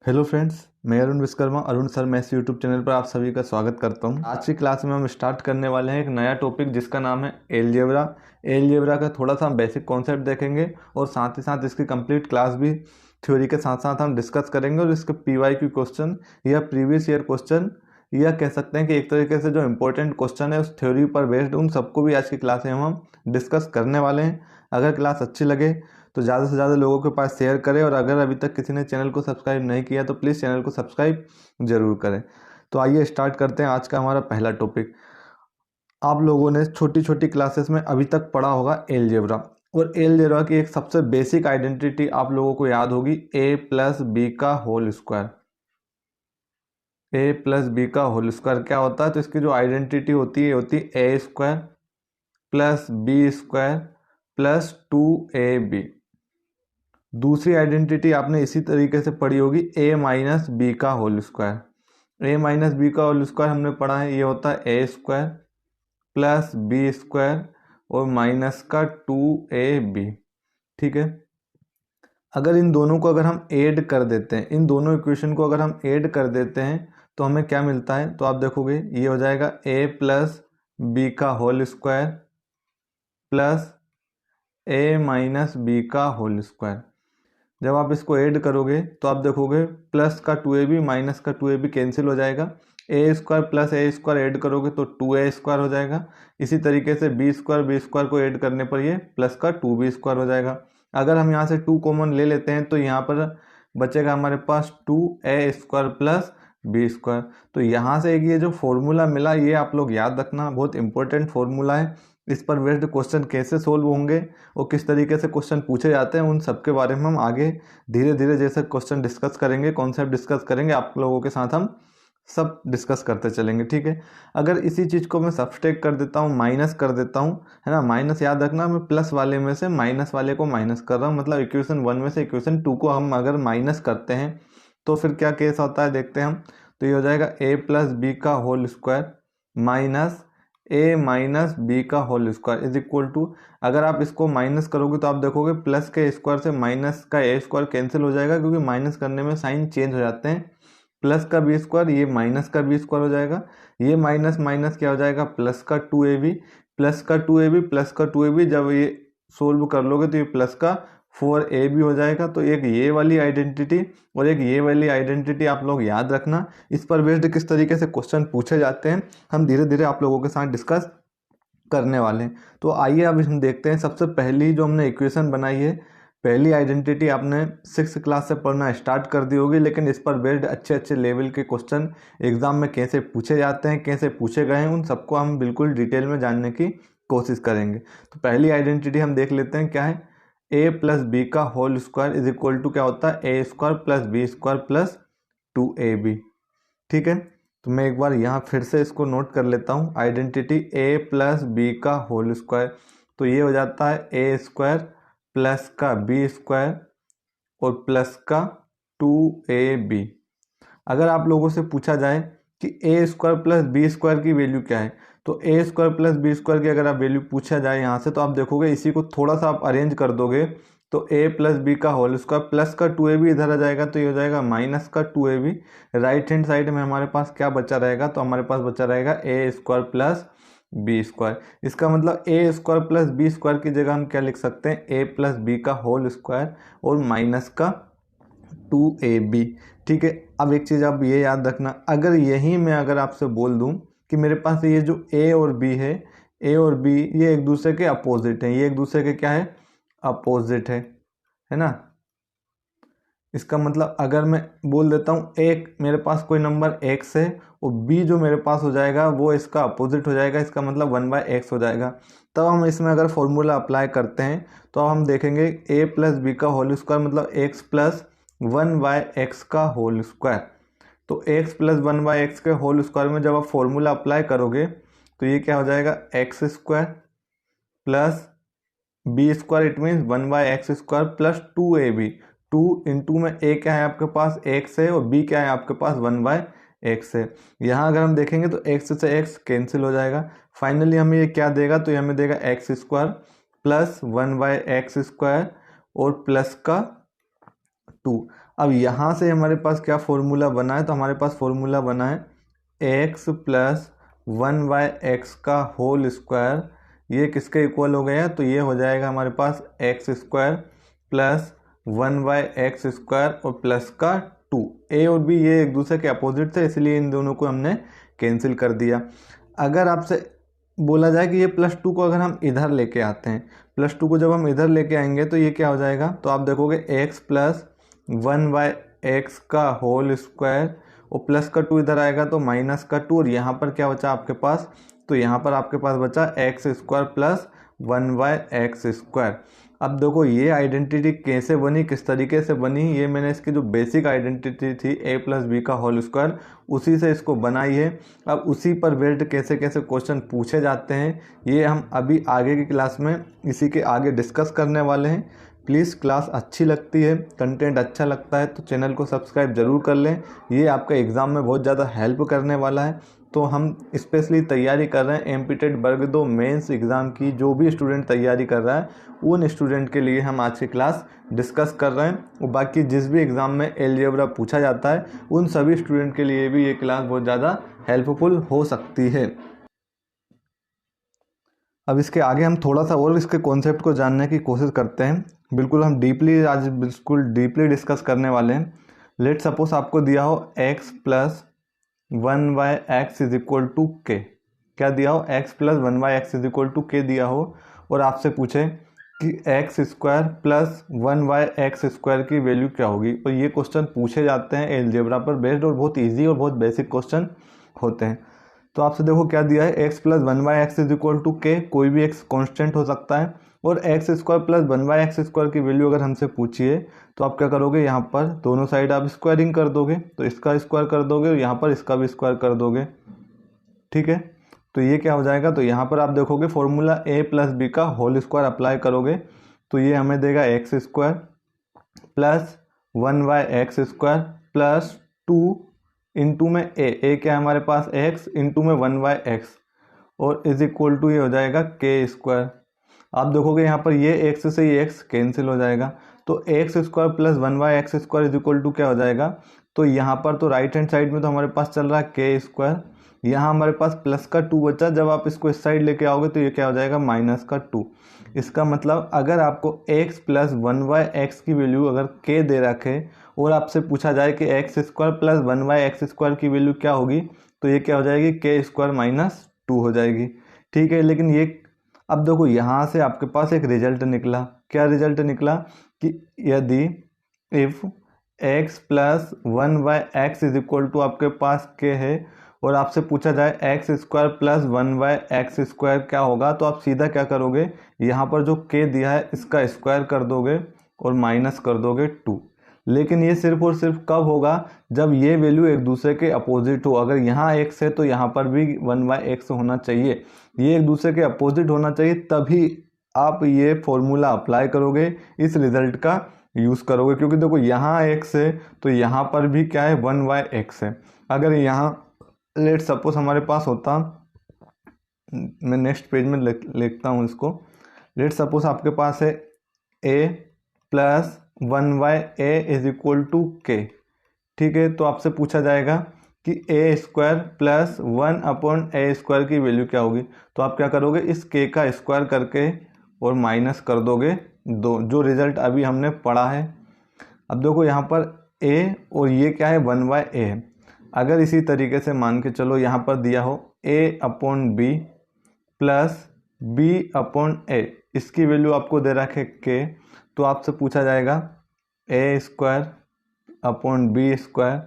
Hello friends, मैं Arun Vishwakarma Arun sir maths YouTube channel पर आप सभी का स्वागत करता हूं। आज की क्लास में हम स्टार्ट करने वाले हैं एक नया टॉपिक जिसका नाम है एलजेब्रा। एलजेब्रा का थोड़ा सा हम बेसिक कॉन्सेप्ट देखेंगे और साथ ही साथ इसकी कंप्लीट क्लास भी थ्योरी के साथ साथ हम डिस्कस करेंगे और इसके पीवाईक्यू क्वेश्चन या प्रीवियस ईयर क्वेश्चन या कह सकते हैं कि एक तरीके से जो इम्पोर्टेंट क्वेश्चन है उस थ्योरी पर बेस्ड उन सबको भी आज की क्लास में हम डिस्कस करने वाले हैं। अगर क्लास अच्छी लगे तो ज़्यादा से ज़्यादा लोगों के पास शेयर करें और अगर अभी तक किसी ने चैनल को सब्सक्राइब नहीं किया तो प्लीज़ चैनल को सब्सक्राइब ज़रूर करें। तो आइए स्टार्ट करते हैं आज का हमारा पहला टॉपिक। आप लोगों ने छोटी छोटी क्लासेस में अभी तक पढ़ा होगा एलजेब्रा, और एलजेब्रा की एक सबसे बेसिक आइडेंटिटी आप लोगों को याद होगी ए प्लस बी का whole square. A plus B का होल स्क्वायर क्या होता है? तो इसकी जो आइडेंटिटी होती है A square plus B square plus 2ab। दूसरी आइडेंटिटी आपने इसी तरीके से पढ़ी होगी ए माइनस बी का whole square. A minus B का होल स्क्वायर हमने पढ़ा है, ये होता है A square plus B square और माइनस का 2ab। ठीक है, अगर इन दोनों को अगर हम ऐड कर देते हैं, इन दोनों इक्वेशन को अगर हम ऐड कर देते हैं तो हमें क्या मिलता है? तो आप देखोगे ये हो जाएगा ए प्लस बी का होल स्क्वायर प्लस ए माइनस बी का होल स्क्वायर। जब आप इसको ऐड करोगे तो आप देखोगे प्लस का 2ab माइनस का 2ab कैंसिल हो जाएगा। A square plus A square add करोगे तो 2a स्क्वायर हो जाएगा। इसी तरीके से बी स्क्वायर को ऐड करने पर ये प्लस का 2b स्क्वायर हो जाएगा। अगर हम यहाँ से 2 कॉमन ले लेते हैं तो यहाँ पर बचेगा हमारे पास 2a square plus B square. तो यहाँ से एक ये जो फॉर्मूला मिला ये आप लोग याद रखना, बहुत इंपॉर्टेंट फॉर्मूला है। इस पर बेस्ड क्वेश्चन कैसे सोल्व होंगे और किस तरीके से क्वेश्चन पूछे जाते हैं उन सब के बारे में हम आगे धीरे धीरे जैसे क्वेश्चन डिस्कस करेंगे, कॉन्सेप्ट डिस्कस करेंगे, आप लोगों के साथ हम सब डिस्कस करते चलेंगे। ठीक है, अगर इसी चीज़ को मैं सब्सट्रैक्ट कर देता हूँ, माइनस कर देता हूँ, है ना, माइनस याद रखना, मैं प्लस वाले में से माइनस वाले को माइनस कर रहा हूँ, मतलब इक्वेशन 1 में से इक्वेशन 2 को हम अगर माइनस करते हैं तो फिर क्या केस होता है देखते हैं हम। तो ये हो जाएगा ए प्लस बी का whole square minus A minus B का whole square is equal to, अगर आप इसको माइनस करोगे तो आप देखोगे प्लस के स्क्वायर से माइनस का ए स्क्वायर कैंसिल हो जाएगा, क्योंकि माइनस करने में साइन चेंज हो जाते हैं। प्लस का बी स्क्वायर ये माइनस का बी स्क्वायर हो जाएगा, ये माइनस माइनस क्या हो जाएगा प्लस का 2ab, प्लस का 2ab प्लस का 2ab, जब ये सोल्व कर लोगे तो ये प्लस का 4ab हो जाएगा। तो एक ये वाली आइडेंटिटी और एक ये वाली आइडेंटिटी आप लोग याद रखना। इस पर बेस्ड किस तरीके से क्वेश्चन पूछे जाते हैं हम धीरे धीरे आप लोगों के साथ डिस्कस करने वाले हैं। तो आइए अब हम देखते हैं। सबसे पहली जो हमने इक्वेशन बनाई है, पहली आइडेंटिटी आपने 6th क्लास से पढ़ना स्टार्ट कर दी होगी, लेकिन इस पर बेस्ड अच्छे अच्छे लेवल के क्वेश्चन एग्जाम में कैसे पूछे जाते हैं, कैसे पूछे गए हैं, उन सबको हम बिल्कुल डिटेल में जानने की कोशिश करेंगे। तो पहली आइडेंटिटी हम देख लेते हैं क्या है। ए प्लस बी का whole square is equal to क्या होता है A square plus B square plus 2ab। ठीक है, तो मैं एक बार यहाँ फिर से इसको नोट कर लेता हूँ। आइडेंटिटी ए प्लस बी का होल स्क्वायर, तो ये हो जाता है ए स्क्वायर प्लस का बी स्क्वायर और प्लस का 2ab। अगर आप लोगों से पूछा जाए कि ए स्क्वायर प्लस बी स्क्वायर की वैल्यू क्या है, तो ए स्क्वायर प्लस बी स्क्वायर की अगर आप वैल्यू पूछा जाए यहाँ से, तो आप देखोगे इसी को थोड़ा सा आप अरेंज कर दोगे तो ए प्लस बी का होल स्क्वायर प्लस का 2ab इधर आ जाएगा, तो ये हो जाएगा माइनस का 2ab। राइट हैंड साइड में हमारे पास क्या बचा रहेगा? तो हमारे पास बचा रहेगा ए स्क्वायर प्लस बी स्क्वायर। इसका मतलब ए स्क्वायर प्लस बी स्क्वायर की जगह हम क्या लिख सकते हैं? ए प्लस बी का होल स्क्वायर और माइनस का 2ab। ठीक है, अब एक चीज़ आप ये याद रखना, अगर यही मैं अगर आपसे बोल दूं कि मेरे पास ये जो a और b है, a और b ये एक दूसरे के अपोजिट हैं, ये एक दूसरे के क्या है? अपोजिट है ना। इसका मतलब अगर मैं बोल देता हूँ एक मेरे पास कोई नंबर x है और b जो मेरे पास हो जाएगा वो इसका अपोजिट हो जाएगा, इसका मतलब 1/x हो जाएगा। तब हम इसमें अगर फॉर्मूला अप्लाई करते हैं तो अब हम देखेंगे a प्लस बी का होल स्क्वायर मतलब x प्लस 1/x का होल स्क्वायर। तो x प्लस 1/x के होल स्क्वायर में जब आप फॉर्मूला अप्लाई करोगे तो ये क्या हो जाएगा? X square plus B square, it means 1/x square plus 2ab। 2 into में a क्या है आपके पास? x है, और b क्या है आपके पास? 1/x है। यहाँ अगर हम देखेंगे तो x से x कैंसिल हो जाएगा। फाइनली हमें ये क्या देगा? तो ये हमें देगा x square plus 1/x square और प्लस का 2। अब यहाँ से हमारे पास क्या फॉर्मूला बना है, तो हमारे पास फॉर्मूला बना है एक्स प्लस 1/x का होल स्क्वायर, ये किसके इक्वल हो गया, तो ये हो जाएगा हमारे पास X square plus 1/x square और प्लस का 2। ए और बी ये एक दूसरे के अपोजिट थे, इसलिए इन दोनों को हमने कैंसिल कर दिया। अगर आपसे बोला जाए कि ये +2 को अगर हम इधर लेके आते हैं, +2 को जब हम इधर लेके आएंगे तो ये क्या हो जाएगा, तो आप देखोगे x प्लस 1/x का होल स्क्वायर और प्लस का 2 इधर आएगा तो माइनस का 2, और यहाँ पर क्या बचा आपके पास, तो यहाँ पर आपके पास बचा x square plus 1/x square. अब देखो ये आइडेंटिटी कैसे बनी, किस तरीके से बनी, ये मैंने इसकी जो बेसिक आइडेंटिटी थी a प्लस बी का होल स्क्वायर, उसी से इसको बनाई है। अब उसी पर बेस्ड कैसे कैसे क्वेश्चन पूछे जाते हैं ये हम अभी आगे की क्लास में इसी के आगे डिस्कस करने वाले हैं। प्लीज़ क्लास अच्छी लगती है, कंटेंट अच्छा लगता है तो चैनल को सब्सक्राइब ज़रूर कर लें, ये आपका एग्ज़ाम में बहुत ज़्यादा हेल्प करने वाला है। तो हम स्पेशली तैयारी कर रहे हैं एमपीटेट वर्ग 2 मेंस एग्ज़ाम की, जो भी स्टूडेंट तैयारी कर रहा है उन स्टूडेंट के लिए हम आज की क्लास डिस्कस कर रहे हैं, और बाकी जिस भी एग्ज़ाम में अलजेब्रा पूछा जाता है उन सभी स्टूडेंट के लिए भी ये क्लास बहुत ज़्यादा हेल्पफुल हो सकती है। अब इसके आगे हम थोड़ा सा और इसके कॉन्सेप्ट को जानने की कोशिश करते हैं, बिल्कुल हम आज बिल्कुल डीपली डिस्कस करने वाले हैं। लेट सपोज आपको दिया हो x plus 1/x is equal to K, क्या दिया हो, x plus 1/x is equal to K दिया हो, और आपसे पूछे कि x square plus 1/x square की वैल्यू क्या होगी। और ये क्वेश्चन पूछे जाते हैं अलजेब्रा पर बेस्ड, और बहुत इजी और बहुत बेसिक क्वेश्चन होते हैं। तो आपसे देखो क्या दिया है, x plus 1/x is equal to K, कोई भी x कांस्टेंट हो सकता है, और x square plus 1/x square की वैल्यू अगर हमसे पूछिए तो आप क्या करोगे, यहाँ पर दोनों साइड आप स्क्वायरिंग कर दोगे, तो इसका स्क्वायर कर दोगे और यहाँ पर इसका भी स्क्वायर कर दोगे, ठीक है। तो ये क्या हो जाएगा, तो यहाँ पर आप देखोगे फॉर्मूला a प्लस बी का होल स्क्वायर अप्लाई करोगे तो ये हमें देगा x square plus 1/x square plus 2 into में a क्या है हमारे पास x इंटू में 1/x, और इज इक्वल टू ये हो जाएगा के स्क्वायर। आप देखोगे यहाँ पर ये x से ये x कैंसिल हो जाएगा, तो x square plus 1/x square is equal to क्या हो जाएगा, तो यहाँ पर तो राइट हैंड साइड में तो हमारे पास चल रहा है के स्क्वायर, यहाँ हमारे पास प्लस का 2 बचा, जब आप इसको इस साइड लेके आओगे तो ये क्या हो जाएगा माइनस का 2। इसका मतलब अगर आपको x प्लस 1/x की वैल्यू अगर k दे रखे और आपसे पूछा जाए कि x square plus 1/x square की वैल्यू क्या होगी, तो ये क्या हो जाएगी, के स्क्वायर माइनस 2 हो जाएगी, ठीक है। लेकिन ये अब देखो यहाँ से आपके पास एक रिजल्ट निकला, क्या रिजल्ट निकला कि यदि if x plus 1/x is equal to आपके पास k है और आपसे पूछा जाए x square plus 1/x square क्या होगा, तो आप सीधा क्या करोगे, यहाँ पर जो k दिया है इसका स्क्वायर कर दोगे और माइनस कर दोगे 2। लेकिन ये सिर्फ और सिर्फ कब होगा, जब ये वैल्यू एक दूसरे के अपोजिट हो। अगर यहाँ x है तो यहाँ पर भी 1/x होना चाहिए, ये एक दूसरे के अपोजिट होना चाहिए, तभी आप ये फॉर्मूला अप्लाई करोगे, इस रिजल्ट का यूज़ करोगे। क्योंकि देखो यहाँ x है तो यहाँ पर भी क्या है 1/x है। अगर यहाँ लेट सपोज हमारे पास होता, मैं नेक्स्ट पेज में लिखता हूँ इसको, लेट सपोज आपके पास है a plus 1/a is equal to K, ठीक है। तो आपसे पूछा जाएगा कि a square plus 1/a square की वैल्यू क्या होगी, तो आप क्या करोगे, इस k का स्क्वायर करके और माइनस कर दोगे 2, जो रिजल्ट अभी हमने पढ़ा है। अब देखो यहाँ पर a और ये क्या है 1/a है। अगर इसी तरीके से मान के चलो यहाँ पर दिया हो a/b प्लस b/a, इसकी वैल्यू आपको दे रखे k, तो आपसे पूछा जाएगा a square upon B square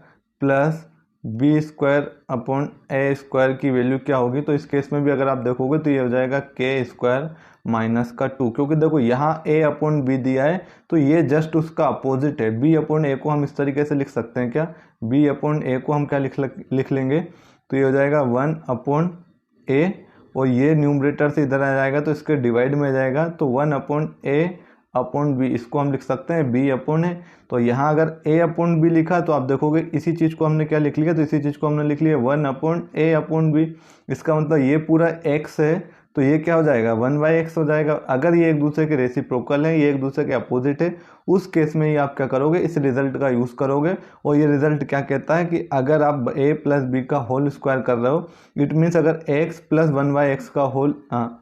plus B square upon A square की वैल्यू क्या होगी। तो इस केस में भी अगर आप देखोगे तो ये हो जाएगा के स्क्वायर माइनस का 2, क्योंकि देखो यहाँ a अपॉन बी दिया है तो ये जस्ट उसका अपोजिट है। b अपॉन ए को हम इस तरीके से लिख सकते हैं, क्या b अपॉन ए को हम क्या लिख लेंगे, तो ये हो जाएगा 1/a, और ये न्यूमरेटर से इधर आ जाएगा तो इसके डिवाइड में आ जाएगा, तो 1/a अपॉन बी, इसको हम लिख सकते हैं b अपॉन ए। तो यहाँ अगर a अपॉन बी लिखा तो आप देखोगे इसी चीज़ को हमने क्या लिख लिया, तो इसी चीज़ को हमने लिख लिया 1/a अपॉन बी। इसका मतलब ये पूरा x है तो ये क्या हो जाएगा 1/x हो जाएगा। अगर ये एक दूसरे के रेसिप्रोकल है, ये एक दूसरे के अपोजिट है, उस केस में ही आप क्या करोगे, इस रिजल्ट का यूज़ करोगे। और ये रिजल्ट क्या कहता है कि अगर आप a + b का होल स्क्वायर कर रहे हो, इट मीन्स अगर x + 1/x का होल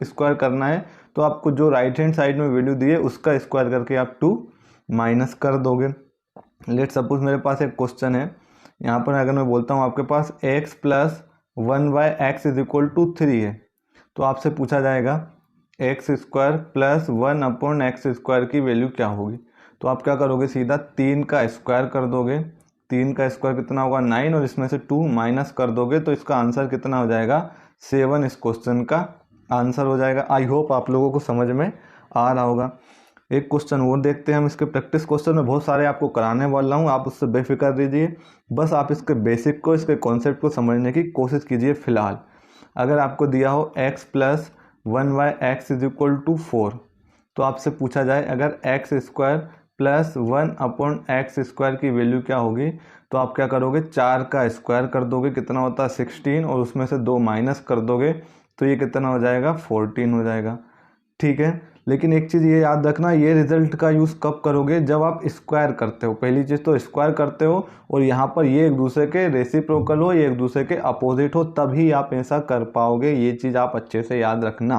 स्क्वायर करना है तो आपको जो राइट हैंड साइड में वैल्यू दी है उसका स्क्वायर करके आप 2 माइनस कर दोगे। लेट सपोज मेरे पास एक क्वेश्चन है, यहाँ पर अगर मैं बोलता हूँ आपके पास x + 1/x = 3 है, तो आपसे पूछा जाएगा x² + 1/x² की वैल्यू क्या होगी। तो आप क्या करोगे, सीधा 3 का स्क्वायर कर दोगे। 3 का स्क्वायर कितना होगा 9, और इसमें से 2 माइनस कर दोगे तो इसका आंसर कितना हो जाएगा 7 इस क्वेश्चन का आंसर हो जाएगा। आई होप आप लोगों को समझ में आ रहा होगा। एक क्वेश्चन और देखते हैं हम। इसके प्रैक्टिस क्वेश्चन में बहुत सारे आपको कराने वाला हूँ, आप उससे बेफिक्र रहिए। बस आप इसके बेसिक को, इसके कॉन्सेप्ट को समझने की कोशिश कीजिए। फिलहाल अगर आपको दिया हो x + 1/x = 4, तो आपसे पूछा जाए अगर x² + 1/x² की वैल्यू क्या होगी, तो आप क्या करोगे 4 का स्क्वायर कर दोगे, कितना होता है 16, और उसमें से 2 माइनस कर दोगे तो ये कितना हो जाएगा 14 हो जाएगा। ठीक है, लेकिन एक चीज़ ये याद रखना, ये रिजल्ट का यूज़ कब करोगे, जब आप स्क्वायर करते हो। पहली चीज़ तो स्क्वायर करते हो और यहाँ पर ये एक दूसरे के रेसिप्रोकल हो, ये एक दूसरे के अपोजिट हो, तभी आप ऐसा कर पाओगे। ये चीज़ आप अच्छे से याद रखना।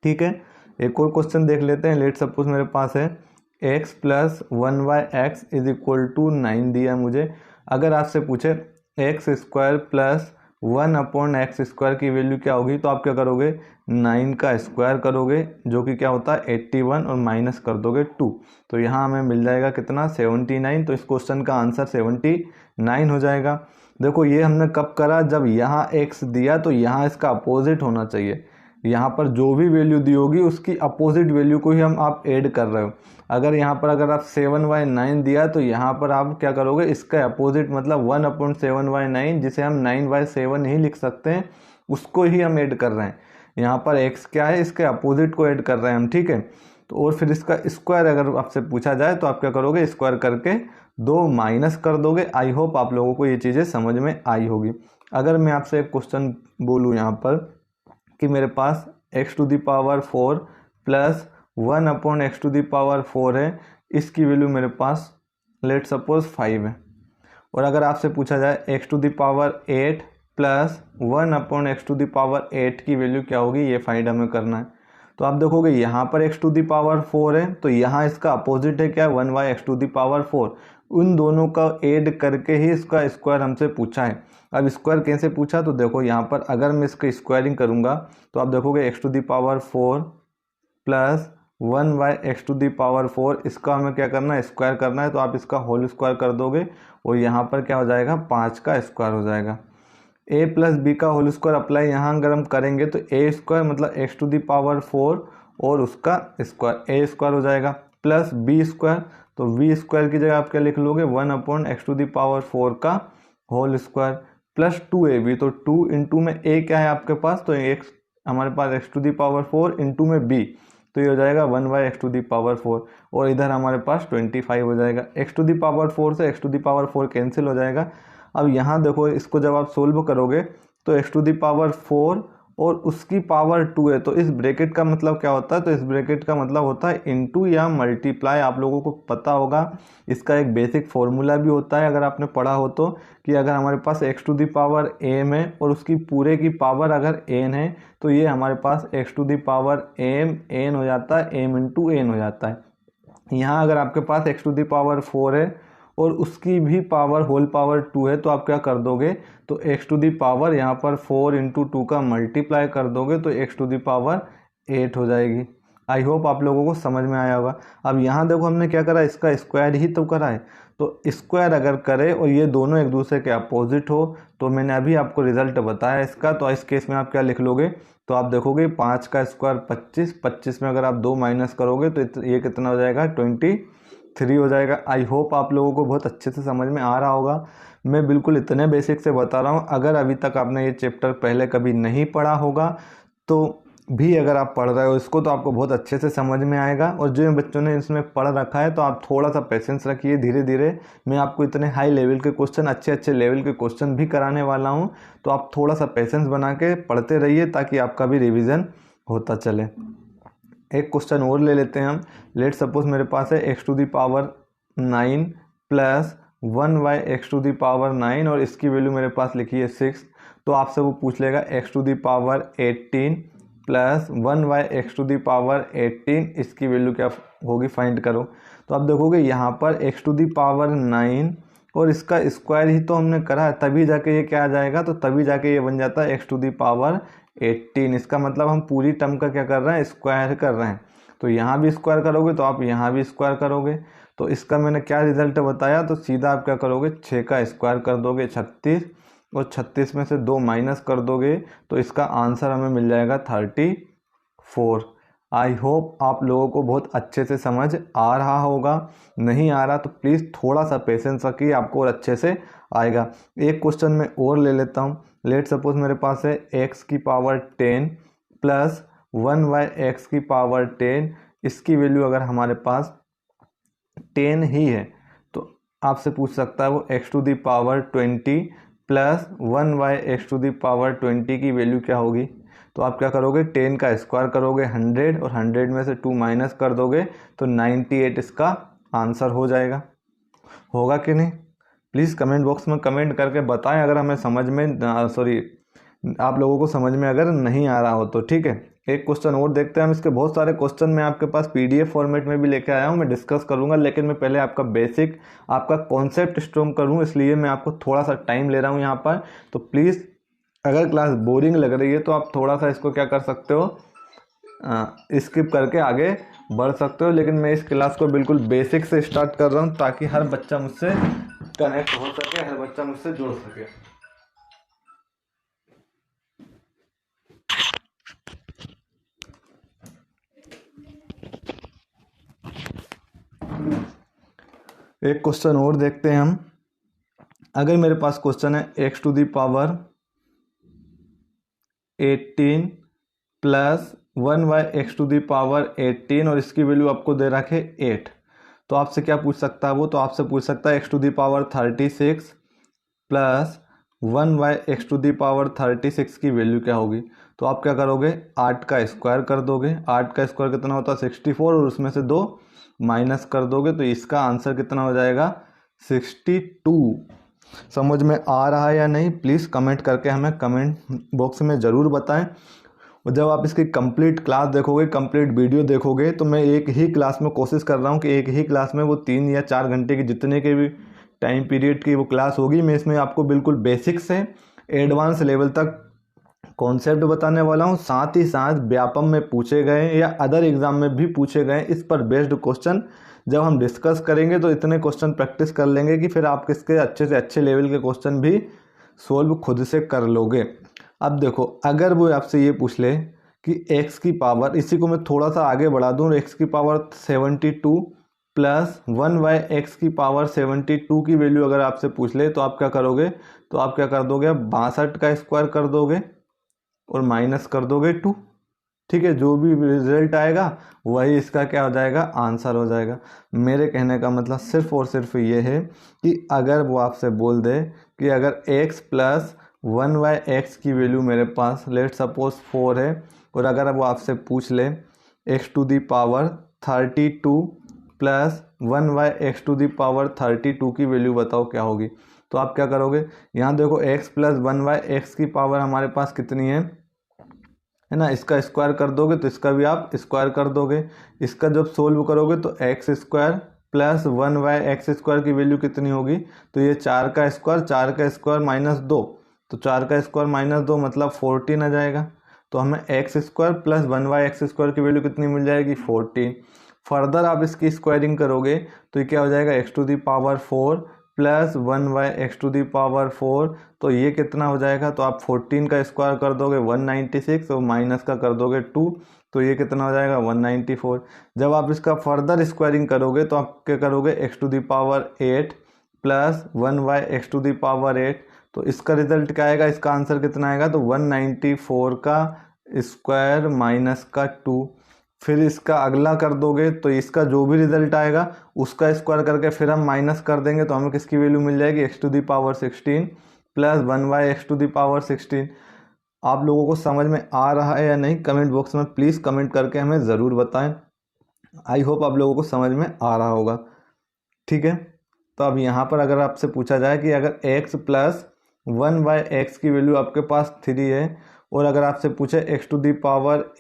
ठीक है, एक और क्वेश्चन देख लेते हैं। लेट सपोज मेरे पास है x + 1/x = 9 दिया मुझे। अगर आपसे पूछे x² + 1/x² की वैल्यू क्या होगी, तो आप क्या करोगे 9 का स्क्वायर करोगे, जो कि क्या होता है 81, और माइनस कर दोगे 2, तो यहाँ हमें मिल जाएगा कितना 79। तो इस क्वेश्चन का आंसर 79 हो जाएगा। देखो ये हमने कब करा, जब यहाँ x दिया तो यहाँ इसका अपोजिट होना चाहिए। यहाँ पर जो भी वैल्यू दी होगी उसकी अपोजिट वैल्यू को ही आप ऐड कर रहे हो। अगर यहाँ पर अगर आप 7/9 दिया तो यहाँ पर आप क्या करोगे, इसका अपोजिट मतलब 1/7/9, जिसे हम 9/7 ही लिख सकते हैं, उसको ही हम ऐड कर रहे हैं। यहाँ पर x क्या है, इसके अपोजिट को ऐड कर रहे हैं हम। ठीक है, तो और फिर इसका स्क्वायर अगर आपसे पूछा जाए तो आप क्या करोगे, स्क्वायर करके 2 माइनस कर दोगे। आई होप आप लोगों को ये चीज़ें समझ में आई होगी। अगर मैं आपसे एक क्वेश्चन बोलूँ यहाँ पर कि मेरे पास x⁴ + 1/x⁴ है, इसकी वैल्यू मेरे पास लेट सपोज 5 है। और अगर आपसे पूछा जाए x⁸ + 1/x⁸ की वैल्यू क्या होगी, ये फाइंड हमें करना है। तो आप देखोगे यहाँ पर x⁴ है, तो यहाँ इसका अपोजिट है क्या 1/x⁴। उन दोनों का ऐड करके ही इसका स्क्वायर हमसे पूछा है। अब स्क्वायर कैसे पूछा, तो देखो यहाँ पर अगर मैं इसका स्क्वायरिंग करूँगा तो आप देखोगे x⁴ + 1/x⁴, इसका हमें क्या करना है, स्क्वायर करना है। तो आप इसका होल स्क्वायर कर दोगे और यहाँ पर क्या हो जाएगा 5 का स्क्वायर हो जाएगा। a + b का होल स्क्वायर अप्लाई यहाँ अगर हम करेंगे तो a² मतलब x⁴ और उसका स्क्वायर a² हो जाएगा, प्लस b², तो v² की जगह आप क्या लिख लोगे 1/x⁴ का होल स्क्वायर, प्लस 2ab। तो 2 इंटू में a क्या है आपके पास, तो x हमारे पास x⁴ इंटू में b, तो ये हो जाएगा 1/x⁴, और इधर हमारे पास 25 हो जाएगा। x⁴ से x⁴ कैंसिल हो जाएगा। अब यहाँ देखो, इसको जब आप सोल्व करोगे तो x⁴ और उसकी पावर 2 है, तो इस ब्रैकेट का मतलब क्या होता है, तो इस ब्रैकेट का मतलब होता है इनटू या मल्टीप्लाई। आप लोगों को पता होगा, इसका एक बेसिक फॉर्मूला भी होता है अगर आपने पढ़ा हो तो, कि अगर हमारे पास x⁴m है और उसकी पूरे की पावर अगर n है, तो ये हमारे पास x⁴m n हो जाता है, m इंटू n हो जाता है। यहाँ अगर आपके पास x⁴ है और उसकी भी पावर होल पावर 2 है, तो आप क्या कर दोगे, तो x⁴ यहाँ पर 4 इंटू 2 का मल्टीप्लाई कर दोगे तो x⁴ 8 हो जाएगी। आई होप आप लोगों को समझ में आया होगा। अब यहाँ देखो हमने क्या करा, इसका स्क्वायर ही तो करा है। तो स्क्वायर अगर करे और ये दोनों एक दूसरे के अपोजिट हो, तो मैंने अभी आपको रिजल्ट बताया इसका, तो इस केस में आप क्या लिख लोगे, तो आप देखोगे 5 का स्क्वायर 25, 25 में अगर आप 2 माइनस करोगे तो ये कितना हो जाएगा 23 हो जाएगा। आई होप आप लोगों को बहुत अच्छे से समझ में आ रहा होगा। मैं बिल्कुल इतने बेसिक से बता रहा हूँ। अगर अभी तक आपने ये चैप्टर पहले कभी नहीं पढ़ा होगा तो भी अगर आप पढ़ रहे हो इसको, तो आपको बहुत अच्छे से समझ में आएगा। और जो बच्चों ने इसमें पढ़ रखा है तो आप थोड़ा सा पेशेंस रखिए, धीरे धीरे मैं आपको इतने हाई लेवल के क्वेश्चन, अच्छे लेवल के क्वेश्चन भी कराने वाला हूँ। तो आप थोड़ा सा पेशेंस बना के पढ़ते रहिए ताकि आपका भी रिवीजन होता चले। एक क्वेश्चन और ले लेते हैं हम। लेट सपोज मेरे पास है x to the power 9 plus 1/x⁻9 और इसकी वैल्यू मेरे पास लिखी है 6। तो आपसे वो पूछ लेगा x to the power 18 plus 1/x⁻18 इसकी वैल्यू क्या होगी, फाइंड करो। तो आप देखोगे यहाँ पर x टू दी पावर 9 और इसका स्क्वायर ही तो हमने करा है, तभी जाके ये क्या आ जाएगा, तो तभी जाके ये बन जाता है x टू दी पावर 18। इसका मतलब हम पूरी टर्म का क्या कर रहे हैं, स्क्वायर कर रहे हैं। तो यहाँ भी स्क्वायर करोगे तो आप यहाँ भी स्क्वायर करोगे। तो इसका मैंने क्या रिजल्ट बताया, तो सीधा आप क्या करोगे, 6 का स्क्वायर कर दोगे 36 और 36 में से 2 माइनस कर दोगे तो इसका आंसर हमें मिल जाएगा 34। आई होप आप लोगों को बहुत अच्छे से समझ आ रहा होगा। नहीं आ रहा तो प्लीज़ थोड़ा सा पेशेंस रखिए, आपको और अच्छे से आएगा। एक क्वेश्चन मैं और ले लेता हूँ। लेट सपोज मेरे पास है x की पावर 10 प्लस 1/x⁻10। इसकी वैल्यू अगर हमारे पास 10 ही है तो आपसे पूछ सकता है वो x to the power 20 plus 1/x⁻20 की वैल्यू क्या होगी। तो आप क्या करोगे, 10 का स्क्वायर करोगे 100 और 100 में से 2 माइनस कर दोगे तो 98 इसका आंसर हो जाएगा। होगा कि नहीं, प्लीज़ कमेंट बॉक्स में कमेंट करके बताएं अगर हमें समझ में आप लोगों को समझ में अगर नहीं आ रहा हो तो। ठीक है, एक क्वेश्चन और देखते हैं हम। इसके बहुत सारे क्वेश्चन मैं आपके पास PDF फॉर्मेट में भी लेके आया हूँ, मैं डिस्कस करूँगा, लेकिन मैं पहले आपका बेसिक आपका कॉन्सेप्ट स्ट्रॉन्ग करूँ, इसलिए मैं आपको थोड़ा सा टाइम ले रहा हूँ यहाँ पर। तो प्लीज़ अगर क्लास बोरिंग लग रही है तो आप थोड़ा सा इसको क्या कर सकते हो, स्किप करके आगे बढ़ सकते हो। लेकिन मैं इस क्लास को बिल्कुल बेसिक से स्टार्ट कर रहा हूँ ताकि हर बच्चा मुझसे कनेक्ट हो सके, हर बच्चा मुझसे जुड़ सके। एक क्वेश्चन और देखते हैं हम। अगर मेरे पास क्वेश्चन है x to the power 18 plus 1/x⁻18 और इसकी वैल्यू आपको दे रखे 8। तो आपसे क्या पूछ सकता है वो, तो आपसे पूछ सकता है x to the power 36 plus 1/x⁻36 की वैल्यू क्या होगी। तो आप क्या करोगे, 8 का स्क्वायर कर दोगे। 8 का स्क्वायर कितना होता है, 64 और उसमें से 2 माइनस कर दोगे तो इसका आंसर कितना हो जाएगा, 62। समझ में आ रहा है या नहीं, प्लीज़ कमेंट करके हमें कमेंट बॉक्स में ज़रूर बताएं। और जब आप इसकी कंप्लीट क्लास देखोगे, कंप्लीट वीडियो देखोगे, तो मैं एक ही क्लास में कोशिश कर रहा हूँ कि एक ही क्लास में वो 3 या 4 घंटे की जितने के भी टाइम पीरियड की वो क्लास होगी, मैं इसमें आपको बिल्कुल बेसिक से एडवांस लेवल तक कॉन्सेप्ट बताने वाला हूँ। साथ ही साथ व्यापम में पूछे गए या अदर एग्जाम में भी पूछे गए इस पर बेस्ड क्वेश्चन जब हम डिस्कस करेंगे तो इतने क्वेश्चन प्रैक्टिस कर लेंगे कि फिर आप किसके अच्छे से अच्छे लेवल के क्वेश्चन भी सोल्व खुद से कर लोगे। अब देखो, अगर वो आपसे ये पूछ ले कि x की पावर, इसी को मैं थोड़ा सा आगे बढ़ा दूँ, x की पावर 72 प्लस 1/x⁻72 की वैल्यू अगर आपसे पूछ ले तो आप क्या करोगे, तो आप क्या कर दोगे, 62 का स्क्वायर कर दोगे और माइनस कर दोगे 2। ठीक है, जो भी रिजल्ट आएगा वही इसका क्या हो जाएगा, आंसर हो जाएगा। मेरे कहने का मतलब सिर्फ और सिर्फ ये है कि अगर वो आपसे बोल दे कि अगर x प्लस 1/x की वैल्यू मेरे पास लेट सपोज 4 है और अगर वो आपसे पूछ ले x to the power 32 plus 1/x⁻32 की वैल्यू बताओ क्या होगी। तो आप क्या करोगे, यहाँ देखो x प्लस 1/x की पावर हमारे पास कितनी है ना, इसका स्क्वायर कर दोगे तो इसका भी आप स्क्वायर कर दोगे। इसका जब सोल्व करोगे तो x स्क्वायर प्लस 1/x² की वैल्यू कितनी होगी, तो ये 4 का स्क्वायर, 4 का स्क्वायर माइनस 2, तो 4 का स्क्वायर माइनस 2 मतलब 14 आ जाएगा। तो हमें x स्क्वायर प्लस 1/x² की वैल्यू कितनी मिल जाएगी, 14। फर्दर आप इसकी स्क्वायरिंग करोगे तो ये क्या हो जाएगा, x to the power 4 plus 1/x⁴। तो ये कितना हो जाएगा, तो आप 14 का स्क्वायर कर दोगे 196 और माइनस का कर दोगे 2, तो ये कितना हो जाएगा 194। जब आप इसका फर्दर स्क्वायरिंग करोगे तो आप क्या करोगे, x to the power 8 plus 1/x⁴। तो इसका रिजल्ट क्या आएगा, इसका आंसर कितना आएगा, तो 194 का स्क्वायर माइनस का 2। फिर इसका अगला कर दोगे तो इसका जो भी रिजल्ट आएगा उसका स्क्वायर करके फिर हम माइनस कर देंगे तो हमें किसकी वैल्यू मिल जाएगी, x to the power 16 plus 1/x⁴। आप लोगों को समझ में आ रहा है या नहीं, कमेंट बॉक्स में प्लीज़ कमेंट करके हमें ज़रूर बताएं। आई होप आप लोगों को समझ में आ रहा होगा। ठीक है, तो अब यहाँ पर अगर आपसे पूछा जाए कि अगर x प्लस 1/x की वैल्यू आपके पास 3 है और अगर आपसे पूछे x⁸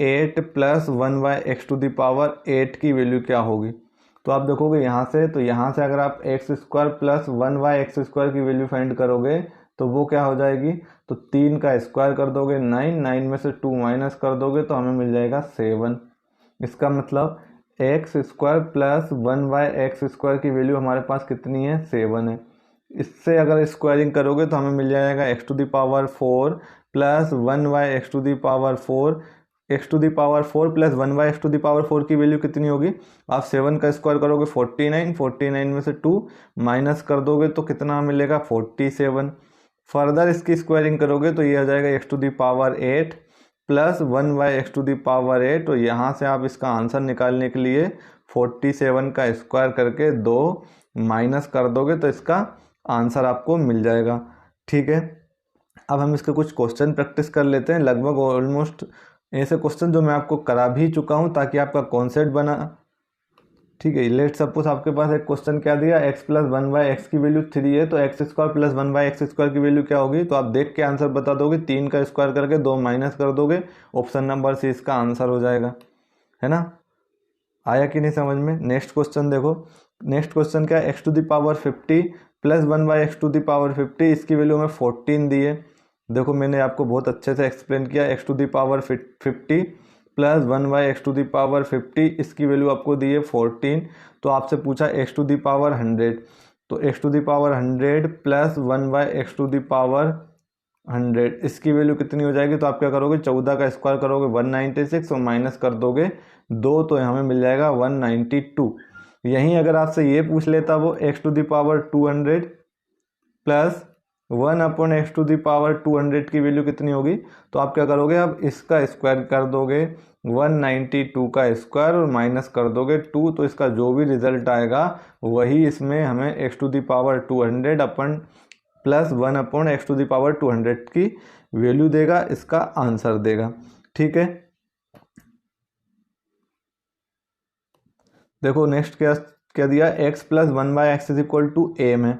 8 प्लस 1/x⁸ 8 की वैल्यू क्या होगी, तो आप देखोगे यहाँ से, तो यहाँ से अगर आप x² प्लस 1/x² की वैल्यू फाइंड करोगे तो वो क्या हो जाएगी, तो 3 का स्क्वायर कर दोगे 9 में से 2 माइनस कर दोगे तो हमें मिल जाएगा 7। इसका मतलब x² प्लस 1/x² की वैल्यू हमारे पास कितनी है, 7 है। इससे अगर स्क्वायरिंग करोगे तो हमें मिल जाएगा x⁴ plus 1/x⁴ x⁴ plus 1/x⁴ की वैल्यू कितनी होगी, आप 7 का स्क्वायर करोगे 49 में से 2 माइनस कर दोगे तो कितना मिलेगा, 47। फर्दर इसकी स्क्वायरिंग करोगे तो ये आ जाएगा x⁸ 8 प्लस 1/x⁴ तो यहाँ से आप इसका आंसर निकालने के लिए 47 का स्क्वायर करके 2 माइनस कर दोगे तो इसका आंसर आपको मिल जाएगा। ठीक है, अब हम इसके कुछ क्वेश्चन प्रैक्टिस कर लेते हैं, लगभग ऑलमोस्ट ऐसे क्वेश्चन जो मैं आपको करा भी चुका हूँ ताकि आपका कॉन्सेप्ट बना। ठीक है, लेट सपोज आपके पास एक क्वेश्चन क्या दिया, x प्लस 1/x की वैल्यू 3 है तो x² प्लस 1/x² की वैल्यू क्या होगी, तो आप देख के आंसर बता दोगे, 3 का स्क्वायर करके 2 माइनस कर दोगे, ऑप्शन नंबर सी इसका आंसर हो जाएगा। है ना, आया कि नहीं समझ में। नेक्स्ट क्वेश्चन देखो, नेक्स्ट क्वेश्चन क्या है, x⁵ प्लस 1/x⁵, इसकी वैल्यू हमें 14 दी है। देखो मैंने आपको बहुत अच्छे से एक्सप्लेन किया, x⁵ प्लस 1/x⁵, इसकी वैल्यू आपको दी है 14। तो आपसे पूछा x⁴ तो x⁴ प्लस 1/x⁴, इसकी वैल्यू कितनी हो जाएगी, तो आप क्या करोगे, 14 का स्क्वायर करोगे 196 और माइनस कर दोगे 2 तो हमें मिल जाएगा 192। यहीं अगर आपसे ये पूछ लेता वो x⁴ प्लस 1/x⁴ की वैल्यू कितनी होगी, तो आप क्या करोगे, अब इसका स्क्वायर कर दोगे 192 का स्क्वायर और माइनस कर दोगे 2, तो इसका जो भी रिजल्ट आएगा वही इसमें हमें x⁴ अपन प्लस 1/x⁴ की वैल्यू देगा, इसका आंसर देगा। ठीक है, देखो नेक्स्ट क्या क्या दिया, x प्लस 1/x = m है।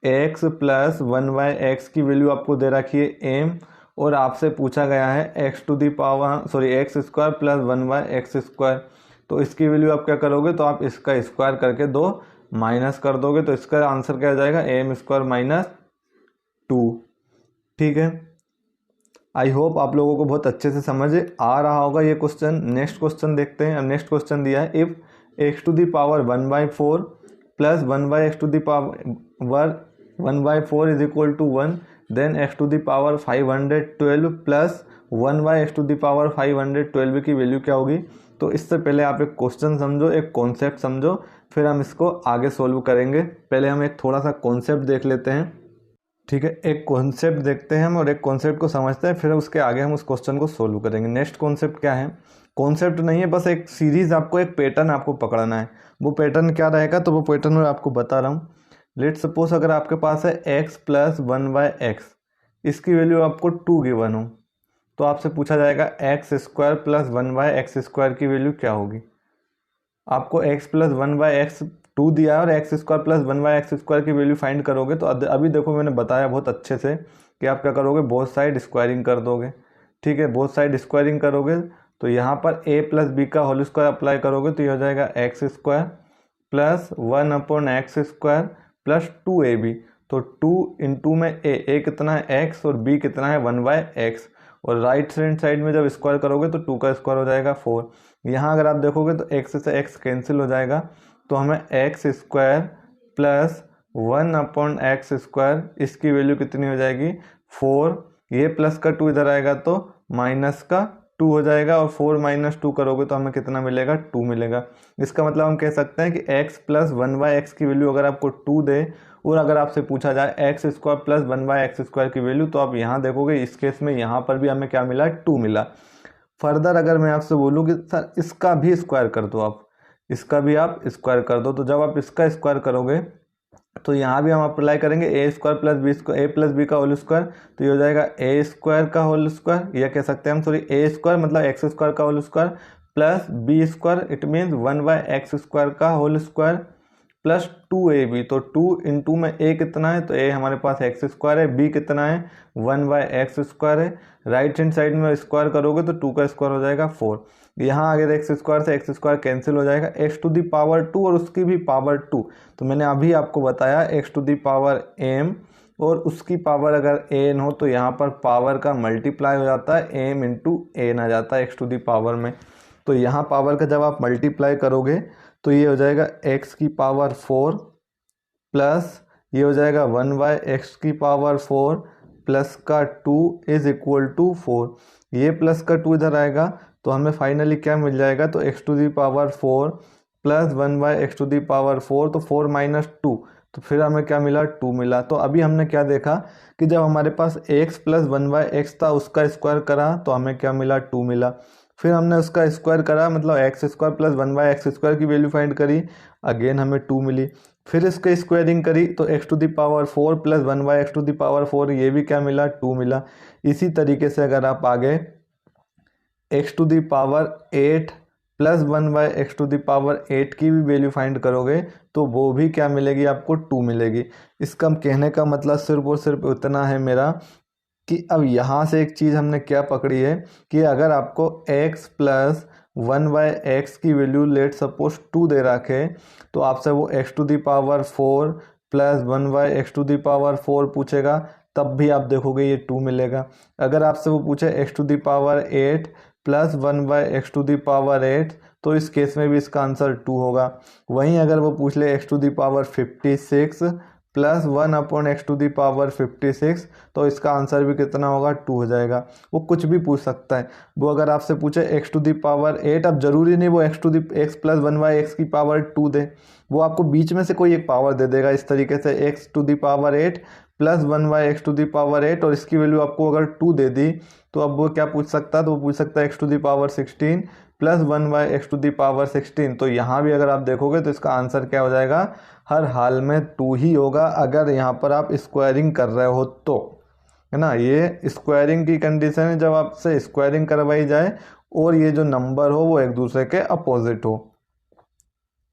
x प्लस 1/x की वैल्यू आपको दे रखी है m और आपसे पूछा गया है x² प्लस 1/x², तो इसकी वैल्यू आप क्या करोगे, तो आप इसका स्क्वायर करके 2 माइनस कर दोगे तो इसका आंसर क्या हो जाएगा, m² - 2। ठीक है, आई होप आप लोगों को बहुत अच्छे से समझ आ रहा होगा ये क्वेश्चन। नेक्स्ट क्वेश्चन देखते हैं। अब नेक्स्ट क्वेश्चन दिया है, if x⁴ plus 1/4 is equal to 1 then x⁵512 plus 1/x⁵512 की वैल्यू क्या होगी। तो इससे पहले आप एक क्वेश्चन समझो, एक कॉन्सेप्ट समझो, फिर हम इसको आगे सोल्व करेंगे। पहले हम एक थोड़ा सा कॉन्सेप्ट देख लेते हैं। ठीक है, एक कॉन्सेप्ट देखते हैं हम और एक कॉन्सेप्ट को समझते हैं, फिर उसके आगे हम उस क्वेश्चन को सोल्व करेंगे। नेक्स्ट कॉन्सेप्ट क्या है, कॉन्सेप्ट नहीं है, बस एक सीरीज, आपको एक पैटर्न आपको पकड़ना है। वो पैटर्न क्या रहेगा, तो वो पैटर्न मैं आपको बता रहा हूँ। लेट सपोज अगर आपके पास है x प्लस 1/x, इसकी वैल्यू आपको 2 गिवन हो, तो आपसे पूछा जाएगा x² प्लस 1/x² की वैल्यू क्या होगी। आपको x प्लस 1/x 2 दिया है और x² प्लस 1/x² की वैल्यू फाइंड करोगे, तो अभी देखो मैंने बताया बहुत अच्छे से कि आप क्या करोगे, बोथ साइड स्क्वायरिंग कर दोगे। ठीक है, बोथ साइड स्क्वायरिंग करोगे तो यहाँ पर a प्लस बी का होल स्क्वायर अप्लाई करोगे तो ये हो जाएगा x² plus 1/x² plus 2ab। तो 2 इंटू में a कितना है x और b कितना है 1/x, और राइट हैंड साइड में जब स्क्वायर करोगे तो 2 का स्क्वायर हो जाएगा 4। यहाँ अगर आप देखोगे तो x से x कैंसिल हो जाएगा, तो हमें x² प्लस 1/x², इसकी वैल्यू कितनी हो जाएगी 4। ये प्लस का 2 इधर आएगा तो माइनस का 2 हो जाएगा, और 4 - 2 करोगे तो हमें कितना मिलेगा, 2 मिलेगा। इसका मतलब हम कह सकते हैं कि x प्लस 1/x की वैल्यू अगर आपको 2 दे और अगर आपसे पूछा जाए x² प्लस 1/x² की वैल्यू, तो आप यहाँ देखोगे इस केस में यहाँ पर भी हमें क्या मिला, 2 मिला। फर्दर अगर मैं आपसे बोलूँ कि सर इसका भी स्क्वायर कर दो, आप इसका भी आप स्क्वायर कर दो, तो जब आप इसका स्क्वायर करोगे तो यहाँ भी हम अप्लाई करेंगे A square plus B square, A plus B का होल स्क्वायर, तो ये हो जाएगा ए स्क्वायर का होल स्क्वायर, या कह सकते हैं हम सॉरी ए स्क्वायर मतलब एक्स स्क्वायर का whole square plus B square, it means 1/x square का होल स्क्वायर प्लस 2ab। तो 2 इंटू में a कितना है, तो a हमारे पास एक्स स्क्वायर है, b कितना है 1/x स्क्वायर है। राइट हैंड साइड में स्क्वायर करोगे तो 2 का स्क्वायर हो जाएगा 4। यहाँ अगर एक्स स्क्वायर से एक्स स्क्वायर कैंसिल हो जाएगा, एक्स टू दी पावर 2 और उसकी भी पावर 2। तो मैंने अभी आपको बताया x to the power m और उसकी पावर अगर an हो तो यहाँ पर पावर का मल्टीप्लाई हो जाता है, m इंटू n आ जाता है एक्स टू दी पावर में। तो यहाँ पावर का जब आप मल्टीप्लाई करोगे तो ये हो जाएगा x की पावर 4 प्लस ये हो जाएगा 1/x की पावर 4 प्लस का 2 इज इक्वल टू 4। ये प्लस का 2 इधर आएगा तो हमें फाइनली क्या मिल जाएगा, तो x to the power 4 plus 1/x to the power 4, तो 4 माइनस 2, तो फिर हमें क्या मिला 2 मिला। तो अभी हमने क्या देखा कि जब हमारे पास x प्लस 1/x था उसका स्क्वायर करा तो हमें क्या मिला 2 मिला। फिर हमने उसका स्क्वायर करा मतलब x square plus 1/x square की वैल्यू फाइंड करी, अगेन हमें 2 मिली। फिर इसके स्क्वायरिंग करी तो x to the power 4 plus 1/x to the power 4, ये भी क्या मिला 2 मिला। इसी तरीके से अगर आप आगे x to the power 8 plus 1/x to the power 8 की भी वैल्यू फाइंड करोगे तो वो भी क्या मिलेगी आपको 2 मिलेगी। इसका कहने का मतलब सिर्फ और सिर्फ इतना है मेरा कि अब यहाँ से एक चीज़ हमने क्या पकड़ी है कि अगर आपको x प्लस 1/x की वैल्यू लेट सपोज 2 दे रखे तो आपसे वो x to the power 4 plus 1/x to the power 4 पूछेगा, तब भी आप देखोगे ये 2 मिलेगा। अगर आपसे वो पूछे x to the power 8 plus 1/x to the power 8, तो इस केस में भी इसका आंसर 2 होगा। वहीं अगर वो पूछ ले x to the power 56 plus 1/x to the power 56, तो इसका आंसर भी कितना होगा 2 हो जाएगा। वो कुछ भी पूछ सकता है। वो अगर आपसे पूछे x टू दी पावर 8, अब जरूरी नहीं वो x to the x plus 1/x की पावर 2 दे, वो आपको बीच में से कोई एक पावर दे देगा। इस तरीके से x to the power 8 plus 1/x to the power 8 और इसकी वैल्यू आपको अगर 2 दे दी तो अब वो क्या पूछ सकता है, तो वो पूछ सकता है x to the power 16 plus 1/x to the power 16। तो यहाँ भी अगर आप देखोगे तो इसका आंसर क्या हो जाएगा, हर हाल में 2 ही होगा अगर यहाँ पर आप स्क्वायरिंग कर रहे हो तो, है ना। ये स्क्वायरिंग की कंडीशन है जब आपसे स्क्वायरिंग करवाई जाए और ये जो नंबर हो वो एक दूसरे के अपोजिट हो,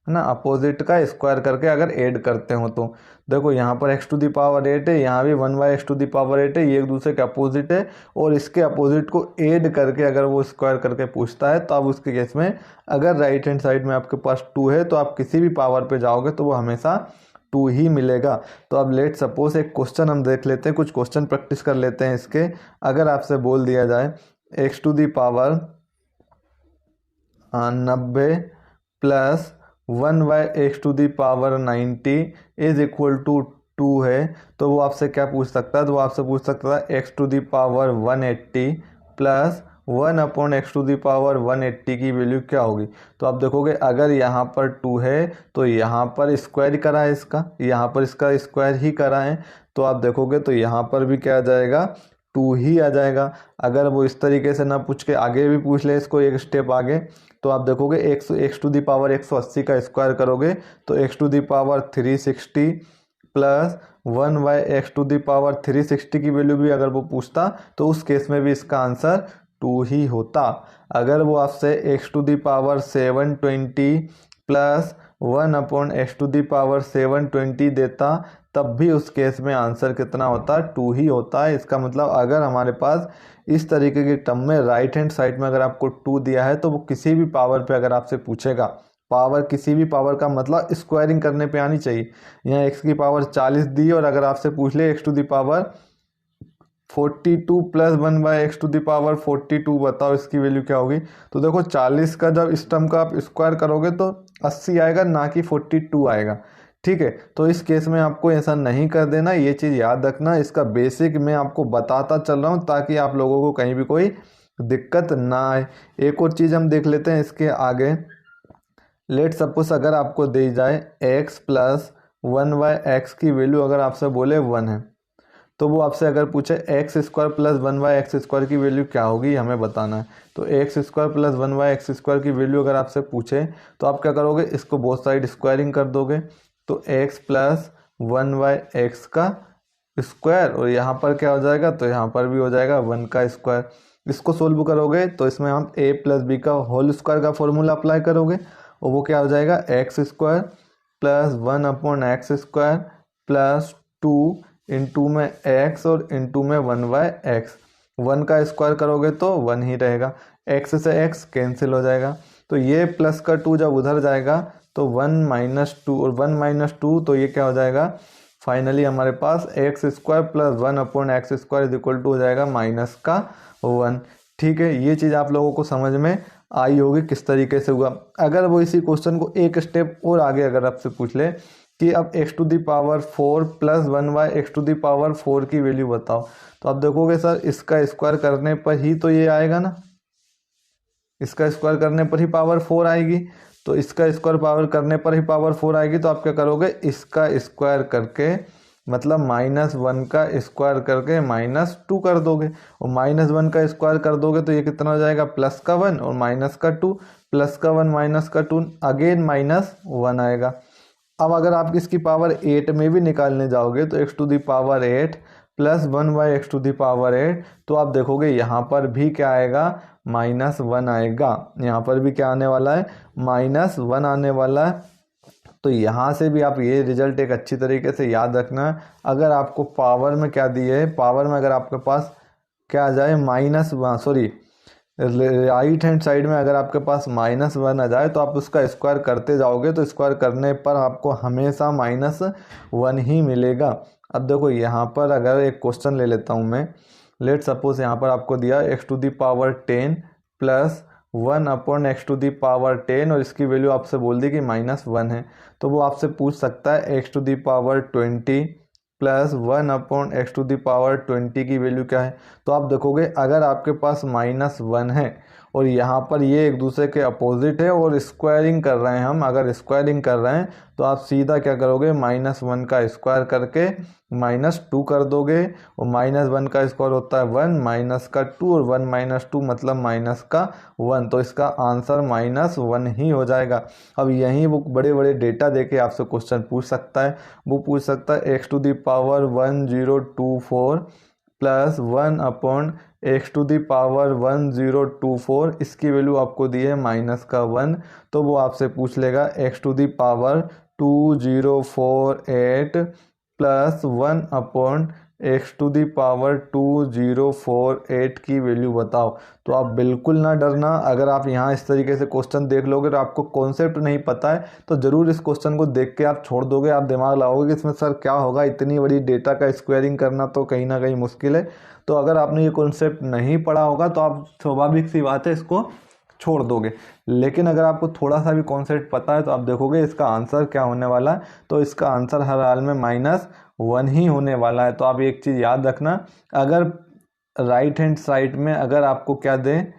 है ना। अपोजिट का स्क्वायर करके अगर ऐड करते हो तो देखो यहाँ पर x टू दी पावर 8 है, यहाँ भी 1/x टू दी पावर 8 है, ये एक दूसरे के अपोजिट है और इसके अपोजिट को ऐड करके अगर वो स्क्वायर करके पूछता है तो आप उसके केस में अगर राइट हैंड साइड में आपके पास 2 है तो आप किसी भी पावर पे जाओगे तो वो हमेशा 2 ही मिलेगा। तो अब लेट सपोज एक क्वेश्चन हम देख लेते हैं, कुछ क्वेश्चन प्रैक्टिस कर लेते हैं इसके। अगर आपसे बोल दिया जाए x to the power 90 plus 1/x to the power 90 is equal to 2 है, तो वो आपसे क्या पूछ सकता है, तो वो आपसे पूछ सकता है x to the power 180 plus 1/x to the power 180 की वैल्यू क्या होगी। तो आप देखोगे अगर यहाँ पर 2 है तो यहाँ पर स्क्वायर करा है इसका, यहाँ पर इसका स्क्वायर ही करा है, तो आप देखोगे तो यहाँ पर भी क्या आ जाएगा 2 ही आ जाएगा। अगर वो इस तरीके से ना पूछ के आगे भी पूछ ले इसको एक स्टेप आगे, तो आप देखोगे x टू दी पावर 180 का स्क्वायर करोगे तो x to the power 360 plus 1/x to the power 360 की वैल्यू भी अगर वो पूछता तो उस केस में भी इसका आंसर 2 ही होता। अगर वो आपसे x to the power 720 plus 1/x to the power 720 देता तब भी उस केस में आंसर कितना होता, 2 ही होता है। इसका मतलब अगर हमारे पास इस तरीके की टर्म में राइट हैंड साइड में अगर आपको 2 दिया है तो वो किसी भी पावर पे अगर आपसे पूछेगा, पावर किसी भी पावर का मतलब स्क्वायरिंग करने पे आनी चाहिए। यहाँ x की पावर 40 दी और अगर आपसे पूछ ले x to the power 42 plus 1/x to the power 42 बताओ इसकी वैल्यू क्या होगी। तो देखो 40 का जब इस टर्म का आप स्क्वायर करोगे तो 80 आएगा ना कि 42 आएगा, ठीक है। तो इस केस में आपको ऐसा नहीं कर देना, ये चीज़ याद रखना। इसका बेसिक मैं आपको बताता चल रहा हूँ ताकि आप लोगों को कहीं भी कोई दिक्कत ना आए। एक और चीज़ हम देख लेते हैं इसके आगे। लेट सपोज अगर आपको दी जाए x प्लस 1/x की वैल्यू अगर आपसे बोले 1 है, तो वो आपसे अगर पूछे x square plus 1/x square की वैल्यू क्या होगी हमें बताना है। तो x square plus 1/x square की वैल्यू अगर आपसे पूछे तो आप क्या करोगे, इसको बोथ साइड स्क्वायरिंग कर दोगे। तो x प्लस 1/x का स्क्वायर, और यहाँ पर क्या हो जाएगा, तो यहाँ पर भी हो जाएगा 1 का स्क्वायर। इसको सोल्व करोगे तो इसमें हम a प्लस बी का होल स्क्वायर का फॉर्मूला अप्लाई करोगे, और वो क्या हो जाएगा, x square plus 1/x² plus 2 into में x और इंटू में 1/x। 1 का स्क्वायर करोगे तो 1 ही रहेगा, x से x कैंसिल हो जाएगा, तो ये प्लस का 2 जब उधर जाएगा तो 1 - 2 और 1 - 2, तो ये क्या हो जाएगा, फाइनली हमारे पास x² plus 1/x² is equal to हो जाएगा -1। ठीक है, ये चीज़ आप लोगों को समझ में आई होगी किस तरीके से हुआ। अगर वो इसी क्वेश्चन को एक स्टेप और आगे अगर आपसे पूछ ले कि अब x⁴ प्लस 1/x⁴ की वैल्यू बताओ, तो आप देखोगे सर इसका स्क्वायर करने पर ही तो ये आएगा ना, इसका स्क्वायर करने पर ही पावर 4 आएगी, तो इसका स्क्वायर पावर करने पर ही पावर 4 आएगी, तो आप क्या करोगे, इसका स्क्वायर करके मतलब -1 का स्क्वायर करके -2 कर दोगे, और -1 का स्क्वायर कर दोगे तो ये कितना हो जाएगा, +1 और -2, +1 -2 अगेन -1 आएगा। अब अगर आप इसकी पावर 8 में भी निकालने जाओगे तो x⁸ प्लस 1/x⁸, तो आप देखोगे यहाँ पर भी क्या आएगा, -1 आएगा, यहाँ पर भी क्या आने वाला है, -1 आने वाला है। तो यहाँ से भी आप ये रिजल्ट एक अच्छी तरीके से याद रखना है। अगर आपको पावर में क्या दिए है, पावर में अगर आपके पास क्या आ जाए राइट हैंड साइड में अगर आपके पास -1 आ जाए तो आप उसका स्क्वायर करते जाओगे तो स्क्वायर करने पर आपको हमेशा -1 ही मिलेगा। अब देखो यहाँ पर अगर एक क्वेश्चन ले लेता हूँ मैं, लेट सपोज यहाँ पर आपको दिया x⁻10 प्लस 1/x⁻10 और इसकी वैल्यू आपसे बोल दी कि -1 है, तो वो आपसे पूछ सकता है x⁻20 प्लस 1/x⁻20 की वैल्यू क्या है। तो आप देखोगे अगर आपके पास -1 है और यहाँ पर ये एक दूसरे के अपोजिट है और स्क्वायरिंग कर रहे हैं हम, अगर स्क्वायरिंग कर रहे हैं तो आप सीधा क्या करोगे, -1 का स्क्वायर करके -2 कर दोगे, और -1 का स्क्वायर होता है 1 - का 2 और 1 - 2 मतलब -1, तो इसका आंसर -1 ही हो जाएगा। अब यहीं वो बड़े बड़े डेटा देके आपसे क्वेश्चन पूछ सकता है, वो पूछ सकता है x⁻1024 प्लस 1/x⁻1024, इसकी वैल्यू आपको दी है -1, तो वो आपसे पूछ लेगा x⁻2048 प्लस 1/x⁻2048 की वैल्यू बताओ। तो आप बिल्कुल ना डरना, अगर आप यहाँ इस तरीके से क्वेश्चन देख लोगे तो आपको कॉन्सेप्ट नहीं पता है तो ज़रूर इस क्वेश्चन को देख के आप छोड़ दोगे, आप दिमाग लगाओगे कि इसमें सर क्या होगा, इतनी बड़ी डेटा का स्क्वायरिंग करना तो कहीं ना कहीं मुश्किल है। तो अगर आपने ये कॉन्सेप्ट नहीं पढ़ा होगा तो आप स्वाभाविक सी बात है इसको छोड़ दोगे, लेकिन अगर आपको थोड़ा सा भी कॉन्सेप्ट पता है तो आप देखोगे इसका आंसर क्या होने वाला है, तो इसका आंसर हर हाल में -1 ही होने वाला है। तो आप एक चीज़ याद रखना, अगर राइट हैंड साइड में अगर आपको क्या दे,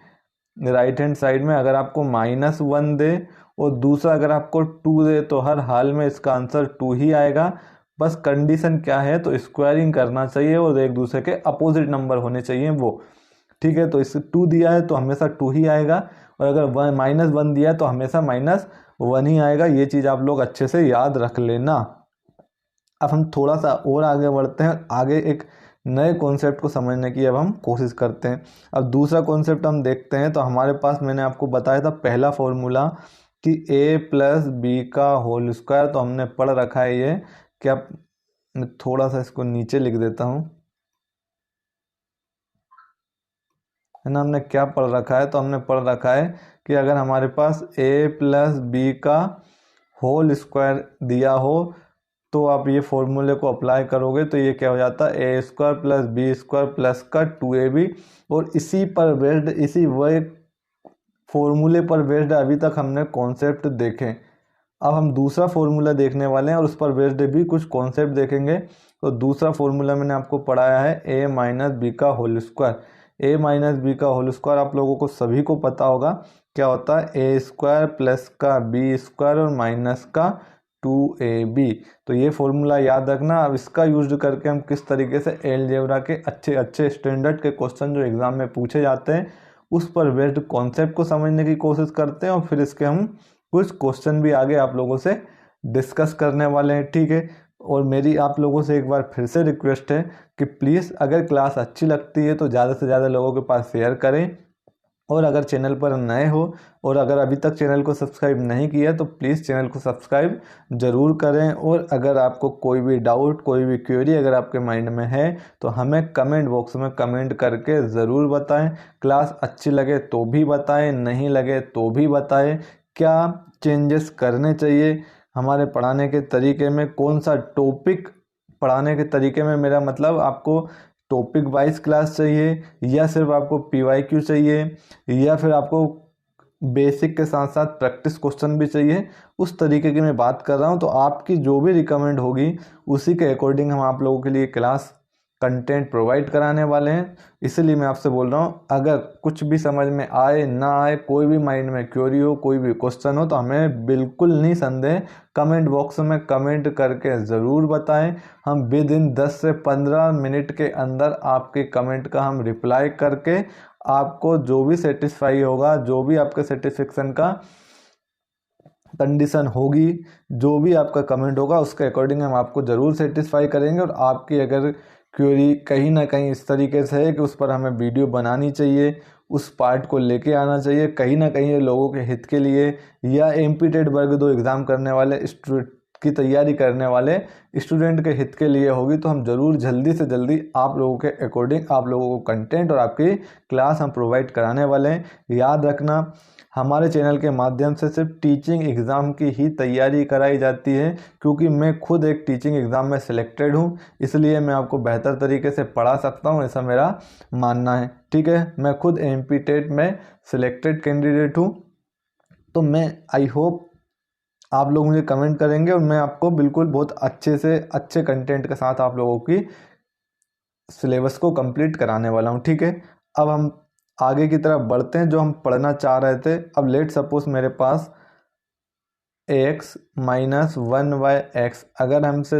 राइट हैंड साइड में अगर आपको -1 दे और दूसरा अगर आपको 2 दे तो हर हाल में इसका आंसर 2 ही आएगा। बस कंडीशन क्या है, तो स्क्वायरिंग करना चाहिए और एक दूसरे के अपोजिट नंबर होने चाहिए वो, ठीक है। तो इस 2 दिया है तो हमेशा 2 ही आएगा, और अगर -1 दिया है तो हमेशा -1 ही आएगा। ये चीज़ आप लोग अच्छे से याद रख लेना। अब हम थोड़ा सा और आगे बढ़ते हैं, आगे एक नए कॉन्सेप्ट को समझने की अब हम कोशिश करते हैं। अब दूसरा कॉन्सेप्ट हम देखते हैं, तो हमारे पास मैंने आपको बताया था पहला फॉर्मूला कि a प्लस बी का होल स्क्वायर, तो हमने पढ़ रखा है ये, क्या मैं थोड़ा सा इसको नीचे लिख देता हूँ, है ना। हमने क्या पढ़ रखा है, तो हमने पढ़ रखा है कि अगर हमारे पास a प्लस बी का होल स्क्वायर दिया हो तो आप ये फॉर्मूले को अप्लाई करोगे तो ये क्या हो जाता है, a² प्लस b² प्लस का 2ab, और इसी पर बेस्ड, इसी वही फॉर्मूले पर बेस्ड अभी तक हमने कॉन्सेप्ट देखे। अब हम दूसरा फॉर्मूला देखने वाले हैं और उस पर बेस्ड भी कुछ कॉन्सेप्ट देखेंगे। तो दूसरा फॉर्मूला मैंने आपको पढ़ाया है a माइनस बी का whole square. a minus B का होल स्क्वायर आप लोगों को सभी को पता होगा क्या होता है, a² प्लस का b² और माइनस का 2ab। तो ये फॉर्मूला याद रखना। अब इसका यूज करके हम किस तरीके से अलजेब्रा के अच्छे अच्छे स्टैंडर्ड के क्वेश्चन जो एग्जाम में पूछे जाते हैं उस पर बेस्ड कॉन्सेप्ट को समझने की कोशिश करते हैं, और फिर इसके हम कुछ क्वेश्चन भी आगे आप लोगों से डिस्कस करने वाले हैं, ठीक है। और मेरी आप लोगों से एक बार फिर से रिक्वेस्ट है कि प्लीज़ अगर क्लास अच्छी लगती है तो ज़्यादा से ज़्यादा लोगों के पास शेयर करें, और अगर चैनल पर नए हो और अगर अभी तक चैनल को सब्सक्राइब नहीं किया तो प्लीज़ चैनल को सब्सक्राइब ज़रूर करें। और अगर आपको कोई भी डाउट, कोई भी क्वेरी अगर आपके माइंड में है तो हमें कमेंट बॉक्स में कमेंट करके ज़रूर बताएं। क्लास अच्छी लगे तो भी बताएं, नहीं लगे तो भी बताएं। क्या चेंजेस करने चाहिए हमारे पढ़ाने के तरीके में, कौन सा टॉपिक पढ़ाने के तरीके में, मेरा मतलब आपको टॉपिक वाइज क्लास चाहिए या सिर्फ आपको PYQ चाहिए या फिर आपको बेसिक के साथ साथ प्रैक्टिस क्वेश्चन भी चाहिए, उस तरीके की मैं बात कर रहा हूँ। तो आपकी जो भी रिकमेंड होगी उसी के अकॉर्डिंग हम आप लोगों के लिए क्लास कंटेंट प्रोवाइड कराने वाले हैं। इसलिए मैं आपसे बोल रहा हूँ, अगर कुछ भी समझ में आए ना आए, कोई भी माइंड में क्वेरी हो, कोई भी क्वेश्चन हो, तो हमें बिल्कुल नहीं संदेह कमेंट बॉक्स में कमेंट करके ज़रूर बताएं। हम विद इन 10 से 15 मिनट के अंदर आपके कमेंट का हम रिप्लाई करके आपको जो भी सेटिस्फाई होगा, जो भी आपके सेटिस्फेक्शन का कंडीशन होगी, जो भी आपका कमेंट होगा उसके अकॉर्डिंग हम आपको ज़रूर सेटिस्फाई करेंगे। और आपकी अगर क्वेरी कहीं ना कहीं इस तरीके से है कि उस पर हमें वीडियो बनानी चाहिए, उस पार्ट को लेके आना चाहिए, कहीं ना कहीं ये लोगों के हित के लिए या MPTET वर्ग 2 एग्ज़ाम करने वाले की तैयारी करने वाले स्टूडेंट के हित के लिए होगी, तो हम ज़रूर जल्दी से जल्दी आप लोगों के अकॉर्डिंग आप लोगों को कंटेंट और आपकी क्लास हम प्रोवाइड कराने वाले हैं। याद रखना, हमारे चैनल के माध्यम से सिर्फ टीचिंग एग्ज़ाम की ही तैयारी कराई जाती है, क्योंकि मैं खुद एक टीचिंग एग्ज़ाम में सिलेक्टेड हूँ, इसलिए मैं आपको बेहतर तरीके से पढ़ा सकता हूँ, ऐसा मेरा मानना है। ठीक है, मैं खुद MPTET में सिलेक्टेड कैंडिडेट हूँ। तो मैं आई होप आप लोग मुझे कमेंट करेंगे और मैं आपको बिल्कुल बहुत अच्छे से अच्छे कंटेंट के साथ आप लोगों की सिलेबस को कंप्लीट कराने वाला हूँ। ठीक है, अब हम आगे की तरफ बढ़ते हैं जो हम पढ़ना चाह रहे थे। अब लेट सपोज मेरे पास x माइनस 1/x, अगर हमसे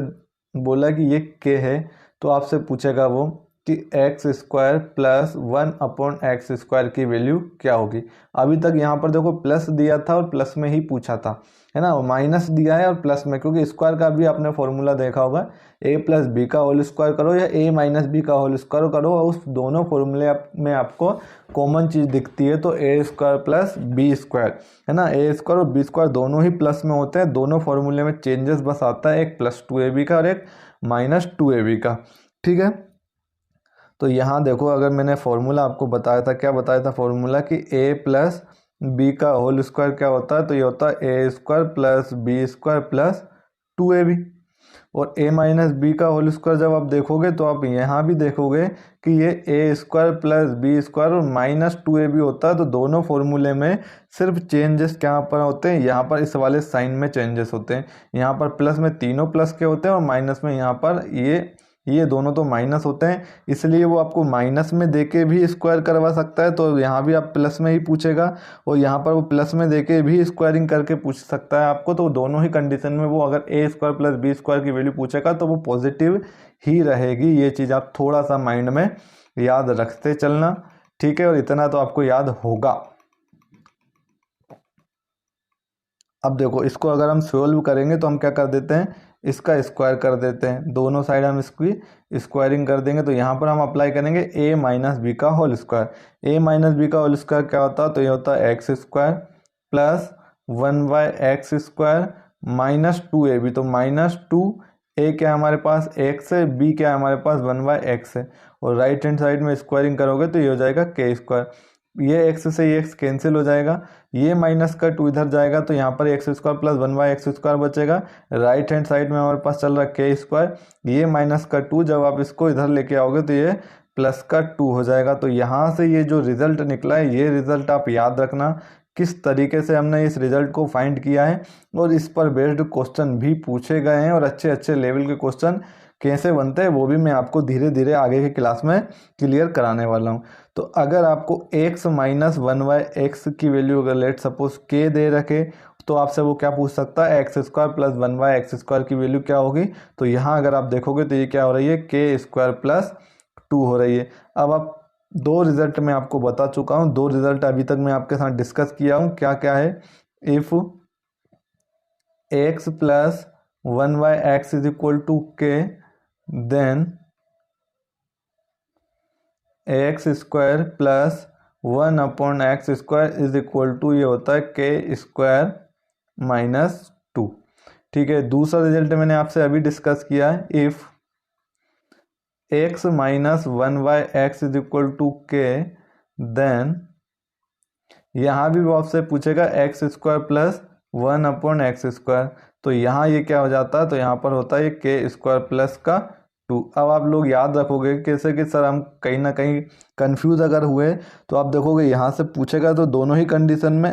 बोला कि ये k है तो आपसे पूछेगा वो कि x² प्लस 1/x² की वैल्यू क्या होगी। अभी तक यहाँ पर देखो प्लस दिया था और प्लस में ही पूछा था, है ना, माइनस दिया है और प्लस में, क्योंकि स्क्वायर का भी आपने फॉर्मूला देखा होगा, a प्लस बी का होल स्क्वायर करो या a माइनस बी का होल स्क्वायर करो, उस दोनों फॉर्मूले में आपको कॉमन चीज़ दिखती है, तो a² प्लस b², है ना, a² और b² दोनों ही प्लस में होते हैं। दोनों फॉर्मूले में चेंजेस बस आता है, एक प्लस 2ab का और एक माइनस 2ab का। ठीक है, तो यहाँ देखो, अगर मैंने फॉर्मूला आपको बताया था, क्या बताया था फॉर्मूला, कि a प्लस बी का होल स्क्वायर क्या होता है, तो ये होता है a² plus b² plus 2ab। और a माइनस बी का होल स्क्वायर जब आप देखोगे तो आप यहाँ भी देखोगे कि ये a² प्लस b² और माइनस 2ab होता है। तो दोनों फॉर्मूले में सिर्फ चेंजेस क्या पर होते हैं, यहाँ पर इस वाले साइन में चेंजेस होते हैं। यहाँ पर प्लस में तीनों प्लस के होते हैं और माइनस में यहाँ पर ये दोनों तो माइनस होते हैं, इसलिए वो आपको माइनस में देके भी स्क्वायर करवा सकता है, तो यहाँ भी आप प्लस में ही पूछेगा, और यहाँ पर वो प्लस में देके भी स्क्वायरिंग करके पूछ सकता है आपको। तो दोनों ही कंडीशन में वो अगर a² प्लस b² की वैल्यू पूछेगा तो वो पॉजिटिव ही रहेगी। ये चीज़ आप थोड़ा सा माइंड में याद रखते चलना। ठीक है, और इतना तो आपको याद होगा। अब देखो, इसको अगर हम सॉल्व करेंगे तो हम क्या कर देते हैं, इसका स्क्वायर कर देते हैं, दोनों साइड हम इसकी स्क्वायरिंग कर देंगे। तो यहाँ पर हम अप्लाई करेंगे a माइनस बी का whole square. a minus B का होल स्क्वायर क्या होता है, तो ये होता है x² plus 1/x² minus 2ab। तो माइनस 2a क्या है हमारे पास, x है, b क्या है हमारे पास 1/x है, और राइट हैंड साइड में स्क्वायरिंग करोगे तो ये हो जाएगा k²। ये x से ये x कैंसिल हो जाएगा, ये माइनस का 2 इधर जाएगा, तो यहाँ पर x² प्लस 1/x² बचेगा। राइट हैंड साइड में हमारे पास चल रहा है k², ये माइनस का 2 जब आप इसको इधर लेके आओगे तो ये प्लस का 2 हो जाएगा। तो यहाँ से ये जो रिजल्ट निकला है, ये रिजल्ट आप याद रखना किस तरीके से हमने इस रिजल्ट को फाइंड किया है, और इस पर बेस्ड क्वेश्चन भी पूछे गए हैं, और अच्छे अच्छे लेवल के क्वेश्चन कैसे बनते हैं वो भी मैं आपको धीरे धीरे आगे की क्लास में क्लियर कराने वाला हूँ। तो अगर आपको x माइनस 1/x की वैल्यू अगर लेट सपोज k दे रखे, तो आपसे वो क्या पूछ सकता है, x² प्लस 1/x² की वैल्यू क्या होगी। तो यहाँ अगर आप देखोगे तो ये क्या हो रही है, k² प्लस 2 हो रही है। अब आप दो रिजल्ट मैं आपको बता चुका हूँ, दो रिजल्ट अभी तक मैं आपके साथ डिस्कस किया हूँ। क्या क्या है, if x plus 1/x is equal to K, then ax square plus 1/x² is equal to ये होता है के स्क्वायर माइनस 2। ठीक है, दूसरा रिजल्ट मैंने आपसे अभी डिस्कस किया है, if x minus 1/x is equal to K, then यहाँ भी वो आपसे पूछेगा x² प्लस 1/x²। तो यहाँ ये क्या हो जाता है, तो यहाँ पर होता है ये के² प्लस का 2। अब आप लोग याद रखोगे कैसे कि सर हम कहीं ना कहीं कंफ्यूज अगर हुए तो आप देखोगे यहाँ से पूछेगा तो दोनों ही कंडीशन में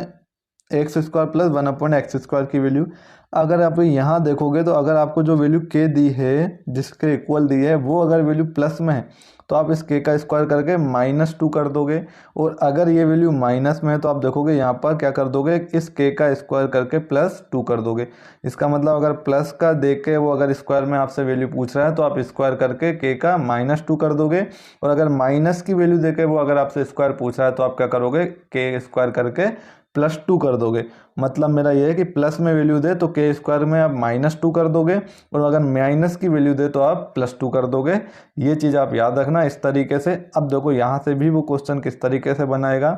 x² प्लस 1/x² की वैल्यू, अगर आप यहाँ देखोगे तो अगर आपको जो वैल्यू के दी है जिसके इक्वल दी है वो अगर वैल्यू प्लस में है तो आप इस के का स्क्वायर करके -2 कर दोगे, और अगर ये वैल्यू माइनस में है तो आप देखोगे यहाँ पर क्या कर दोगे, इस के का स्क्वायर करके +2 कर दोगे। इसका मतलब अगर प्लस का दे के वो अगर स्क्वायर में आपसे वैल्यू पूछ रहा है तो आप स्क्वायर करके के का -2 कर दोगे, और अगर माइनस की वैल्यू दे के वो अगर आपसे स्क्वायर पूछ रहा है तो आप क्या करोगे, के स्क्वायर करके +2 कर दोगे। मतलब मेरा ये है कि प्लस में वैल्यू दे तो के स्क्वायर में आप -2 कर दोगे, और अगर माइनस की वैल्यू दे तो आप +2 कर दोगे। ये चीज़ आप याद रखना इस तरीके से। अब देखो यहाँ से भी वो क्वेश्चन किस तरीके से बनाएगा,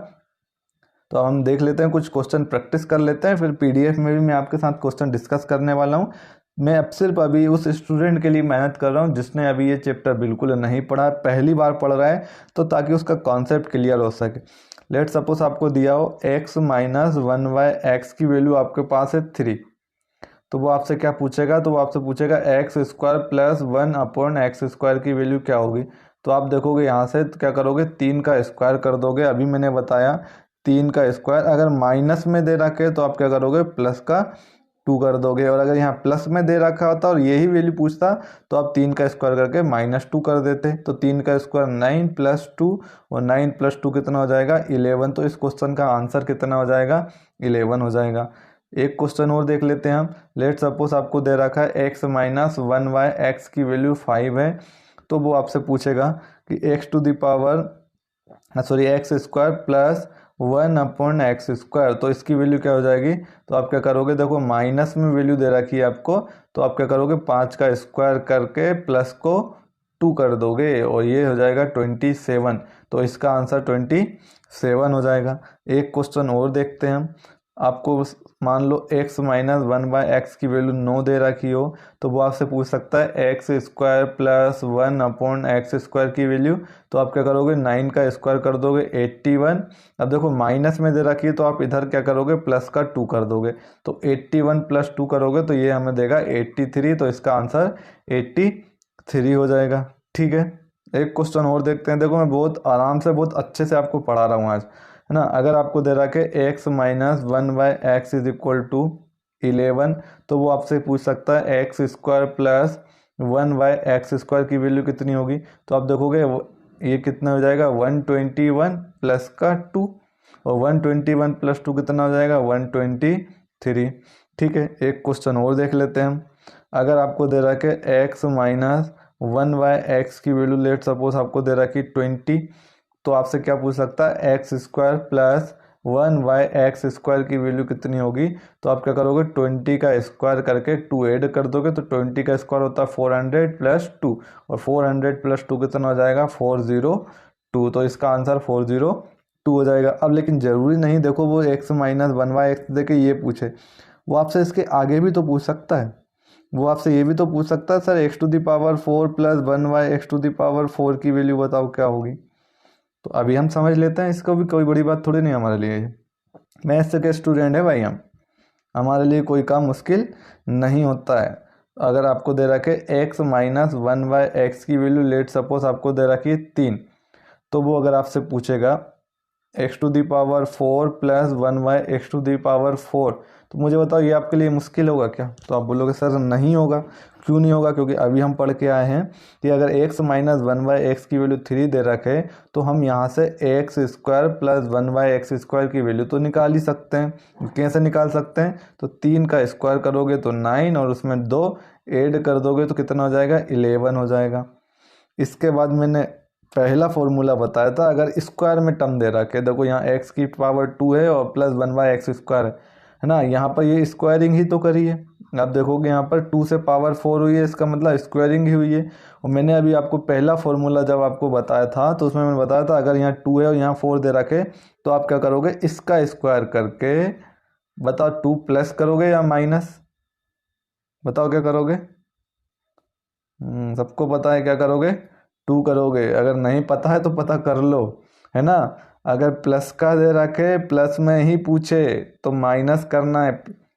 तो अब हम देख लेते हैं, कुछ क्वेश्चन प्रैक्टिस कर लेते हैं, फिर पीडीएफ में भी मैं आपके साथ क्वेश्चन डिस्कस करने वाला हूँ। मैं अब सिर्फ अभी उस स्टूडेंट के लिए मेहनत कर रहा हूँ जिसने अभी ये चैप्टर बिल्कुल नहीं पढ़ा, पहली बार पढ़ रहा है, तो ताकि उसका कॉन्सेप्ट क्लियर हो सके। लेट सपोज आपको दिया हो x माइनस 1/x की वैल्यू आपके पास है 3, तो वो आपसे क्या पूछेगा, तो वो आपसे पूछेगा x² प्लस 1/x² की वैल्यू क्या होगी। तो आप देखोगे यहाँ से तो क्या करोगे, 3 का स्क्वायर कर दोगे। अभी मैंने बताया 3 का स्क्वायर, अगर माइनस में दे रखे तो आप क्या करोगे, प्लस का 2 कर दोगे, और अगर यहाँ प्लस में दे रखा होता और यही वैल्यू पूछता तो आप 3 का स्क्वायर करके -2 कर देते। तो 3 का स्क्वायर 9 + 2, और 9 + 2 कितना हो जाएगा, 11। तो इस क्वेश्चन का आंसर कितना हो जाएगा, 11 हो जाएगा। एक क्वेश्चन और देख लेते हैं हम। लेट सपोज आपको दे रखा है x माइनस 1/x की वैल्यू 5 है, तो वो आपसे पूछेगा कि x² प्लस 1/x², तो इसकी वैल्यू क्या हो जाएगी। तो आप क्या करोगे, देखो माइनस में वैल्यू दे रखी है आपको, तो आप क्या करोगे, 5 का स्क्वायर करके प्लस को 2 कर दोगे, और ये हो जाएगा 27। तो इसका आंसर 27 हो जाएगा। एक क्वेश्चन और देखते हैं हम। आपको मान लो x माइनस 1/x की वैल्यू 9 दे रखी हो, तो वो आपसे पूछ सकता है x² प्लस 1/x² की वैल्यू, तो आप क्या करोगे, 9 का स्क्वायर कर दोगे 81। अब देखो माइनस में दे रखी है तो आप इधर क्या करोगे, प्लस का 2 कर दोगे, तो 81 + 2 करोगे तो ये हमें देगा 83। तो इसका आंसर 83 हो जाएगा। ठीक है, एक क्वेश्चन और देखते हैं। देखो मैं बहुत आराम से बहुत अच्छे से आपको पढ़ा रहा हूँ आज, है ना। अगर आपको दे रखा है x minus 1/x is equal to 11, तो वो आपसे पूछ सकता है x² प्लस 1/x² की वैल्यू कितनी होगी। तो आप देखोगे ये कितना हो जाएगा, 121 प्लस का 2, और 121 + 2 कितना हो जाएगा, 123। ठीक है, एक क्वेश्चन और देख लेते हैं हम। अगर आपको दे रखा है x माइनस 1/x की वैल्यू लेट सपोज आपको दे रखी 20, तो आपसे क्या पूछ सकता है, x² प्लस 1/x² की वैल्यू कितनी होगी। तो आप क्या करोगे, 20 का स्क्वायर करके 2 ऐड कर दोगे, तो 20 का स्क्वायर होता है 400 + 2, और 400 + 2 कितना हो जाएगा, 402। तो इसका आंसर 402 हो जाएगा। अब लेकिन ज़रूरी नहीं, देखो वो x माइनस 1/x देके ये पूछे, वो आपसे इसके आगे भी तो पूछ सकता है। वो आपसे ये भी तो पूछ सकता है, सर x⁴ प्लस 1/x⁴ की वैल्यू बताओ क्या होगी। तो अभी हम समझ लेते हैं, इसको भी कोई बड़ी बात थोड़ी नहीं हमारे लिए। मैथ्स के स्टूडेंट है भाई हम, हमारे लिए कोई काम मुश्किल नहीं होता है। अगर आपको दे रखे x माइनस 1/x की वैल्यू लेट सपोज आपको दे रखी है 3, तो वो अगर आपसे पूछेगा x⁴ प्लस 1/x⁴, तो मुझे बताओ ये आपके लिए मुश्किल होगा क्या। तो आप बोलोगे सर नहीं होगा। क्यों नहीं होगा, क्योंकि अभी हम पढ़ के आए हैं कि अगर x माइनस 1/x की वैल्यू 3 दे रखे तो हम यहाँ से x² प्लस 1/x² की वैल्यू तो निकाल ही सकते हैं। कैसे निकाल सकते हैं, तो 3 का स्क्वायर करोगे तो 9, और उसमें 2 ऐड कर दोगे तो कितना हो जाएगा, 11 हो जाएगा। इसके बाद मैंने पहला फॉर्मूला बताया था, अगर स्क्वायर में टर्म दे रखे, देखो यहाँ x⁴ 2 है और प्लस 1/x² है ना, यहाँ पर ये स्क्वायरिंग ही तो करी है, आप देखोगे यहाँ पर 2 से पावर 4 हुई है, इसका मतलब स्क्वायरिंग ही हुई है। और मैंने अभी आपको पहला फॉर्मूला जब आपको बताया था तो उसमें मैंने बताया था अगर यहाँ 2 है और यहाँ 4 दे रखे तो आप क्या करोगे, इसका स्क्वायर करके बताओ 2 प्लस करोगे या माइनस, बताओ क्या करोगे। सबको पता है क्या करोगे, 2 करोगे। अगर नहीं पता है तो पता कर लो, है ना। अगर प्लस का दे रखे, प्लस में ही पूछे तो माइनस करना है।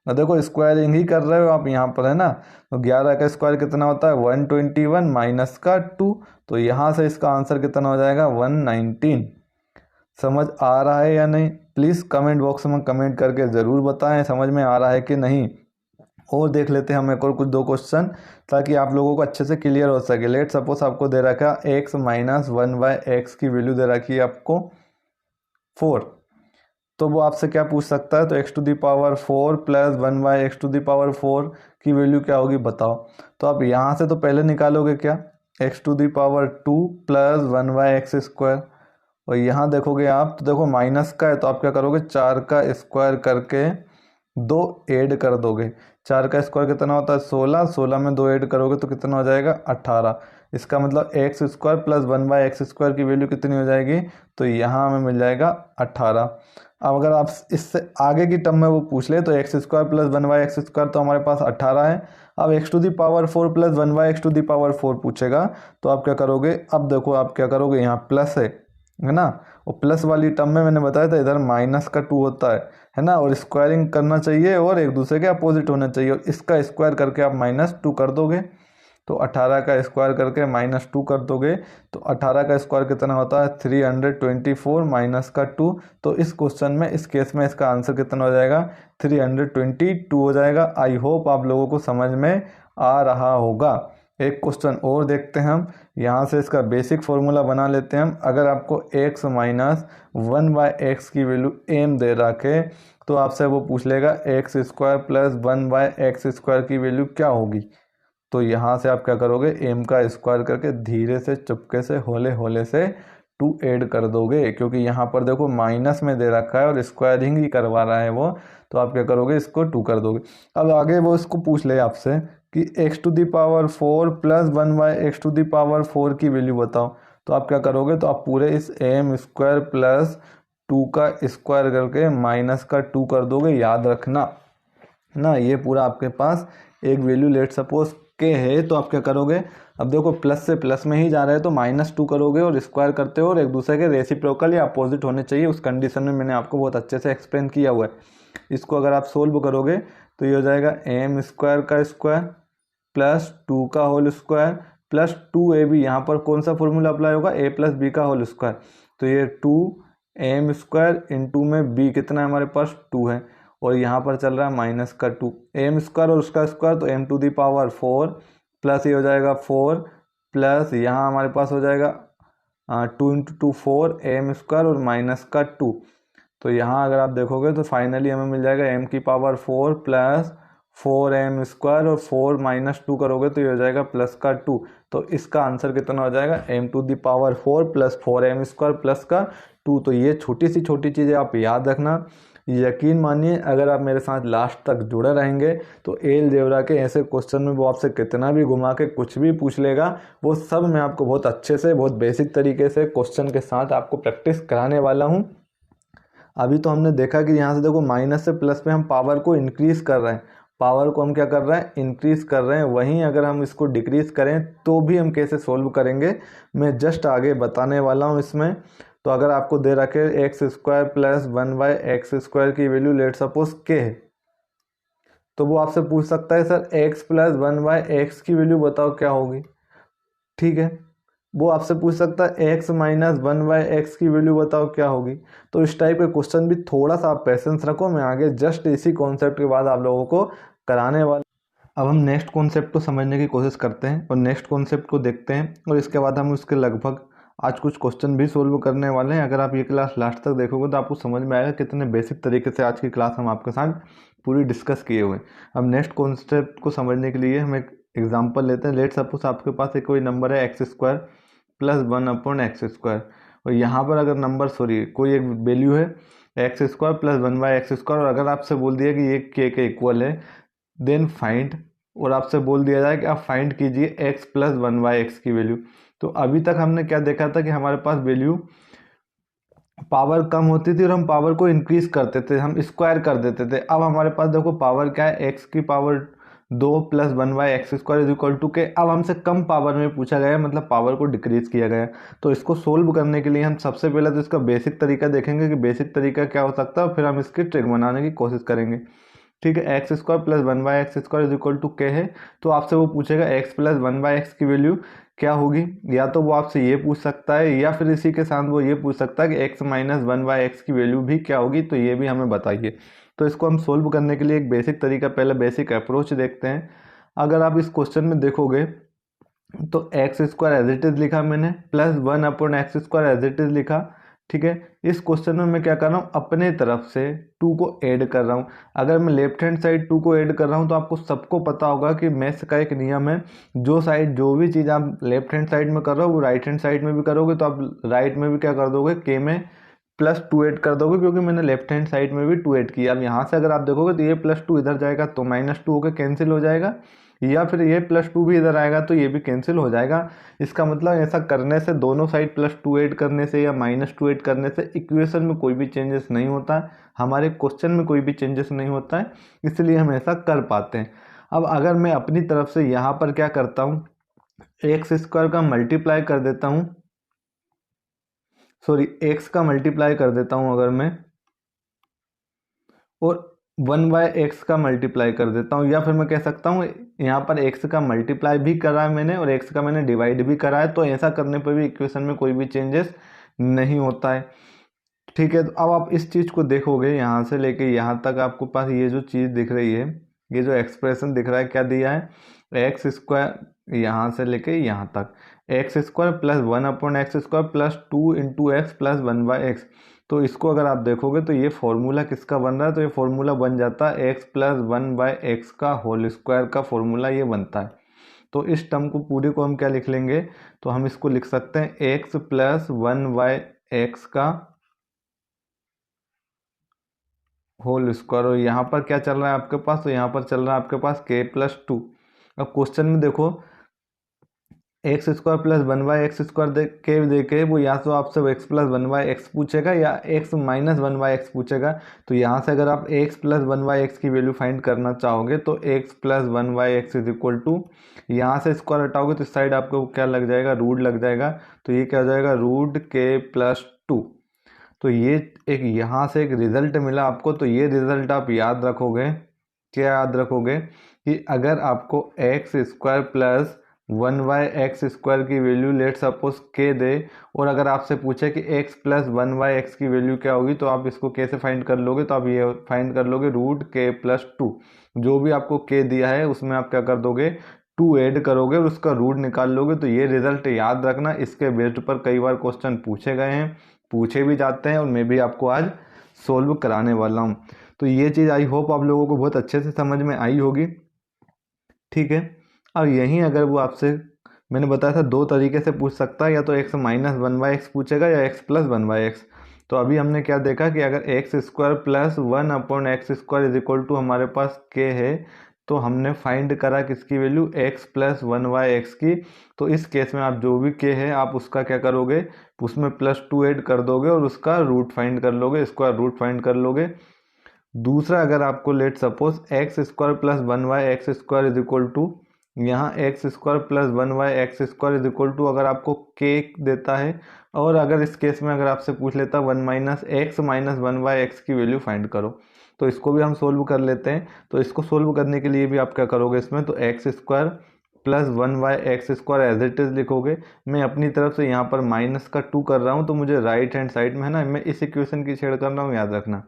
देखो स्क्वायरिंग ही कर रहे हो आप यहाँ पर, है ना। तो 11 का स्क्वायर कितना होता है 121 माइनस का 2, तो यहाँ से इसका आंसर कितना हो जाएगा 119। समझ आ रहा है या नहीं, प्लीज़ कमेंट बॉक्स में कमेंट करके ज़रूर बताएं समझ में आ रहा है कि नहीं। और देख लेते हैं हम एक और कुछ 2 क्वेश्चन, ताकि आप लोगों को अच्छे से क्लियर हो सके। लेट सपोज आपको दे रखा x माइनस 1/x की वैल्यू दे रखी है आपको 4, तो वो आपसे क्या पूछ सकता है, तो x to the power 4 plus 1/x to the power 4 की वैल्यू क्या होगी बताओ। तो आप यहाँ से तो पहले निकालोगे क्या, x to the power 2 plus 1/x square, और यहाँ देखोगे आप तो देखो माइनस का है तो आप क्या करोगे 4 का स्क्वायर करके 2 ऐड कर दोगे। 4 का स्क्वायर कितना होता है 16, 16 में 2 ऐड करोगे तो कितना हो जाएगा 18। इसका मतलब x square plus 1/x square की वैल्यू कितनी हो जाएगी, तो यहाँ हमें मिल जाएगा 18। अब अगर आप इससे आगे की टर्म में वो पूछ ले तो x square plus 1/x square तो हमारे पास 18 है। अब x to the power 4 plus 1/x to the power 4 पूछेगा तो आप क्या करोगे, अब देखो आप क्या करोगे, यहाँ प्लस है ना। और प्लस वाली टर्म में मैंने बताया था इधर माइनस का 2 होता है ना। और स्क्वायरिंग करना चाहिए और एक दूसरे के अपोजिट होना चाहिए, और इसका स्क्वायर करके आप -2 कर दोगे। तो 18 का स्क्वायर करके -2 कर दोगे तो 18 का स्क्वायर कितना होता है 324 माइनस का 2। तो इस क्वेश्चन में इस केस में इसका आंसर कितना हो जाएगा 322 हो जाएगा। आई होप आप लोगों को समझ में आ रहा होगा। एक क्वेश्चन और देखते हैं हम, यहाँ से इसका बेसिक फॉर्मूला बना लेते हैं हम। अगर आपको x माइनस 1/x की वैल्यू m दे रखे तो आपसे वो पूछ लेगा x square plus 1/x square की वैल्यू क्या होगी। तो यहाँ से आप क्या करोगे, m का स्क्वायर करके धीरे से चुपके से होले होले से 2 ऐड कर दोगे, क्योंकि यहाँ पर देखो माइनस में दे रखा है और स्क्वायरिंग ही करवा रहा है वो। तो आप क्या करोगे, इसको 2 कर दोगे। अब आगे वो इसको पूछ ले आपसे कि x to the power 4 plus 1/x to the power 4 की वैल्यू बताओ। तो आप क्या करोगे, तो आप पूरे इस m स्क्वायर प्लस 2 का स्क्वायर करके माइनस का 2 कर दोगे। याद रखना ना, ये पूरा आपके पास एक वैल्यू लेट सपोज के है तो आप क्या करोगे, अब देखो प्लस से प्लस में ही जा रहा है तो -2 करोगे और स्क्वायर करते हो और एक दूसरे के रेसिप्रोकल या अपोजिट होने चाहिए। उस कंडीशन में मैंने आपको बहुत अच्छे से एक्सप्लेन किया हुआ है। इसको अगर आप सोल्व करोगे तो ये हो जाएगा m स्क्वायर का स्क्वायर प्लस 2 का होल स्क्वायर प्लस 2ab। यहाँ पर कौन सा फॉर्मूला अप्लाई होगा, a प्लस बी का होल स्क्वायर। तो ये 2m स्क्वायर इंटू में b कितना है हमारे पास 2 है, और यहाँ पर चल रहा है माइनस का 2, m स्क्वायर और उसका स्क्वायर तो m to the power 4 plus ये हो जाएगा 4 प्लस यहाँ हमारे पास हो जाएगा 2 इंटू 2 4 m स्क्वायर और माइनस का 2। तो यहाँ अगर आप देखोगे तो फाइनली हमें मिल जाएगा m की पावर 4 प्लस 4m स्क्वायर और 4 माइनस 2 करोगे तो ये हो जाएगा प्लस का 2। तो इसका आंसर कितना हो जाएगा m to the power 4 plus 4m square plus का 2। तो ये छोटी सी छोटी चीज़ें आप याद रखना। यकीन मानिए अगर आप मेरे साथ लास्ट तक जुड़े रहेंगे तो अलजेब्रा के ऐसे क्वेश्चन में वो आपसे कितना भी घुमा के कुछ भी पूछ लेगा, वो सब मैं आपको बहुत अच्छे से बहुत बेसिक तरीके से क्वेश्चन के साथ आपको प्रैक्टिस कराने वाला हूँ। अभी तो हमने देखा कि यहाँ से देखो माइनस से प्लस में हम पावर को इंक्रीज कर रहे हैं, पावर को हम क्या कर रहे हैं इंक्रीज कर रहे हैं। वहीं अगर हम इसको डिक्रीज करें तो भी हम कैसे सोल्व करेंगे मैं जस्ट आगे बताने वाला हूँ इसमें। तो अगर आपको दे रखे x square plus 1/x square की वैल्यू लेट सपोज के है, तो वो आपसे पूछ सकता है सर x प्लस 1/x की वैल्यू बताओ क्या होगी। ठीक है, वो आपसे पूछ सकता है x माइनस 1/x की वैल्यू बताओ क्या होगी। तो इस टाइप के क्वेश्चन भी थोड़ा सा आप पेशेंस रखो, मैं आगे जस्ट इसी कॉन्सेप्ट के बाद आप लोगों को कराने वाला। अब हम नेक्स्ट कॉन्सेप्ट को समझने की कोशिश करते हैं और नेक्स्ट कॉन्सेप्ट को देखते हैं, और इसके बाद हम उसके लगभग आज कुछ क्वेश्चन भी सोल्व करने वाले हैं। अगर आप ये क्लास लास्ट तक देखोगे तो आपको समझ में आएगा कितने बेसिक तरीके से आज की क्लास हम आपके साथ पूरी डिस्कस किए हुए हैं। अब नेक्स्ट कॉन्सेप्ट को समझने के लिए हम एक एग्जांपल लेते हैं। लेट सपोज आपके पास एक कोई नंबर है x square plus 1/x square, और यहाँ पर अगर नंबर कोई एक वैल्यू है x square plus 1/x square, और अगर आपसे बोल दिया कि ये के इक्वल है देन फाइंड, और आपसे बोल दिया जाए कि आप फाइंड कीजिए x प्लस 1/x की वैल्यू। तो अभी तक हमने क्या देखा था कि हमारे पास वैल्यू पावर कम होती थी और हम पावर को इंक्रीज करते थे, हम स्क्वायर कर देते थे। अब हमारे पास देखो पावर क्या है, x की power 2 plus 1/x² is equal to K. अब हमसे कम पावर में पूछा गया है, मतलब पावर को डिक्रीज किया गया है। तो इसको सोल्व करने के लिए हम सबसे पहले तो इसका बेसिक तरीका देखेंगे कि बेसिक तरीका क्या हो सकता है, फिर हम इसकी ट्रिक बनाने की कोशिश करेंगे। ठीक है, x² plus 1/x² is equal to k है। तो आपसे वो पूछेगा x प्लस 1/x की वैल्यू क्या होगी, या तो वो आपसे ये पूछ सकता है या फिर इसी के साथ वो ये पूछ सकता है कि x माइनस 1/x की वैल्यू भी क्या होगी, तो ये भी हमें बताइए। तो इसको हम सोल्व करने के लिए एक बेसिक तरीका, पहले बेसिक अप्रोच देखते हैं। अगर आप इस क्वेश्चन में देखोगे तो x² एज इट इज लिखा मैंने, plus 1/x² as it is लिखा। ठीक है, इस क्वेश्चन में मैं क्या कर रहा हूँ, अपने तरफ से 2 को ऐड कर रहा हूँ। अगर मैं लेफ्ट हैंड साइड 2 को ऐड कर रहा हूँ तो आपको सबको पता होगा कि मैथ्स का एक नियम है, जो भी चीज़ आप लेफ्ट हैंड साइड में कर रहे हो वो राइट हैंड साइड में भी करोगे, तो आप राइट में भी क्या कर दोगे, के में +2 ऐड कर दोगे, क्योंकि मैंने लेफ्ट हैंड साइड में भी 2 ऐड किया। अब यहाँ से अगर आप देखोगे तो ये +2 इधर जाएगा तो -2 होकर कैंसिल हो जाएगा, या फिर ये +2 भी इधर आएगा तो ये भी कैंसिल हो जाएगा। इसका मतलब ऐसा करने से, दोनों साइड +2 ऐड करने से या -2 ऐड करने से इक्वेशन में कोई भी चेंजेस नहीं होता है, हमारे क्वेश्चन में कोई भी चेंजेस नहीं होता है, इसलिए हम ऐसा कर पाते हैं। अब अगर मैं अपनी तरफ से यहाँ पर क्या करता हूँ, x² का मल्टीप्लाई कर देता हूँ, सॉरी x का मल्टीप्लाई कर देता हूँ अगर मैं, और 1/x का मल्टीप्लाई कर देता हूँ, या फिर मैं कह सकता हूँ यहाँ पर x का मल्टीप्लाई भी करा है मैंने और x का मैंने डिवाइड भी करा है, तो ऐसा करने पर भी इक्वेशन में कोई भी चेंजेस नहीं होता है। ठीक है, तो अब आप इस चीज़ को देखोगे, यहाँ से लेके यहाँ तक आपको पास ये जो चीज़ दिख रही है, ये जो एक्सप्रेशन दिख रहा है, क्या दिया है, x² यहाँ से लेके यहाँ तक x² plus 1/x² plus 2 × x plus 1/x। तो इसको अगर आप देखोगे तो ये फॉर्मूला किसका बन रहा है, तो ये फॉर्मूला बन जाता है x प्लस 1/x का होल स्क्वायर का फॉर्मूला ये बनता है। तो इस टर्म को पूरे को हम क्या लिख लेंगे, तो हम इसको लिख सकते हैं x प्लस 1/x का होल स्क्वायर। और यहाँ पर क्या चल रहा है आपके पास, तो यहाँ पर चल रहा है आपके पास k+2। अब क्वेश्चन में देखो x² प्लस 1/x² देखे वो या तो आपसे x प्लस 1/x पूछेगा या x माइनस 1/x पूछेगा। तो यहाँ से अगर आप x प्लस 1/x की वैल्यू फाइंड करना चाहोगे तो x plus 1/x is equal to, यहाँ से स्क्वायर हटाओगे तो इस साइड आपको क्या लग जाएगा, रूट लग जाएगा, तो ये क्या हो जाएगा, √k+2। तो ये एक यहाँ से एक रिजल्ट मिला आपको, तो ये रिजल्ट आप याद रखोगे, क्या याद रखोगे कि अगर आपको x² प्लस 1/x² की वैल्यू लेट सपोज k दे, और अगर आपसे पूछे कि x प्लस 1/x की वैल्यू क्या होगी, तो आप इसको कैसे फाइंड कर लोगे, तो आप ये फाइंड कर लोगे √k+2। जो भी आपको k दिया है उसमें आप क्या कर दोगे, 2 ऐड करोगे और उसका रूट निकाल लोगे। तो ये रिजल्ट याद रखना, इसके बेस्ड पर कई बार क्वेश्चन पूछे गए हैं, पूछे भी जाते हैं, और मैं भी आपको आज सोल्व कराने वाला हूँ। तो ये चीज़ आई होप आप लोगों को बहुत अच्छे से समझ में आई होगी। ठीक है, अब यहीं अगर वो आपसे, मैंने बताया था 2 तरीके से पूछ सकता है, या तो x माइनस 1/x पूछेगा या x प्लस 1/x। तो अभी हमने क्या देखा कि अगर x² plus 1/x² is equal to हमारे पास k है, तो हमने फाइंड करा किसकी वैल्यू, x प्लस 1/x की। तो इस केस में आप जो भी k है आप उसका क्या करोगे, उसमें +2 ऐड कर दोगे और उसका रूट फाइंड कर लोगे, स्क्वायर रूट फाइंड कर लोगे। दूसरा, अगर आपको let suppose x² plus 1/x² is equal to, यहाँ x² plus 1/x² is equal to अगर आपको k देता है, और अगर इस केस में अगर आपसे पूछ लेता 1 माइनस x माइनस 1/x की वैल्यू फाइंड करो, तो इसको भी हम सोल्व कर लेते हैं। तो इसको सोल्व करने के लिए भी आप क्या करोगे इसमें, तो x² plus 1/x² as it is लिखोगे। मैं अपनी तरफ से यहाँ पर -2 कर रहा हूँ, तो मुझे राइट हैंड साइड में है ना, मैं इस इक्वेशन की छेड़ कर रहा हूँ, याद रखना।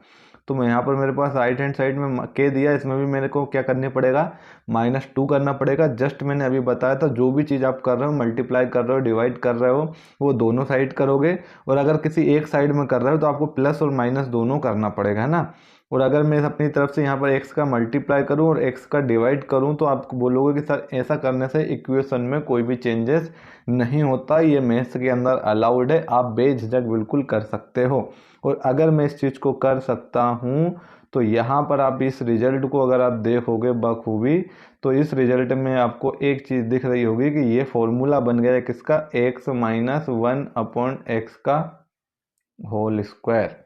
तो मैं यहाँ पर मेरे पास राइट हैंड साइड में k दिया, इसमें भी मेरे को क्या करने पड़ेगा, -2 करना पड़ेगा। जस्ट मैंने अभी बताया था, जो भी चीज़ आप कर रहे हो, मल्टीप्लाई कर रहे हो, डिवाइड कर रहे हो, वो दोनों साइड करोगे, और अगर किसी एक साइड में कर रहे हो तो आपको प्लस और माइनस दोनों करना पड़ेगा, है ना। और अगर मैं अपनी तरफ से यहाँ पर x का मल्टीप्लाई करूँ और x का डिवाइड करूँ तो आप बोलोगे कि सर ऐसा करने से इक्वेशन में कोई भी चेंजेस नहीं होता, ये मैथ्स के अंदर अलाउड है, आप बेझिझक बिल्कुल कर सकते हो। और अगर मैं इस चीज़ को कर सकता हूँ तो यहाँ पर आप इस रिजल्ट को अगर आप देखोगे बखूबी तो इस रिजल्ट में आपको एक चीज़ दिख रही होगी कि ये फॉर्मूला बन गया है किसका, x माइनस 1/x का होल स्क्वायर।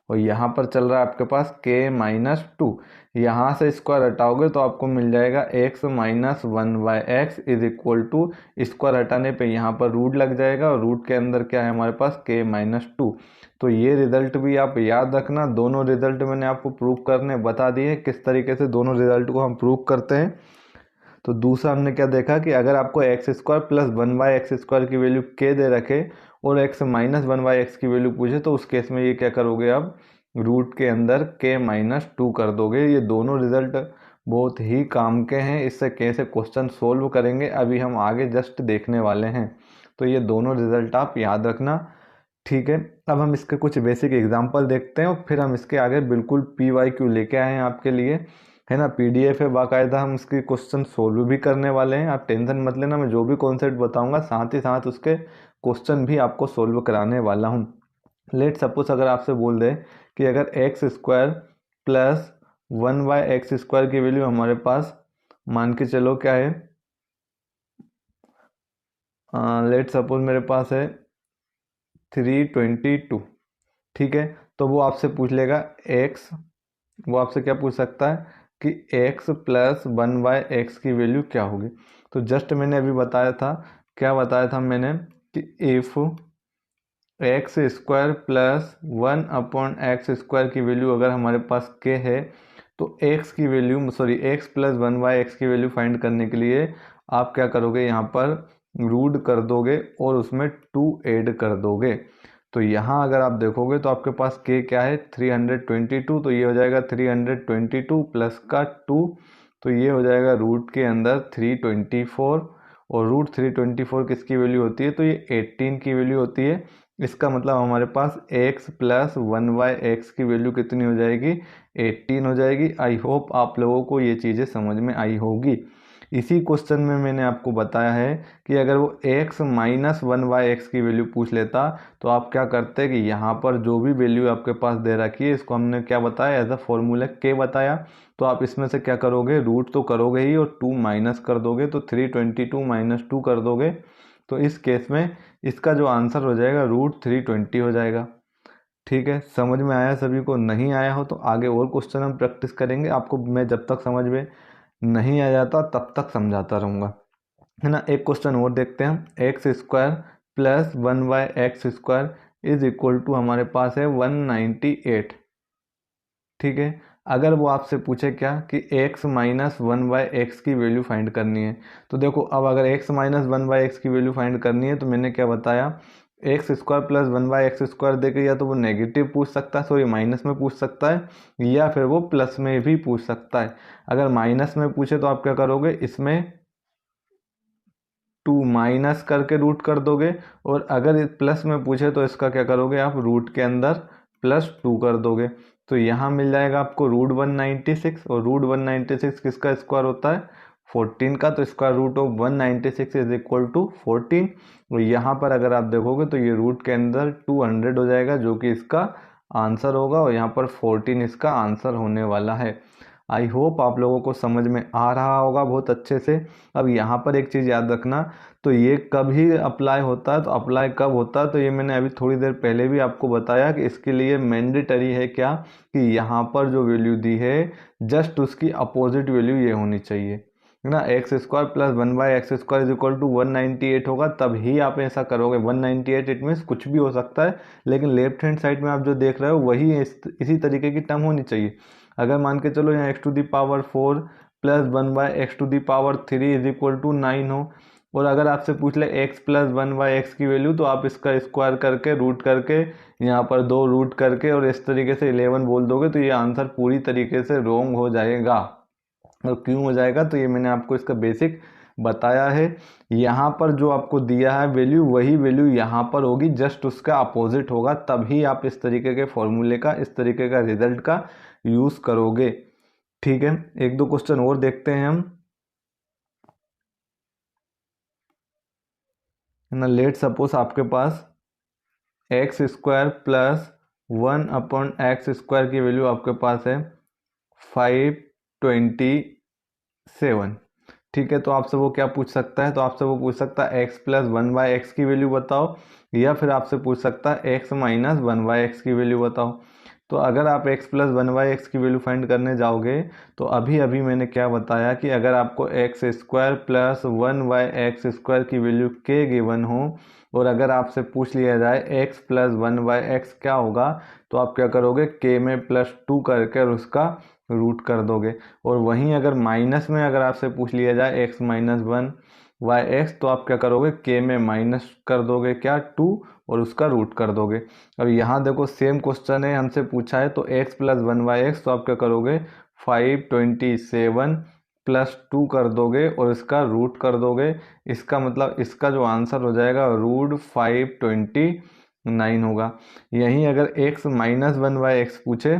और यहाँ पर चल रहा है आपके पास k-2, यहाँ से स्क्वायर हटाओगे तो आपको मिल जाएगा x minus 1/x is equal to, square हटाने पे यहाँ पर रूट लग जाएगा और रूट के अंदर क्या है हमारे पास k-2। तो ये रिजल्ट भी आप याद रखना, दोनों रिजल्ट मैंने आपको प्रूव करने बता दिए किस तरीके से दोनों रिजल्ट को हम प्रूव करते हैं। तो दूसरा हमने क्या देखा कि अगर आपको x square plus 1/x square की वैल्यू k दे रखे और x माइनस 1/x की वैल्यू पूछे तो उस केस में ये क्या करोगे आप, रूट के अंदर k-2 कर दोगे। ये दोनों रिजल्ट बहुत ही काम के हैं, इससे कैसे क्वेश्चन सोल्व करेंगे अभी हम आगे जस्ट देखने वाले हैं। तो ये दोनों रिजल्ट आप याद रखना, ठीक है। अब हम इसके कुछ बेसिक एग्जांपल देखते हैं और फिर हम इसके आगे बिल्कुल PYQ लेके आए हैं आपके लिए, है ना। PDF है बाकायदा, हम इसके क्वेश्चन सोल्व भी करने वाले हैं, आप टेंशन मत लेना। मैं जो भी कॉन्सेप्ट बताऊंगा साथ ही साथ उसके क्वेश्चन भी आपको सोल्व कराने वाला हूँ। लेट सपोज अगर आपसे बोल दे कि अगर x square plus 1/x square की वैल्यू हमारे पास मान के चलो क्या है, लेट सपोज मेरे पास है 322, ठीक है। तो वो आपसे पूछ लेगा वो आपसे क्या पूछ सकता है कि x प्लस 1/x की वैल्यू क्या होगी। तो जस्ट मैंने अभी बताया था, क्या बताया था मैंने कि if x square plus 1/x square की वैल्यू अगर हमारे पास k है तो x की वैल्यू x प्लस 1/x की वैल्यू फाइंड करने के लिए आप क्या करोगे, यहाँ पर रूट कर दोगे और उसमें 2 ऐड कर दोगे। तो यहाँ अगर आप देखोगे तो आपके पास k क्या है 322, तो ये हो जाएगा 322 प्लस का 2, तो ये हो जाएगा रूट के अंदर 324, और रूट 324 किसकी वैल्यू होती है, तो ये 18 की वैल्यू होती है। इसका मतलब हमारे पास x प्लस 1/x की वैल्यू कितनी हो जाएगी, 18 हो जाएगी। आई होप आप लोगों को ये चीज़ें समझ में आई होगी। इसी क्वेश्चन में मैंने आपको बताया है कि अगर वो x माइनस 1/x की वैल्यू पूछ लेता तो आप क्या करते कि यहाँ पर जो भी वैल्यू आपके पास दे रखी है इसको हमने क्या बताया, एज अ फॉर्मूला k बताया। तो आप इसमें से क्या करोगे, रूट तो करोगे ही और 2 माइनस कर दोगे, तो 322 माइनस 2 कर दोगे। तो इस केस में इसका जो आंसर हो जाएगा रूट 320 हो जाएगा। ठीक है, समझ में आया सभी को? नहीं आया हो तो आगे और क्वेश्चन हम प्रैक्टिस करेंगे, आपको मैं जब तक समझ में नहीं आ जाता तब तक समझाता रहूँगा, है ना। एक क्वेश्चन और देखते हैं हम, x square plus 1/x square is equal to हमारे पास है 198, ठीक है। अगर वो आपसे पूछे क्या कि x माइनस 1/x की वैल्यू फाइंड करनी है, तो देखो अब अगर x माइनस 1/x की वैल्यू फाइंड करनी है तो मैंने क्या बताया, x square plus 1/x square देके या तो वो नेगेटिव पूछ सकता है, सॉरी माइनस में पूछ सकता है, या फिर वो प्लस में भी पूछ सकता है। अगर माइनस में पूछे तो आप क्या करोगे, इसमें 2 माइनस करके रूट कर दोगे, और अगर प्लस में पूछे तो इसका क्या करोगे आप, रूट के अंदर +2 कर दोगे। तो यहाँ मिल जाएगा आपको रूट 196, और रूट 196 किसका स्क्वायर होता है, 14 का। तो square root of 196 is equal to 14। और यहाँ पर अगर आप देखोगे तो ये रूट के अंदर 200 हो जाएगा जो कि इसका आंसर होगा, और यहाँ पर 14 इसका आंसर होने वाला है। आई होप आप लोगों को समझ में आ रहा होगा बहुत अच्छे से। अब यहाँ पर एक चीज़ याद रखना, तो ये कभी अप्लाई होता है, तो अप्लाई कब होता है, तो ये मैंने अभी थोड़ी देर पहले भी आपको बताया कि इसके लिए मैंडेटरी है क्या, कि यहाँ पर जो वैल्यू दी है जस्ट उसकी अपोजिट वैल्यू ये होनी चाहिए, है ना। X square plus 1/x square is equal to 198 होगा, तब ही आप ऐसा करोगे। 198 इट मीन्स कुछ भी हो सकता है, लेकिन लेफ्ट हैंड साइड में आप जो देख रहे हो वही इसी तरीके की टर्म होनी चाहिए। अगर मान के चलो यहाँ x⁴ plus 1/x⁴ is equal to 9 हो, और अगर आपसे पूछ ले x प्लस 1/x की वैल्यू, तो आप इसका स्क्वायर करके रूट करके यहाँ पर 2 रूट करके और इस तरीके से 11 बोल दोगे, तो ये आंसर पूरी तरीके से रॉन्ग हो जाएगा। और क्यों हो जाएगा, तो ये मैंने आपको इसका बेसिक बताया है। यहाँ पर जो आपको दिया है वैल्यू, वही वैल्यू यहाँ पर होगी, जस्ट उसका अपोजिट होगा, तभी आप इस तरीके के फॉर्मूले का, इस तरीके का रिजल्ट का यूज़ करोगे। ठीक है, एक दो क्वेश्चन और देखते हैं हम, है ना। लेट सपोज आपके पास एक्स स्क्वायर प्लस 1/x² की वैल्यू आपके पास है 527। ठीक है, तो आपसे वो क्या पूछ सकता है, तो आपसे वो पूछ सकता है x प्लस 1/x की वैल्यू बताओ, या फिर आपसे पूछ सकता है x माइनस 1/x की वैल्यू बताओ। तो अगर आप x प्लस 1/x की वैल्यू फाइंड करने जाओगे, तो अभी अभी मैंने क्या बताया कि अगर आपको एक्स स्क्वायर प्लस 1/x² की वैल्यू k गिवन हो, और अगर आपसे पूछ लिया जाए x प्लस 1/x क्या होगा, तो आप क्या करोगे, k में +2 करके उसका रूट कर दोगे। और वहीं अगर माइनस में अगर आपसे पूछ लिया जाए x माइनस 1/x, तो आप क्या करोगे, k में माइनस कर दोगे क्या, 2, और उसका रूट कर दोगे। अब यहाँ देखो सेम क्वेश्चन है, हमसे पूछा है तो x प्लस 1/x, तो आप क्या करोगे, 527 प्लस 2 कर दोगे और इसका रूट कर दोगे। इसका मतलब इसका जो आंसर हो जाएगा रूट 529 होगा। यहीं अगर x माइनस 1/x पूछे,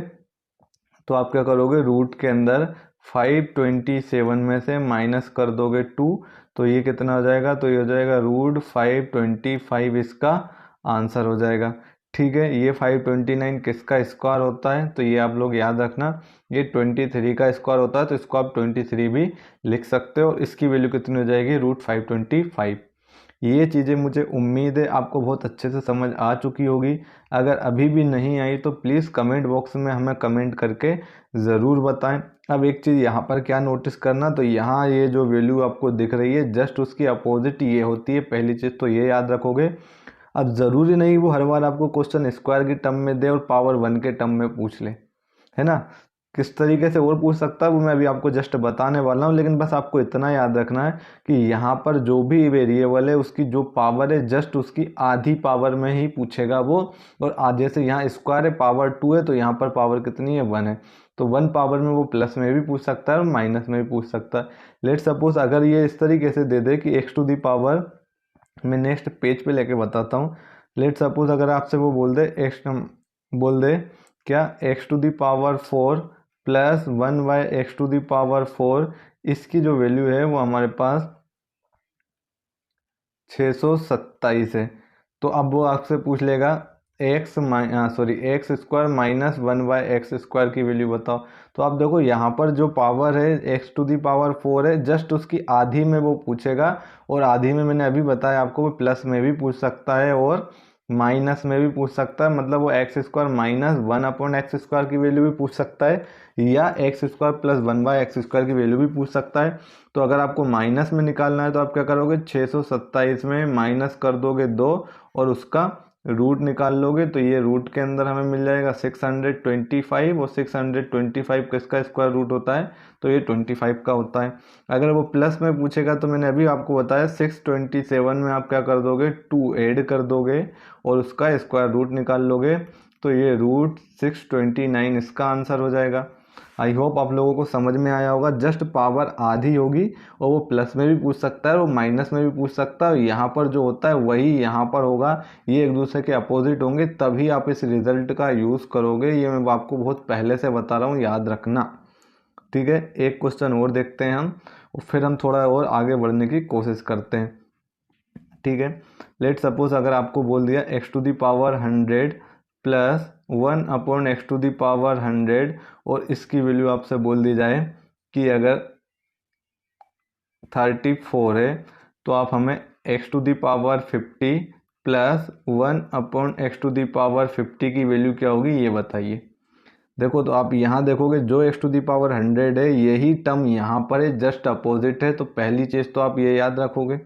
तो आप क्या करोगे, रूट के अंदर 527 में से माइनस कर दोगे 2, तो ये कितना हो जाएगा, तो ये हो जाएगा रूट 525, इसका आंसर हो जाएगा। ठीक है, ये 529 किसका स्क्वायर होता है, तो ये आप लोग याद रखना, ये 23 का स्क्वायर होता है, तो इसको आप 23 भी लिख सकते हो। इसकी वैल्यू कितनी हो जाएगी, रूट 525। ये चीज़ें मुझे उम्मीद है आपको बहुत अच्छे से समझ आ चुकी होगी। अगर अभी भी नहीं आई तो प्लीज़ कमेंट बॉक्स में हमें कमेंट करके ज़रूर बताएं। अब एक चीज़ यहाँ पर क्या नोटिस करना, तो यहाँ ये जो वैल्यू आपको दिख रही है जस्ट उसकी अपोजिट ये होती है, पहली चीज़ तो ये याद रखोगे। अब ज़रूरी नहीं वो हर बार आपको क्वेश्चन स्क्वायर की टर्म में दे और पावर 1 के टर्म में पूछ ले, है ना। किस तरीके से और पूछ सकता है वो मैं अभी आपको जस्ट बताने वाला हूँ, लेकिन बस आपको इतना याद रखना है कि यहाँ पर जो भी वेरिएबल है उसकी जो पावर है जस्ट उसकी आधी पावर में ही पूछेगा वो। और आधे से यहाँ स्क्वायर है, पावर 2 है, तो यहाँ पर पावर कितनी है, 1 है, तो 1 पावर में वो प्लस में भी पूछ सकता है और माइनस में भी पूछ सकता है। लेट सपोज अगर ये इस तरीके से दे दे कि x टू दी पावर, मैं नेक्स्ट पेज पे लेके बताता हूँ। लेट सपोज अगर आपसे वो बोल दे क्या, x to the power 4 plus 1/x to the power 4, इसकी जो वैल्यू है वो हमारे पास 627 है। तो अब वो आपसे पूछ लेगा एक्स स्क्वायर माइनस 1/x² की वैल्यू बताओ। तो आप देखो यहाँ पर जो पावर है x टू दी पावर 4 है, जस्ट उसकी आधी में वो पूछेगा, और आधी में मैंने अभी बताया आपको वो प्लस में भी पूछ सकता है और माइनस में भी पूछ सकता है। मतलब वो x² माइनस 1/x² की वैल्यू भी पूछ सकता है, या x² प्लस 1/x² की वैल्यू भी पूछ सकता है। तो अगर आपको माइनस में निकालना है तो आप क्या करोगे, 627 में माइनस कर दोगे 2 और उसका रूट निकाल लोगे, तो ये रूट के अंदर हमें मिल जाएगा 625, और 625 किसका स्क्वायर रूट होता है, तो ये 25 का होता है। अगर वो प्लस में पूछेगा तो मैंने अभी आपको बताया 627 में आप क्या कर दोगे, 2 ऐड कर दोगे और उसका स्क्वायर रूट निकाल लोगे, तो ये रूट 629 इसका आंसर हो जाएगा। आई होप आप लोगों को समझ में आया होगा। जस्ट पावर आधी होगी और वो प्लस में भी पूछ सकता है और माइनस में भी पूछ सकता है, यहाँ पर जो होता है वही यहाँ पर होगा, ये एक दूसरे के अपोजिट होंगे, तभी आप इस रिजल्ट का यूज़ करोगे। ये मैं आपको बहुत पहले से बता रहा हूँ, याद रखना। ठीक है, एक क्वेश्चन और देखते हैं हम, और फिर हम थोड़ा और आगे बढ़ने की कोशिश करते हैं। ठीक है, लेट सपोज अगर आपको बोल दिया x to the power 100 plus 1/x to the power 100, और इसकी वैल्यू आपसे बोल दी जाए कि अगर 34 है, तो आप हमें x to the power 50 plus 1/x to the power 50 की वैल्यू क्या होगी ये बताइए। देखो तो आप यहाँ देखोगे जो x टू दी पावर 100 है यही टर्म यहाँ पर है, जस्ट अपोजिट है, तो पहली चीज़ तो आप ये याद रखोगे,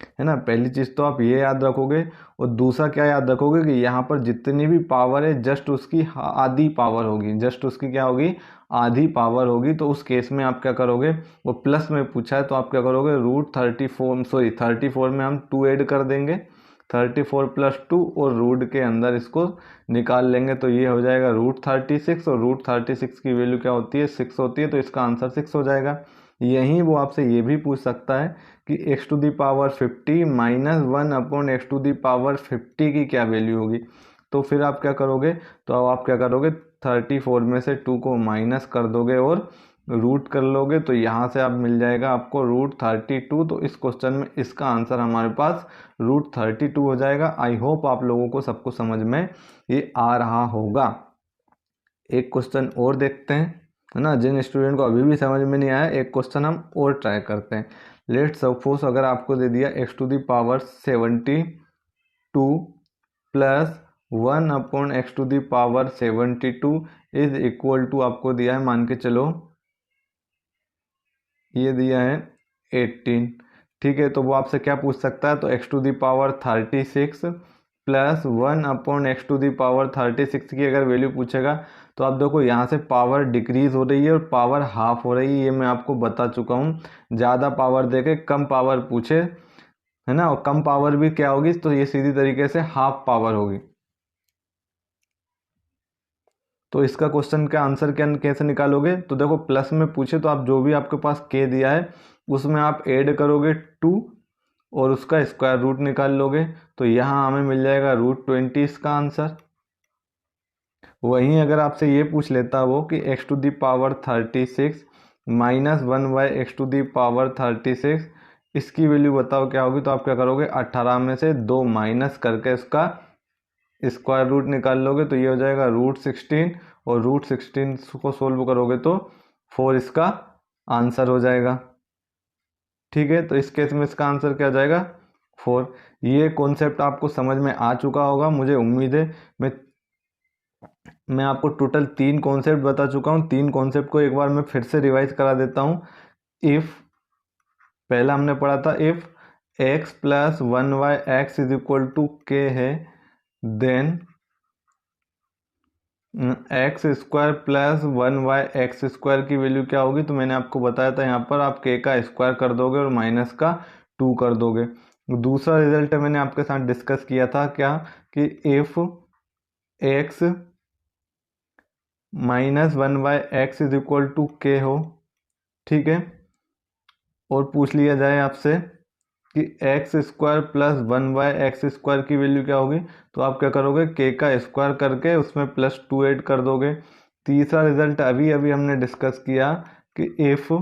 है ना। पहली चीज़ तो आप ये याद रखोगे, और दूसरा क्या याद रखोगे कि यहाँ पर जितनी भी पावर है जस्ट उसकी आधी पावर होगी, जस्ट उसकी क्या होगी, आधी पावर होगी। तो उस केस में आप क्या करोगे, वो प्लस में पूछा है तो आप क्या करोगे, रूट 34 में हम 2 ऐड कर देंगे, 34 प्लस 2 और रूट के अंदर इसको निकाल लेंगे, तो ये हो जाएगा रूट 36, और रूट 36 की वैल्यू क्या होती है, 6 होती है, तो इसका आंसर 6 हो जाएगा। यहीं वो आपसे ये भी पूछ सकता है कि x to the power 50 minus 1 upon x to the power 50 की क्या वैल्यू होगी। तो फिर आप क्या करोगे, तो अब आप क्या करोगे 34 में से 2 को माइनस कर दोगे और रूट कर लोगे, तो यहाँ से आप मिल जाएगा आपको √32। तो इस क्वेश्चन में इसका आंसर हमारे पास √32 हो जाएगा। आई होप आप लोगों को सबको समझ में ये आ रहा होगा। एक क्वेश्चन और देखते हैं, है ना। जिन स्टूडेंट को अभी भी समझ में नहीं आया, एक क्वेश्चन हम और ट्राई करते हैं। लेट सपोज अगर आपको दे दिया x to the power 72 plus 1 upon x to the power 72 is equal to आपको दिया है, मान के चलो ये दिया है 18। ठीक है, तो वो आपसे क्या पूछ सकता है, तो x to the power 36 plus 1 upon x to the power 36 की अगर वैल्यू पूछेगा, तो आप देखो यहाँ से पावर डिक्रीज हो रही है और पावर हाफ हो रही है, ये मैं आपको बता चुका हूँ। ज़्यादा पावर देके कम पावर पूछे, है ना, और कम पावर भी क्या होगी, तो ये सीधी तरीके से हाफ पावर होगी। तो इसका क्वेश्चन का आंसर क्या कैसे निकालोगे, तो देखो प्लस में पूछे तो आप जो भी आपके पास k दिया है उसमें आप ऐड करोगे 2 और उसका स्क्वायर रूट निकाल लोगे, तो यहाँ हमें मिल जाएगा √20 इसका आंसर। वहीं अगर आपसे ये पूछ लेता वो कि x to the power 36 minus 1 by x to the power 36 इसकी वैल्यू बताओ क्या होगी, तो आप क्या करोगे 18 में से 2 माइनस करके इसका स्क्वायर रूट निकाल लोगे, तो ये हो जाएगा √16 और √16 को सोल्व करोगे तो 4 इसका आंसर हो जाएगा। ठीक है, तो इस केस में इसका आंसर क्या हो जाएगा 4। ये कॉन्सेप्ट आपको समझ में आ चुका होगा, मुझे उम्मीद है। मैं आपको टोटल 3 कॉन्सेप्ट बता चुका हूँ। 3 कॉन्सेप्ट को एक बार मैं फिर से रिवाइज करा देता हूँ। इफ़ पहला हमने पढ़ा था if x plus 1y(x) is equal to k है, then x square plus 1y(x² की वैल्यू क्या होगी, तो मैंने आपको बताया था यहाँ पर आप k का स्क्वायर कर दोगे और माइनस का 2 कर दोगे। दूसरा रिजल्ट मैंने आपके साथ डिस्कस किया था क्या, कि if x minus 1/x is equal to k हो, ठीक है, और पूछ लिया जाए आपसे कि x² प्लस 1/x² की वैल्यू क्या होगी, तो आप क्या करोगे k का स्क्वायर करके उसमें +2 ऐड कर दोगे। तीसरा रिजल्ट अभी अभी हमने डिस्कस किया कि इफ़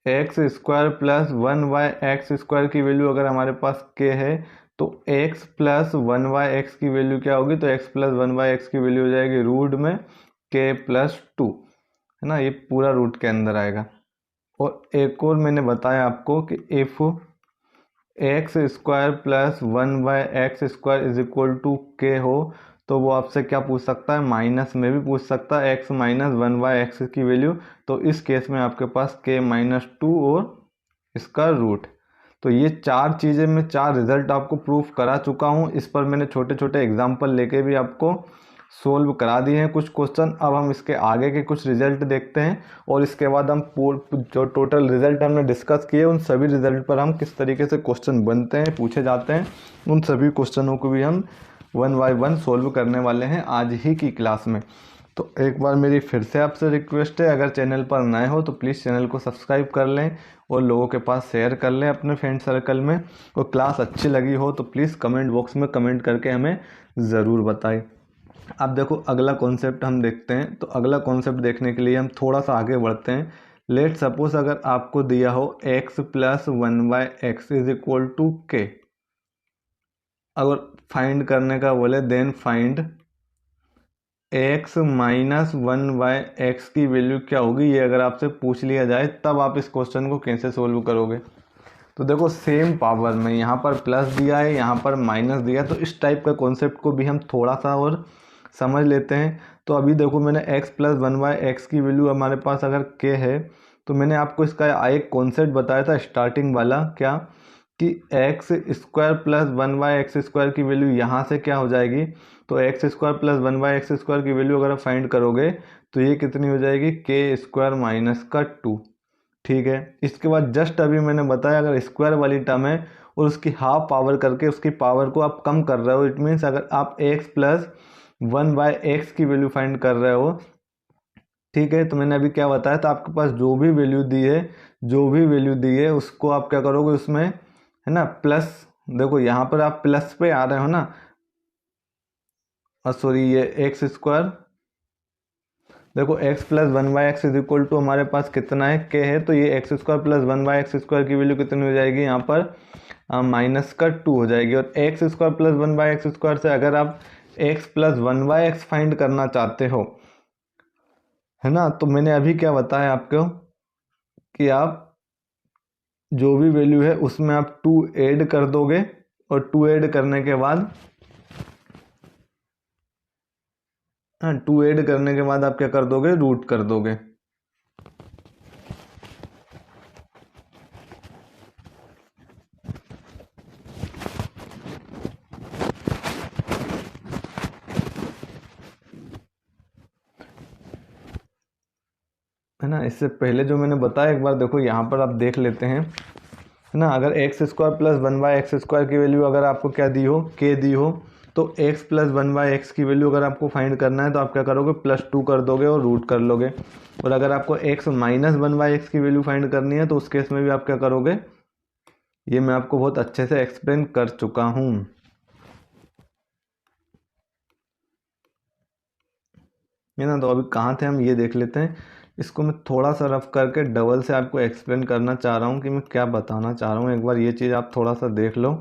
x² प्लस 1/x² की वैल्यू अगर हमारे पास k है, तो x प्लस 1/x की वैल्यू क्या होगी, तो x प्लस 1/x की वैल्यू हो जाएगी रूट में k प्लस 2, है ना, ये पूरा रूट के अंदर आएगा। और एक और मैंने बताया आपको कि if x² plus 1/x² is equal to k हो, तो वो आपसे क्या पूछ सकता है, माइनस में भी पूछ सकता है x माइनस 1/x की वैल्यू। तो इस केस में आपके पास k माइनस 2 और इसका रूट। तो ये 4 चीज़ें मैं 4 रिजल्ट आपको प्रूफ करा चुका हूँ। इस पर मैंने छोटे छोटे एग्जाम्पल लेके भी आपको सोल्व करा दिए हैं कुछ क्वेश्चन। अब हम इसके आगे के कुछ रिजल्ट देखते हैं और इसके बाद हम जो टोटल रिजल्ट हमने डिस्कस किए उन सभी रिजल्ट पर हम किस तरीके से क्वेश्चन बनते हैं, पूछे जाते हैं, उन सभी क्वेश्चनों को भी हम 1 बाय 1 सोल्व करने वाले हैं आज ही की क्लास में। तो एक बार मेरी फिर से आपसे रिक्वेस्ट है, अगर चैनल पर नए हो तो प्लीज़ चैनल को सब्सक्राइब कर लें और लोगों के पास शेयर कर लें अपने फ्रेंड सर्कल में। और क्लास अच्छी लगी हो तो प्लीज़ कमेंट बॉक्स में कमेंट करके हमें ज़रूर बताएं। अब देखो अगला कॉन्सेप्ट हम देखते हैं। तो अगला कॉन्सेप्ट देखने के लिए हम थोड़ा सा आगे बढ़ते हैं। लेट सपोज अगर आपको दिया हो x plus 1/x is equal to k, अगर फाइंड करने का बोले then find x minus 1/x की वैल्यू क्या होगी, ये अगर आपसे पूछ लिया जाए तब आप इस क्वेश्चन को कैसे सोल्व करोगे। तो देखो सेम पावर में यहाँ पर प्लस दिया है, यहाँ पर माइनस दिया है, तो इस टाइप का कॉन्सेप्ट को भी हम थोड़ा सा और समझ लेते हैं। तो अभी देखो मैंने x प्लस 1/x की वैल्यू हमारे पास अगर k है, तो मैंने आपको इसका एक कॉन्सेप्ट बताया था स्टार्टिंग वाला, क्या कि x² प्लस 1/x² की वैल्यू यहाँ से क्या हो जाएगी, तो x² प्लस 1/x² की वैल्यू अगर आप फाइंड करोगे तो ये कितनी हो जाएगी, k² माइनस का 2। ठीक है, इसके बाद जस्ट अभी मैंने बताया अगर स्क्वायर वाली टर्म है और उसकी हाफ पावर करके उसकी पावर को आप कम कर रहे हो, इट मीन्स अगर आप x प्लस 1/x की वैल्यू फाइंड कर रहे हो, ठीक है, तो मैंने अभी क्या बताया था, आपके पास जो भी वैल्यू दी है उसको आप क्या करोगे उसमें, है ना, प्लस, देखो यहाँ पर आप प्लस पे आ रहे हो ना, सॉरी ये एक्स स्क्वायर, देखो x plus one by x is equal to हमारे पास कितना है, k है, तो ये x square plus one by x square की वैल्यू कितनी हो जाएगी यहाँ पर, माइनस का 2 हो जाएगी। और x square plus one by x square से अगर आप x plus one by x find करना चाहते हो, है ना, तो मैंने अभी क्या बताया आपको कि आप जो भी वैल्यू है उसमें आप 2 ऐड कर दोगे, और 2 ऐड करने के बाद, हाँ 2 ऐड करने के बाद आप क्या कर दोगे, रूट कर दोगे। है ना, इससे पहले जो मैंने बताया एक बार देखो यहाँ पर आप देख लेते हैं, है ना, अगर x square plus one by x square की वैल्यू अगर आपको क्या दी हो, के दी हो, तो x plus one by x की वैल्यू अगर आपको फाइंड करना है तो आप क्या करोगे, +2 कर दोगे और रूट कर लोगे। और अगर आपको x minus one by x की वैल्यू फाइंड करनी है तो उस केस में भी आप क्या करोगे, ये मैं आपको बहुत अच्छे से एक्सप्लेन कर चुका हूँ। है ना, तो अभी कहाँ थे हम, ये देख लेते हैं। इसको मैं थोड़ा सा रफ करके डबल से आपको एक्सप्लेन करना चाह रहा हूँ कि मैं क्या बताना चाह रहा हूँ, एक बार ये चीज़ आप थोड़ा सा देख लो।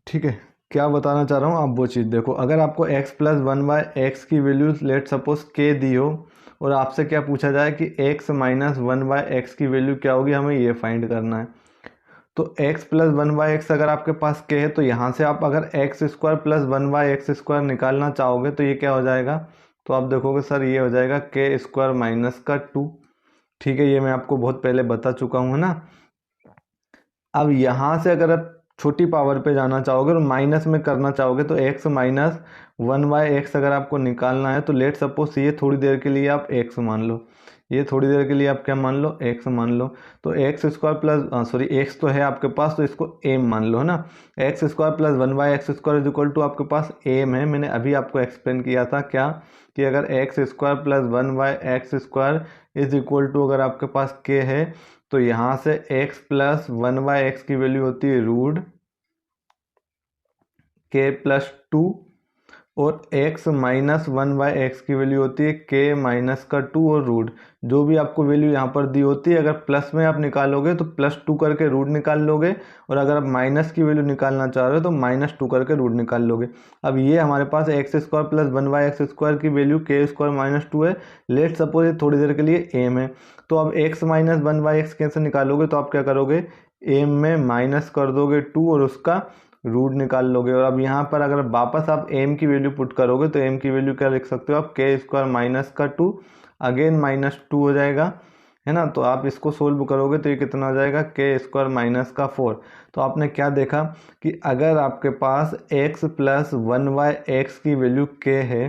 ठीक है, क्या बताना चाह रहा हूँ आप वो चीज़ देखो। अगर आपको x plus one by x की वैल्यू लेट सपोज k दी हो, और आपसे क्या पूछा जाए कि x minus one by x की वैल्यू क्या होगी, हमें ये फाइंड करना है। तो x plus one by x अगर आपके पास k है, तो यहाँ से आप अगर x square plus one by x square निकालना चाहोगे तो ये क्या हो जाएगा, तो आप देखोगे सर ये हो जाएगा k स्क्वायर माइनस का 2। ठीक है, ये मैं आपको बहुत पहले बता चुका हूँ ना। अब यहाँ से अगर आप छोटी पावर पे जाना चाहोगे और माइनस में करना चाहोगे, तो x minus one by x अगर आपको निकालना है तो लेट सपोज ये थोड़ी देर के लिए आप x मान लो, ये थोड़ी देर के लिए आप क्या मान लो, x मान लो। तो x square plus sorry x तो है आपके पास, तो इसको m मान लो, है ना। X square plus one by x square is equal to आपके पास m है। मैंने अभी आपको एक्सप्लेन किया था क्या, कि अगर x square plus one by x square is equal to अगर आपके पास k है, तो यहाँ से x plus one by x की वैल्यू होती है रूट k प्लस 2, और x minus one by x की वैल्यू होती है k माइनस का 2 और रूट। जो भी आपको वैल्यू यहाँ पर दी होती है, अगर प्लस में आप निकालोगे तो +2 करके रूट निकाल लोगे, और अगर आप माइनस की वैल्यू निकालना चाह रहे हो तो -2 करके रूट निकाल लोगे। अब ये हमारे पास X square plus one by x square की वैल्यू k स्क्वायर माइनस 2 है। लेट सपोज ये थोड़ी देर के लिए m है, तो अब x minus one by x कैसे निकालोगे, तो आप क्या करोगे, m में माइनस कर दोगे 2 और उसका रूट निकाल लोगे। और अब यहाँ पर अगर वापस आप m की वैल्यू पुट करोगे तो m की वैल्यू क्या लिख सकते हो आप, k स्क्वायर माइनस का 2 अगेन -2 हो जाएगा, है ना। तो आप इसको सोल्व करोगे तो ये कितना हो जाएगा, k स्क्वायर माइनस का 4। तो आपने क्या देखा कि अगर आपके पास x plus one by x की वैल्यू k है,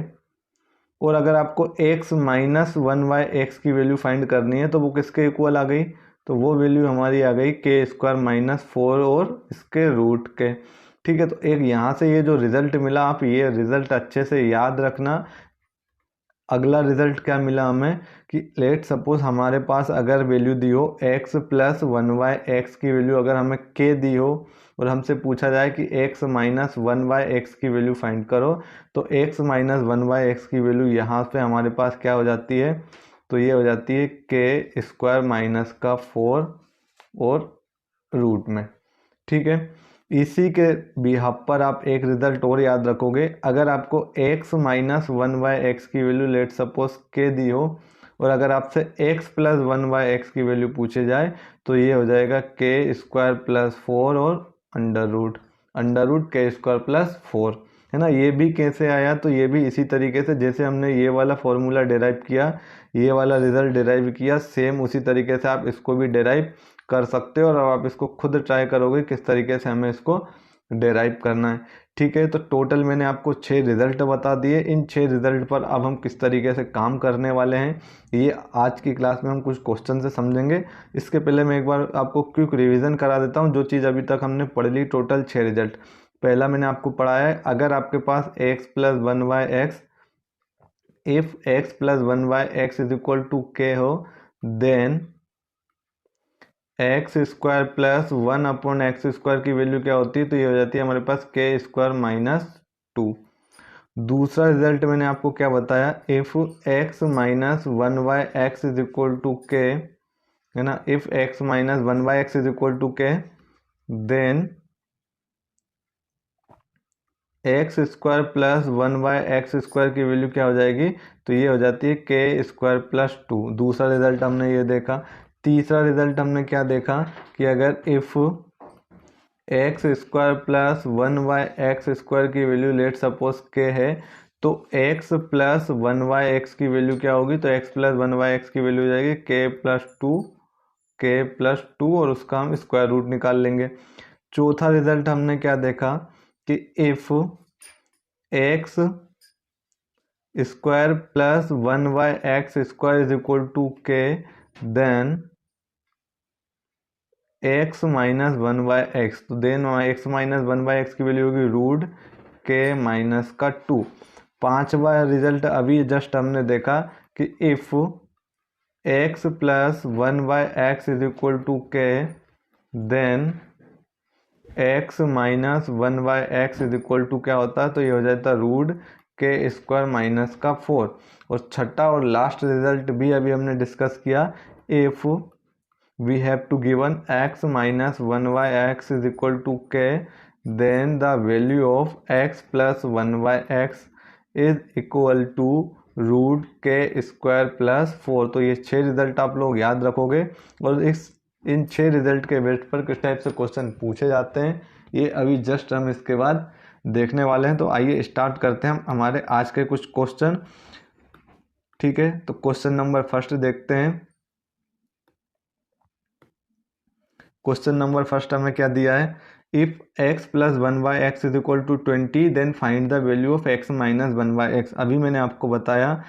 और अगर आपको x minus one by x की वैल्यू फाइंड करनी है तो वो किसके इक्वल आ गई, तो वो वैल्यू हमारी आ गई k स्क्वायर माइनस 4 और इसके रूट के। ठीक है, तो एक यहाँ से ये जो रिजल्ट मिला, आप ये रिजल्ट अच्छे से याद रखना। अगला रिजल्ट क्या मिला हमें, कि लेट सपोज हमारे पास अगर वैल्यू दी हो x plus one by x की वैल्यू अगर हमें k दी हो, और हमसे पूछा जाए कि x minus one by x की वैल्यू फाइंड करो, तो x minus one by x की वैल्यू यहाँ पे हमारे पास क्या हो जाती है, तो ये हो जाती है k स्क्वायर माइनस का 4 और रूट में। ठीक है, इसी के बिहाफ पर आप एक रिजल्ट और याद रखोगे। अगर आपको x minus one by x की वैल्यू लेट सपोज k दी हो, और अगर आपसे x plus one by x की वैल्यू पूछे जाए, तो ये हो जाएगा k स्क्वायर प्लस 4 और under root k square plus 4, है ना। ये भी कैसे आया, तो ये भी इसी तरीके से जैसे हमने ये वाला फॉर्मूला डिराइव किया, ये वाला रिजल्ट डिराइव किया, सेम उसी तरीके से आप इसको भी डिराइव कर सकते हो और अब आप इसको खुद ट्राई करोगे किस तरीके से हमें इसको डेराइव करना है। ठीक है, तो टोटल मैंने आपको 6 रिजल्ट बता दिए। इन 6 रिजल्ट पर अब हम किस तरीके से काम करने वाले हैं ये आज की क्लास में हम कुछ क्वेश्चन से समझेंगे। इसके पहले मैं एक बार आपको क्विक रिवीजन करा देता हूँ जो चीज़ अभी तक हमने पढ़ ली। Total 6 result. पहला मैंने आपको पढ़ाया है, अगर आपके पास x plus 1/x if x plus 1/x is equal to k हो, then x square plus 1/x² की वैल्यू क्या होती है, तो ये हो जाती है हमारे पास k² - 2। दूसरा रिजल्ट मैंने आपको क्या बताया, if x minus 1/x is equal to k, है ना, if x minus 1/x is equal to k, then x² plus 1/x² की वैल्यू क्या हो जाएगी, तो ये हो जाती है k² + 2। दूसरा रिजल्ट हमने ये देखा। तीसरा रिजल्ट हमने क्या देखा कि अगर इफ x² प्लस 1/x² की वैल्यू लेट सपोज k है, तो x प्लस 1/x की वैल्यू क्या होगी, तो x प्लस 1/x की वैल्यू हो जाएगी k+2 और उसका हम स्क्वायर रूट निकाल लेंगे। चौथा रिजल्ट हमने क्या देखा कि if x² plus 1/x² is equal to k, then x minus 1/x, तो देन x माइनस 1/x की वैल्यू होगी √k-2। पांचवा रिजल्ट अभी जस्ट हमने देखा कि if x plus 1/x is equal to k, then x minus 1/x is equal to क्या होता है, तो ये हो जाता है √k² - 4। और छठा और लास्ट रिजल्ट भी अभी हमने डिस्कस किया, if we have to given x minus 1/x is equal to k, then the value of x plus 1/x is equal to √k² + 4। तो ये 6 रिजल्ट आप लोग याद रखोगे और इन 6 रिजल्ट के बेस पर किस टाइप से क्वेश्चन पूछे जाते हैं ये अभी जस्ट हम इसके बाद देखने वाले हैं। तो आइए स्टार्ट करते हैं हम हमारे आज के कुछ क्वेश्चन। ठीक है, तो क्वेश्चन नंबर फर्स्ट देखते हैं। क्वेश्चन नंबर फर्स्ट हमें क्या दिया है, if x plus 1/x is equal to 20 then find the value of x minus 1/x। अभी मैंने आपको बताया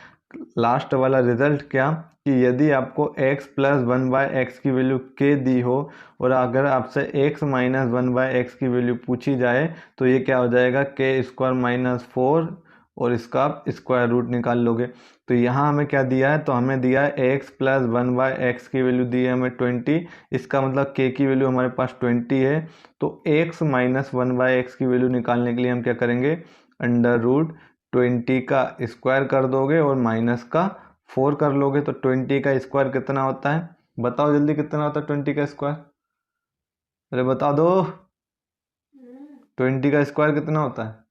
लास्ट वाला रिजल्ट क्या कि यदि आपको x प्लस 1/x की वैल्यू k दी हो और अगर आपसे x माइनस 1/x की वैल्यू पूछी जाए तो ये क्या हो जाएगा k² - 4 और इसका आप स्क्वायर रूट निकाल लोगे। तो यहाँ हमें क्या दिया है, तो हमें दिया है x प्लस 1/x की वैल्यू दी है हमें 20, इसका मतलब k की वैल्यू हमारे पास 20 है। तो x माइनस 1/x की वैल्यू निकालने के लिए हम क्या करेंगे, √20 का स्क्वायर कर दोगे और माइनस का 4 कर लोगे। तो 20 का स्क्वायर कितना होता है, बताओ जल्दी कितना होता है 20 का स्क्वायर, अरे बता दो 20 का स्क्वायर कितना होता है,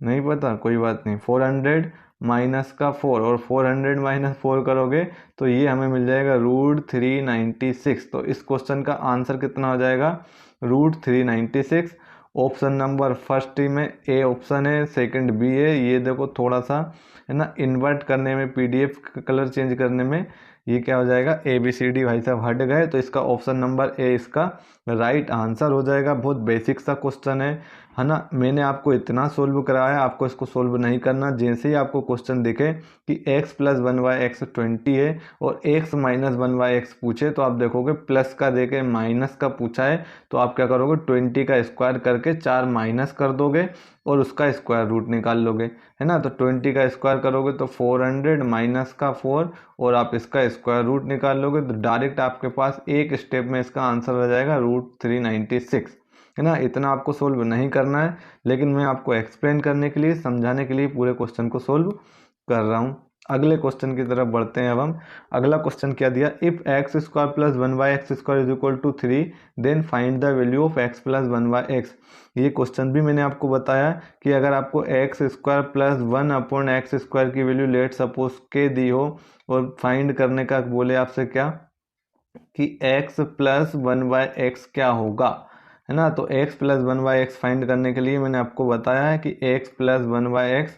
नहीं पता, कोई बात नहीं। 400 माइनस का 4 और 400 माइनस 4 करोगे तो ये हमें मिल जाएगा √396। तो इस क्वेश्चन का आंसर कितना हो जाएगा, √396। ऑप्शन नंबर फर्स्ट में ए ऑप्शन है, सेकंड बी है। ये देखो थोड़ा सा है ना इन्वर्ट करने में, पीडीएफ का कलर चेंज करने में ये क्या हो जाएगा, ABCD भाई साहब हट गए, तो इसका ऑप्शन नंबर ए इसका राइट आंसर हो जाएगा। बहुत बेसिक सा क्वेश्चन है ना। मैंने आपको इतना सोल्व कराया, आपको इसको सोल्व नहीं करना। जैसे ही आपको क्वेश्चन दिखे कि x प्लस 1/x 20 है और x माइनस 1/x पूछे तो आप देखोगे प्लस का देके माइनस का पूछा है तो आप क्या करोगे 20 का स्क्वायर करके 4 माइनस कर दोगे और उसका स्क्वायर रूट निकाल लोगे, है ना। तो 20 का स्क्वायर करोगे तो 400 माइनस का 4 और आप इसका स्क्वायर रूट निकाल लोगे तो डायरेक्ट आपके पास एक स्टेप में इसका आंसर आ जाएगा √396, है ना। इतना आपको सोल्व नहीं करना है, लेकिन मैं आपको एक्सप्लेन करने के लिए, समझाने के लिए पूरे क्वेश्चन को सोल्व कर रहा हूँ। अगले क्वेश्चन की तरफ बढ़ते हैं अब हम। अगला क्वेश्चन क्या दिया, if x² plus 1/x² is equal to 3 then find the value of x plus 1/x। ये क्वेश्चन भी मैंने आपको बताया कि अगर आपको x² प्लस 1/x² की वैल्यू लेट सपोज k दी हो और फाइंड करने का बोले आपसे क्या कि x प्लस 1/x क्या होगा, है ना। तो x प्लस 1/x फाइंड करने के लिए मैंने आपको बताया है कि x प्लस 1/x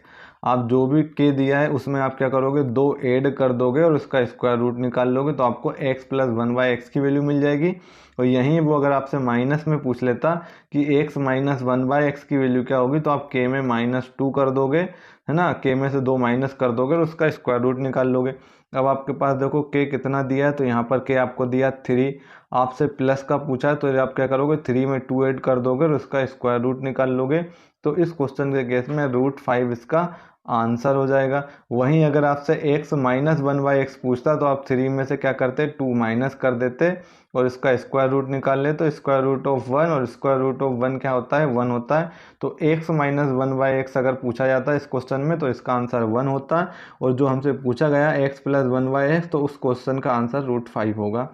आप जो भी के दिया है उसमें आप क्या करोगे, 2 ऐड कर दोगे और उसका स्क्वायर रूट निकाल लोगे, तो आपको x प्लस 1/x की वैल्यू मिल जाएगी। और यहीं वो अगर आपसे माइनस में पूछ लेता कि x माइनस 1/x की वैल्यू क्या होगी, तो आप k में -2 कर दोगे, है ना, k में से 2 माइनस कर दोगे और उसका स्क्वायर रूट निकाल लोगे। अब आपके पास देखो k कितना दिया है, तो यहाँ पर k आपको दिया 3, आपसे प्लस का पूछा है, तो आप क्या करोगे, 3 में 2 ऐड कर दोगे और उसका स्क्वायर रूट निकाल लोगे। तो इस क्वेश्चन के केस में √5 इसका आंसर हो जाएगा। वहीं अगर आपसे x माइनस 1/x पूछता तो आप 3 में से क्या करते, 2 माइनस कर देते और इसका स्क्वायर रूट निकाल ले, तो स्क्वायर रूट ऑफ 1 और स्क्वायर रूट ऑफ 1 क्या होता है, 1 होता है। तो x माइनस 1/x अगर पूछा जाता है इस क्वेश्चन में तो इसका आंसर 1 होता है, और जो हमसे पूछा गया x प्लस 1/x तो उस क्वेश्चन का आंसर √5 होगा।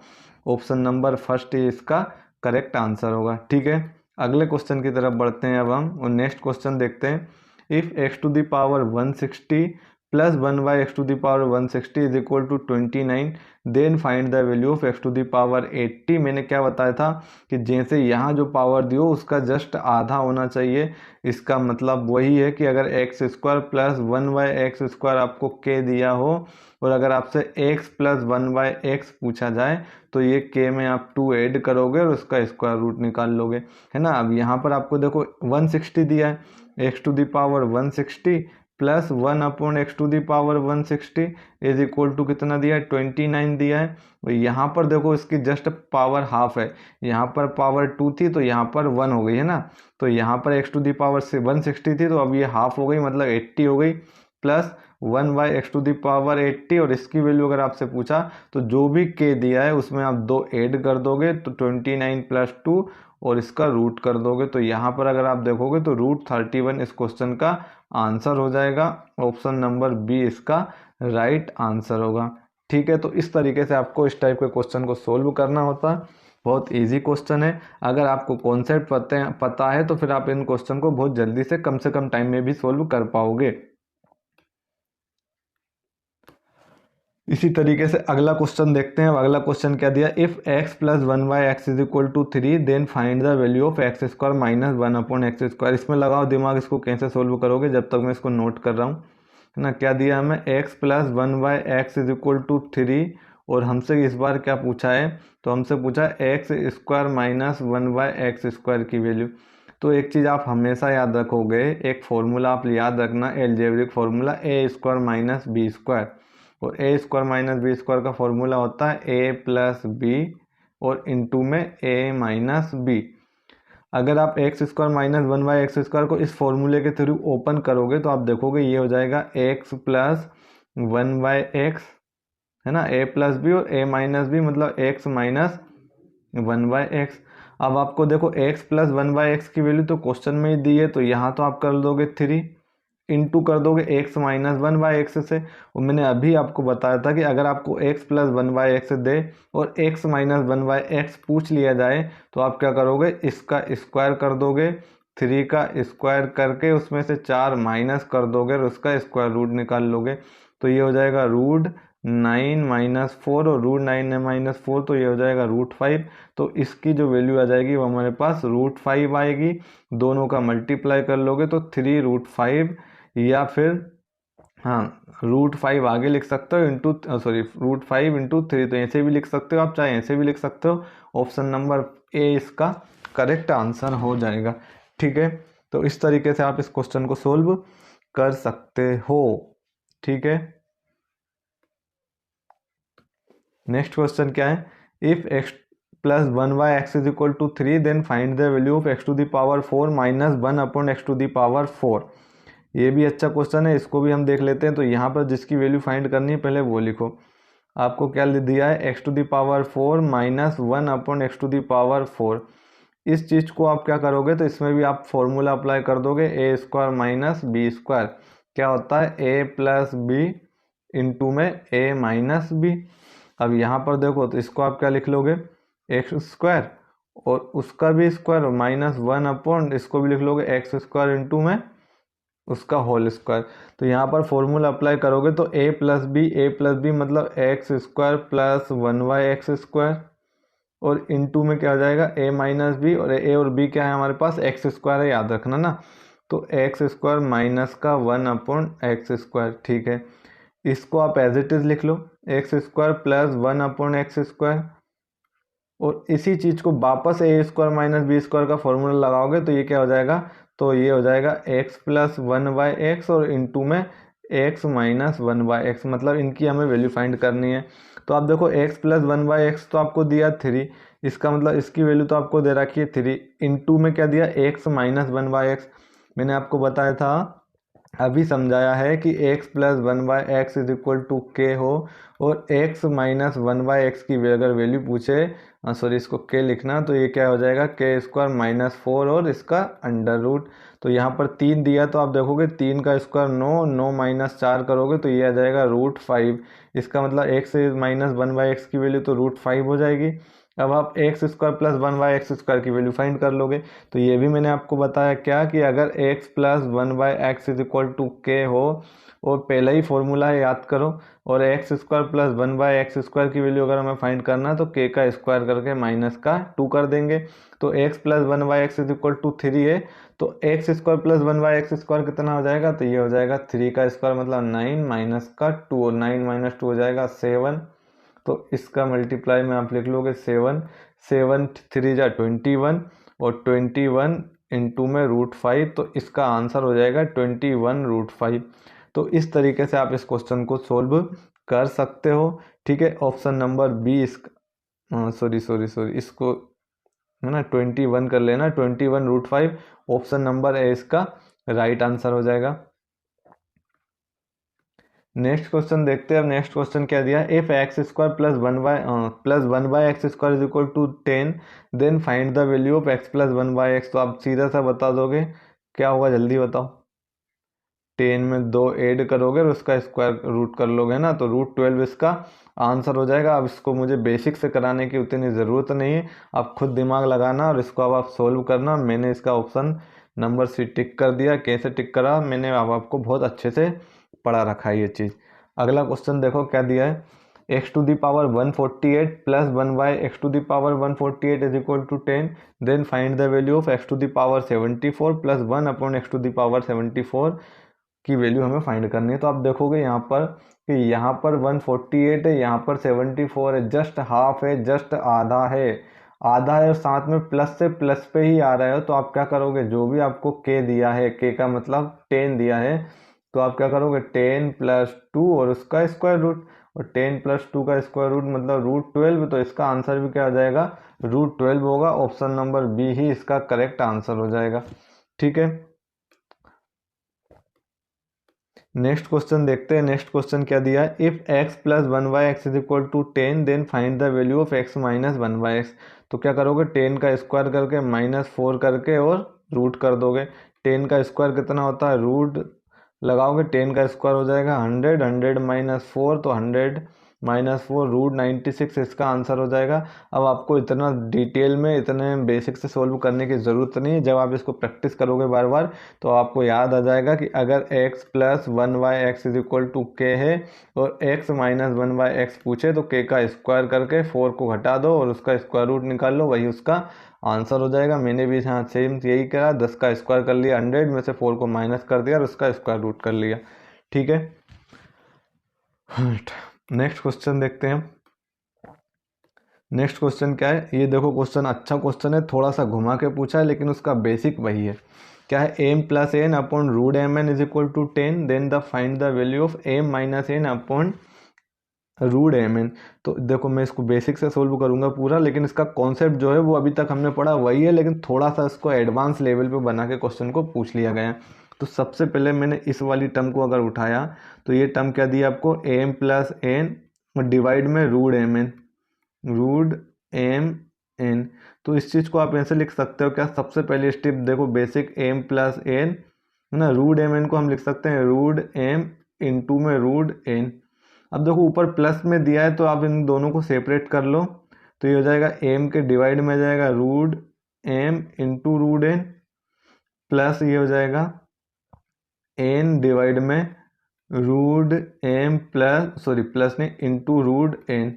ऑप्शन नंबर फर्स्ट ही इसका करेक्ट आंसर होगा। ठीक है, अगले क्वेश्चन की तरफ बढ़ते हैं अब हम, और नेक्स्ट क्वेश्चन देखते हैं। If x to the power 160 plus 1/x to the power 160 is equal to 29, then find the value of x to the power 80। मैंने क्या बताया था कि जैसे यहाँ जो पावर दियो उसका जस्ट आधा होना चाहिए। इसका मतलब वही है कि अगर x² प्लस 1/x² आपको k दिया हो और अगर आपसे x प्लस 1/x पूछा जाए तो ये k में आप 2 ऐड करोगे और उसका स्क्वायर रूट निकाल लोगे, है ना। अब यहाँ पर आपको देखो 160 दिया है, x to the power 160 plus 1/x to the power 160 is equal to कितना दिया है, 29 दिया है। और यहाँ पर देखो इसकी जस्ट पावर हाफ है, यहाँ पर पावर 2 थी तो यहाँ पर 1 हो गई, है ना। तो यहाँ पर x टू द पावर से 160 थी तो अब ये हाफ हो गई, मतलब 80 हो गई, plus 1/x to the power 80, और इसकी वैल्यू अगर आपसे पूछा तो जो भी k दिया है उसमें आप 2 ऐड कर दोगे तो 29 प्लस 2 और इसका रूट कर दोगे। तो यहाँ पर अगर आप देखोगे तो √31 इस क्वेश्चन का आंसर हो जाएगा। ऑप्शन नंबर बी इसका राइट आंसर होगा। ठीक है, तो इस तरीके से आपको इस टाइप के क्वेश्चन को सोल्व करना होता है। बहुत इजी क्वेश्चन है, अगर आपको कॉन्सेप्ट पता है तो फिर आप इन क्वेश्चन को बहुत जल्दी से कम टाइम में भी सोल्व कर पाओगे। इसी तरीके से अगला क्वेश्चन देखते हैं। अब अगला क्वेश्चन क्या दिया, if x plus 1/x is equal to 3 then find the value of x² minus 1/x²। इसमें लगाओ दिमाग, इसको कैसे सोल्व करोगे जब तक मैं इसको नोट कर रहा हूँ, है ना। क्या दिया हमें, x plus 1/x is equal to 3, और हमसे इस बार क्या पूछा है, तो हमसे पूछा है x² माइनस 1/x² की वैल्यू। तो एक चीज़ आप हमेशा याद रखोगे, एक फॉर्मूला आप याद रखना, algebraic formula a² minus b², और a² माइनस b² का फॉर्मूला होता है a प्लस बी और इंटू में a माइनस बी। अगर आप x² माइनस 1/x² को इस फॉर्मूले के थ्रू ओपन करोगे तो आप देखोगे ये हो जाएगा x प्लस 1/x, है ना, a प्लस बी और a माइनस बी मतलब x माइनस 1/x। अब आपको देखो x प्लस 1/x की वैल्यू तो क्वेश्चन में ही दी है, तो यहाँ तो आप कर दोगे 3 इंटू कर दोगे x माइनस 1/x से। और मैंने अभी आपको बताया था कि अगर आपको x प्लस 1/x दे और x माइनस 1/x पूछ लिया जाए तो आप क्या करोगे, इसका स्क्वायर कर दोगे, 3 का स्क्वायर करके उसमें से 4 माइनस कर दोगे और उसका स्क्वायर रूट निकाल लोगे। तो ये हो जाएगा √9 माइनस 4 और √9 माइनस 4, तो ये हो जाएगा √5। तो इसकी जो वैल्यू आ जाएगी वो हमारे पास √5 आएगी। दोनों का मल्टीप्लाई कर लोगे तो 3√5, या फिर हाँ √5 आगे लिख सकते हो इंटू √5 इंटू 3, तो ऐसे भी लिख सकते हो आप, चाहे ऐसे भी लिख सकते हो। ऑप्शन नंबर ए इसका करेक्ट आंसर हो जाएगा। ठीक है, तो इस तरीके से आप इस क्वेश्चन को सोल्व कर सकते हो। ठीक है, नेक्स्ट क्वेश्चन क्या है, if x plus 1/x is equal to 3 then find the value of x to the power 4 minus 1/x to the power 4। ये भी अच्छा क्वेश्चन है, इसको भी हम देख लेते हैं। तो यहाँ पर जिसकी वैल्यू फाइंड करनी है पहले वो लिखो। आपको क्या दिया है, x to the power 4 minus 1/x to the power 4। इस चीज़ को आप क्या करोगे, तो इसमें भी आप फॉर्मूला अप्लाई कर दोगे, a² माइनस b²। क्या होता है, a प्लस बी इंटू में a माइनस बी। अब यहाँ पर देखो तो इसको आप क्या लिख लोगे, x² और उसका भी स्क्वायर माइनस 1 इसको भी लिख लोगे x² इंटू में उसका होल स्क्वायर। तो यहाँ पर फॉर्मूला अप्लाई करोगे तो a प्लस बी मतलब x² प्लस 1/x², और इंटू में क्या हो जाएगा a माइनस बी, और a और b क्या है हमारे पास x² है, याद रखना ना। तो एक्स स्क्वायर माइनस का 1/x², ठीक है। इसको आप एज इट इज़ लिख लो, x² प्लस 1/x², और इसी चीज़ को वापस a² माइनस b² का फॉर्मूला लगाओगे तो ये क्या हो जाएगा, तो ये हो जाएगा x प्लस 1/x और इनटू में x माइनस 1/x, मतलब इनकी हमें वैल्यू फाइंड करनी है। तो आप देखो x प्लस 1/x तो आपको दिया 3, इसका मतलब इसकी वैल्यू तो आपको दे रखी है 3, इनटू में क्या दिया x माइनस 1/x। मैंने आपको बताया था, अभी समझाया है कि x plus 1/x is equal to k हो, और x माइनस 1/x की अगर वैल्यू पूछे, सॉरी इसको k लिखना, तो ये क्या हो जाएगा k² माइनस 4 और इसका अंडर रूट। तो यहाँ पर 3 दिया तो आप देखोगे 3 का स्क्वायर 9, 9 माइनस 4 करोगे तो ये आ जाएगा √5। इसका मतलब x माइनस 1/x की वैल्यू तो √5 हो जाएगी। अब आप x² प्लस 1/x² की वैल्यू फाइंड कर लोगे। तो ये भी मैंने आपको बताया क्या कि अगर x plus 1/x is equal to k हो, और पहला ही फॉर्मूला है याद करो, और x² प्लस 1/x² की वैल्यू अगर हमें फाइंड करना तो k का स्क्वायर करके माइनस का 2 कर देंगे। तो x plus 1/x is equal to 3 है, तो x² प्लस 1/x² कितना हो जाएगा, तो ये हो जाएगा 3 का स्क्वायर मतलब 9 माइनस का 2, और 9 माइनस 2 हो जाएगा 7। तो इसका मल्टीप्लाई में आप लिख लोगे 7, 7 3 जा 21, और 21 इंटू में √5, तो इसका आंसर हो जाएगा 21√5। तो इस तरीके से आप इस क्वेश्चन को सोल्व कर सकते हो, ठीक है। ऑप्शन नंबर बी इसका, सॉरी इसको है ना 21 कर लेना, 21√5 ऑप्शन नंबर ए इसका राइट आंसर हो जाएगा। नेक्स्ट क्वेश्चन देखते हैं। अब नेक्स्ट क्वेश्चन क्या दिया, if x² plus 1/x² is equal to 10 then find the value of x plus 1/x। तो आप सीधा सा बता दोगे क्या होगा, जल्दी बताओ। 10 में 2 ऐड करोगे और उसका स्क्वायर रूट कर लोगे ना, तो √12 इसका आंसर हो जाएगा। अब इसको मुझे बेसिक से कराने की उतनी ज़रूरत नहीं है, आप खुद दिमाग लगाना और इसको अब आप सोल्व करना। मैंने इसका ऑप्शन नंबर सी टिक कर दिया। कैसे टिक करा, मैंने अब आपको बहुत अच्छे से पढ़ा रखा है ये चीज़। अगला क्वेश्चन देखो क्या दिया है, x⁴ plus 1/x⁴ is equal to 10 then find the value of x⁴ plus 1/x⁴ की वैल्यू हमें फाइंड करनी है। तो आप देखोगे यहाँ पर कि यहाँ पर 148 है, यहाँ पर 74 है, जस्ट हाफ है, जस्ट आधा है, आधा है और साथ में प्लस से प्लस पे ही आ रहा है। तो आप क्या करोगे, जो भी आपको k दिया है, k का मतलब 10 दिया है, तो आप क्या करोगे 10 प्लस 2 और उसका स्क्वायर रूट, और 10 प्लस 2 का स्क्वायर रूट मतलब √12। तो इसका आंसर भी क्या हो जाएगा, √12 होगा। ऑप्शन नंबर बी ही इसका करेक्ट आंसर हो जाएगा, ठीक है। नेक्स्ट क्वेश्चन देखते हैं। नेक्स्ट क्वेश्चन क्या दिया है, if x plus 1/x is equal to 10 then find the value of x minus 1/x। तो क्या करोगे 10 का स्क्वायर करके -4 करके और रूट कर दोगे। 10 का स्क्वायर कितना होता है, रूट लगाओगे 10 का स्क्वायर हो जाएगा 100, 100 माइनस 4 तो 100 माइनस 4 √96 इसका आंसर हो जाएगा। अब आपको इतना डिटेल में इतने बेसिक से सोल्व करने की ज़रूरत नहीं है। जब आप इसको प्रैक्टिस करोगे बार बार तो आपको याद आ जाएगा कि अगर x plus 1/x is equal to k है और x माइनस 1/x पूछे तो k का स्क्वायर करके 4 को घटा दो और उसका स्क्वायर रूट निकाल लो, वही उसका आंसर हो जाएगा। मैंने भी यहाँ सेम यही करा, 10 का स्क्वायर कर लिया 100 में से 4 को माइनस कर दिया और उसका स्क्वायर रूट कर लिया, ठीक है। नेक्स्ट क्वेश्चन देखते हैं। नेक्स्ट क्वेश्चन क्या है, ये देखो क्वेश्चन अच्छा क्वेश्चन है, थोड़ा सा घुमा के पूछा है लेकिन उसका बेसिक वही है। क्या है, m plus n upon √mn is equal to 10 then the find the value of m minus n upon √mn। तो देखो मैं इसको बेसिक से सोल्व करूंगा पूरा, लेकिन इसका कॉन्सेप्ट जो है वो अभी तक हमने पढ़ा वही है, लेकिन थोड़ा सा इसको एडवांस लेवल पे बना के क्वेश्चन को पूछ लिया गया। तो सबसे पहले मैंने इस वाली टर्म को अगर उठाया तो ये टर्म क्या दिया आपको, m प्लस n डिवाइड में √m_n। तो इस चीज़ को आप ऐसे लिख सकते हो क्या, सबसे पहले स्टेप देखो बेसिक m प्लस n है ना, √mn को हम लिख सकते हैं √m इंटू में √n। अब देखो ऊपर प्लस में दिया है तो आप इन दोनों को सेपरेट कर लो, तो ये हो जाएगा m के डिवाइड में जाएगा √m इंटू √n प्लस ये हो जाएगा n डिवाइड में √m प्लस नहीं इंटू √n।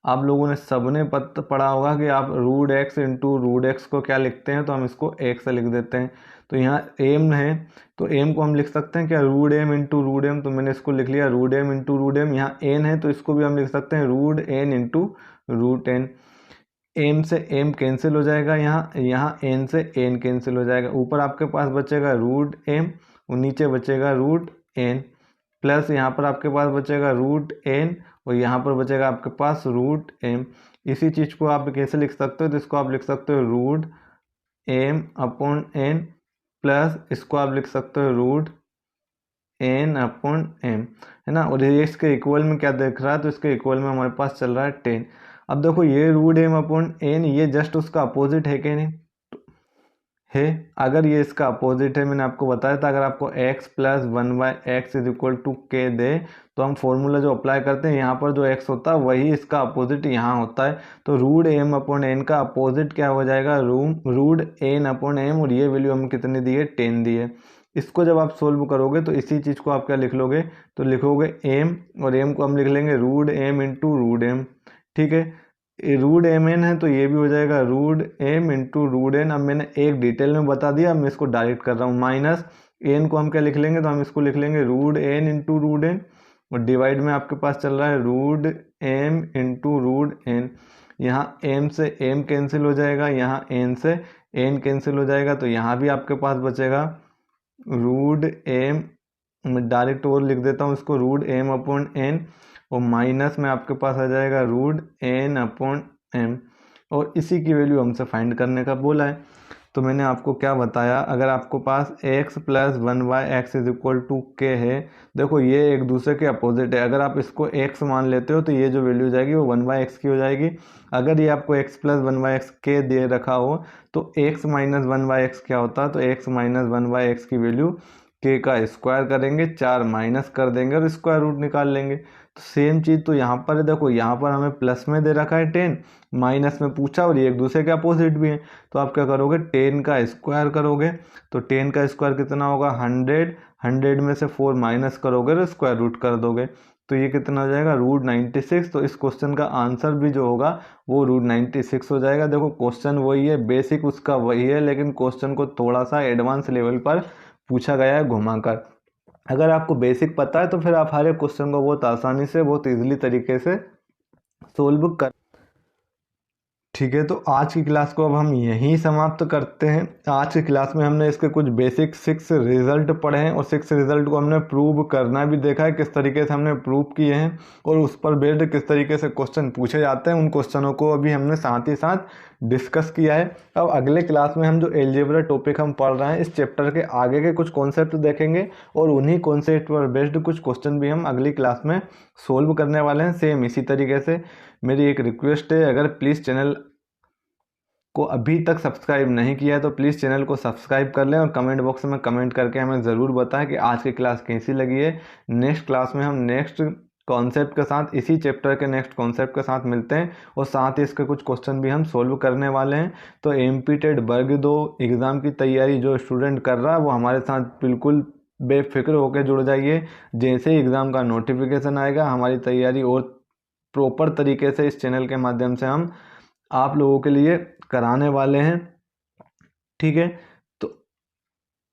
आप लोगों ने सबने पढ़ा होगा कि आप √x इंटू √x को क्या लिखते हैं, तो हम इसको x लिख देते हैं। तो यहाँ एम है, तो एम को हम लिख सकते हैं क्या, root m into root m. तो मैंने इसको लिख लिया root m into root m. यहाँ एन है तो इसको भी हम लिख सकते हैं root n into root n. M से एम कैंसिल हो जाएगा, यहाँ एन से एन कैंसिल हो जाएगा। ऊपर आपके पास बचेगा रूट एम और नीचे बचेगा रूट एन, प्लस यहाँ पर आपके पास बचेगा रूट एन और यहाँ पर बचेगा आपके पास रूट एम। इसी चीज़ को आप कैसे लिख सकते हो, तो इसको आप लिख सकते हो root m upon n, plus इसको आप लिख सकते हो रूट एन अपॉन एम, है ना। और ये इसके इक्वल में क्या देख रहा है, तो इसके इक्वल में हमारे पास चल रहा है 10। अब देखो ये रूट एम अपॉन एन ये जस्ट उसका अपोजिट है कि नहीं, है। अगर ये इसका अपोजिट है, मैंने आपको बताया था, अगर आपको x plus one by x is equal to k दे तो हम फॉर्मूला जो अप्लाई करते हैं यहाँ पर जो x होता है वही इसका अपोजिट यहाँ होता है। तो रूट एम अपॉन एन का अपोजिट क्या हो जाएगा, रूट एन अपॉन एम, और ये वैल्यू हमें कितनी दी है, 10 दी है। इसको जब आप सोल्व करोगे तो इसी चीज़ को आप क्या लिख लोगे, तो लिखोगे एम, और एम को हम लिख लेंगे root m into root m, ठीक है। रूट एम एन है तो ये भी हो जाएगा root m into root n. अब मैंने एक डिटेल में बता दिया, अब मैं इसको डायरेक्ट कर रहा हूँ। माइनस एन को हम क्या लिख लेंगे, तो हम इसको लिख लेंगे root n into root n, और डिवाइड में आपके पास चल रहा है root m into root n. यहाँ एम से एम कैंसिल हो जाएगा, यहाँ एन से एन कैंसिल हो जाएगा, तो यहाँ भी आपके पास बचेगा रूट एम, मैं डायरेक्ट और लिख देता हूँ इसको, रूट एम अपॉन एन, और माइनस में आपके पास आ जाएगा रूट एन अपॉन एम। और इसी की वैल्यू हमसे फाइंड करने का बोला है। तो मैंने आपको क्या बताया, अगर आपको पास x plus one by x is equal to k है, देखो ये एक दूसरे के अपोजिट है। अगर आप इसको x मान लेते हो तो ये जो वैल्यू जाएगी वो वन बाई एक्स की हो जाएगी। अगर ये आपको x plus one by x के दे रखा हो तो x minus one by x क्या होता है, तो x minus one by x की वैल्यू के का स्क्वायर करेंगे, 4 माइनस कर देंगे और स्क्वायर रूट निकाल लेंगे। तो सेम चीज़ तो यहाँ पर है, देखो यहाँ पर हमें प्लस में दे रखा है 10, माइनस में पूछा और ये एक दूसरे के अपोजिट भी है। तो आप क्या करोगे, 10 का स्क्वायर करोगे, तो 10 का स्क्वायर कितना होगा 100, 100 में से 4 माइनस करोगे तो स्क्वायर रूट कर दोगे, तो ये कितना हो जाएगा रूट 96। तो इस क्वेश्चन का आंसर भी जो होगा वो रूट 96 हो जाएगा। देखो क्वेश्चन वही है, बेसिक उसका वही है, लेकिन क्वेश्चन को थोड़ा सा एडवांस लेवल पर पूछा गया है घुमाकर। अगर आपको बेसिक पता है तो फिर आप हर एक क्वेश्चन को बहुत आसानी से, बहुत इजीली तरीके से सोल्व कर, ठीक है। तो आज की क्लास को अब हम यहीं समाप्त करते हैं। आज की क्लास में हमने इसके कुछ बेसिक 6 रिजल्ट पढ़े हैं और 6 रिजल्ट को हमने प्रूव करना भी देखा है, किस तरीके से हमने प्रूव किए हैं और उस पर बेस्ड किस तरीके से क्वेश्चन पूछे जाते हैं, उन क्वेश्चनों को अभी हमने साथ ही साथ डिस्कस किया है। अब अगले क्लास में हम जो एलजेब्रा टॉपिक हम पढ़ रहे हैं, इस चैप्टर के आगे के कुछ कॉन्सेप्ट देखेंगे और उन्हीं कॉन्सेप्ट पर बेस्ड कुछ क्वेश्चन भी हम अगली क्लास में सोल्व करने वाले हैं। सेम इसी तरीके से मेरी एक रिक्वेस्ट है, अगर प्लीज़ चैनल को अभी तक सब्सक्राइब नहीं किया है तो प्लीज़ चैनल को सब्सक्राइब कर लें और कमेंट बॉक्स में कमेंट करके हमें ज़रूर बताएं कि आज की क्लास कैसी लगी है। नेक्स्ट क्लास में हम नेक्स्ट कॉन्सेप्ट के साथ, इसी चैप्टर के नेक्स्ट कॉन्सेप्ट के साथ मिलते हैं और साथ ही इसके कुछ क्वेश्चन भी हम सोल्व करने वाले हैं। तो एमपी वर्ग 2 एग्ज़ाम की तैयारी जो स्टूडेंट कर रहा है वो हमारे साथ बिल्कुल बेफिक्र होकर जुड़ जाइए। जैसे ही एग्ज़ाम का नोटिफिकेशन आएगा हमारी तैयारी और प्रॉपर तरीके से इस चैनल के माध्यम से हम आप लोगों के लिए कराने वाले हैं, ठीक है। तो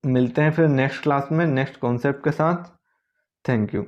मिलते हैं फिर नेक्स्ट क्लास में नेक्स्ट कॉन्सेप्ट के साथ। Thank you.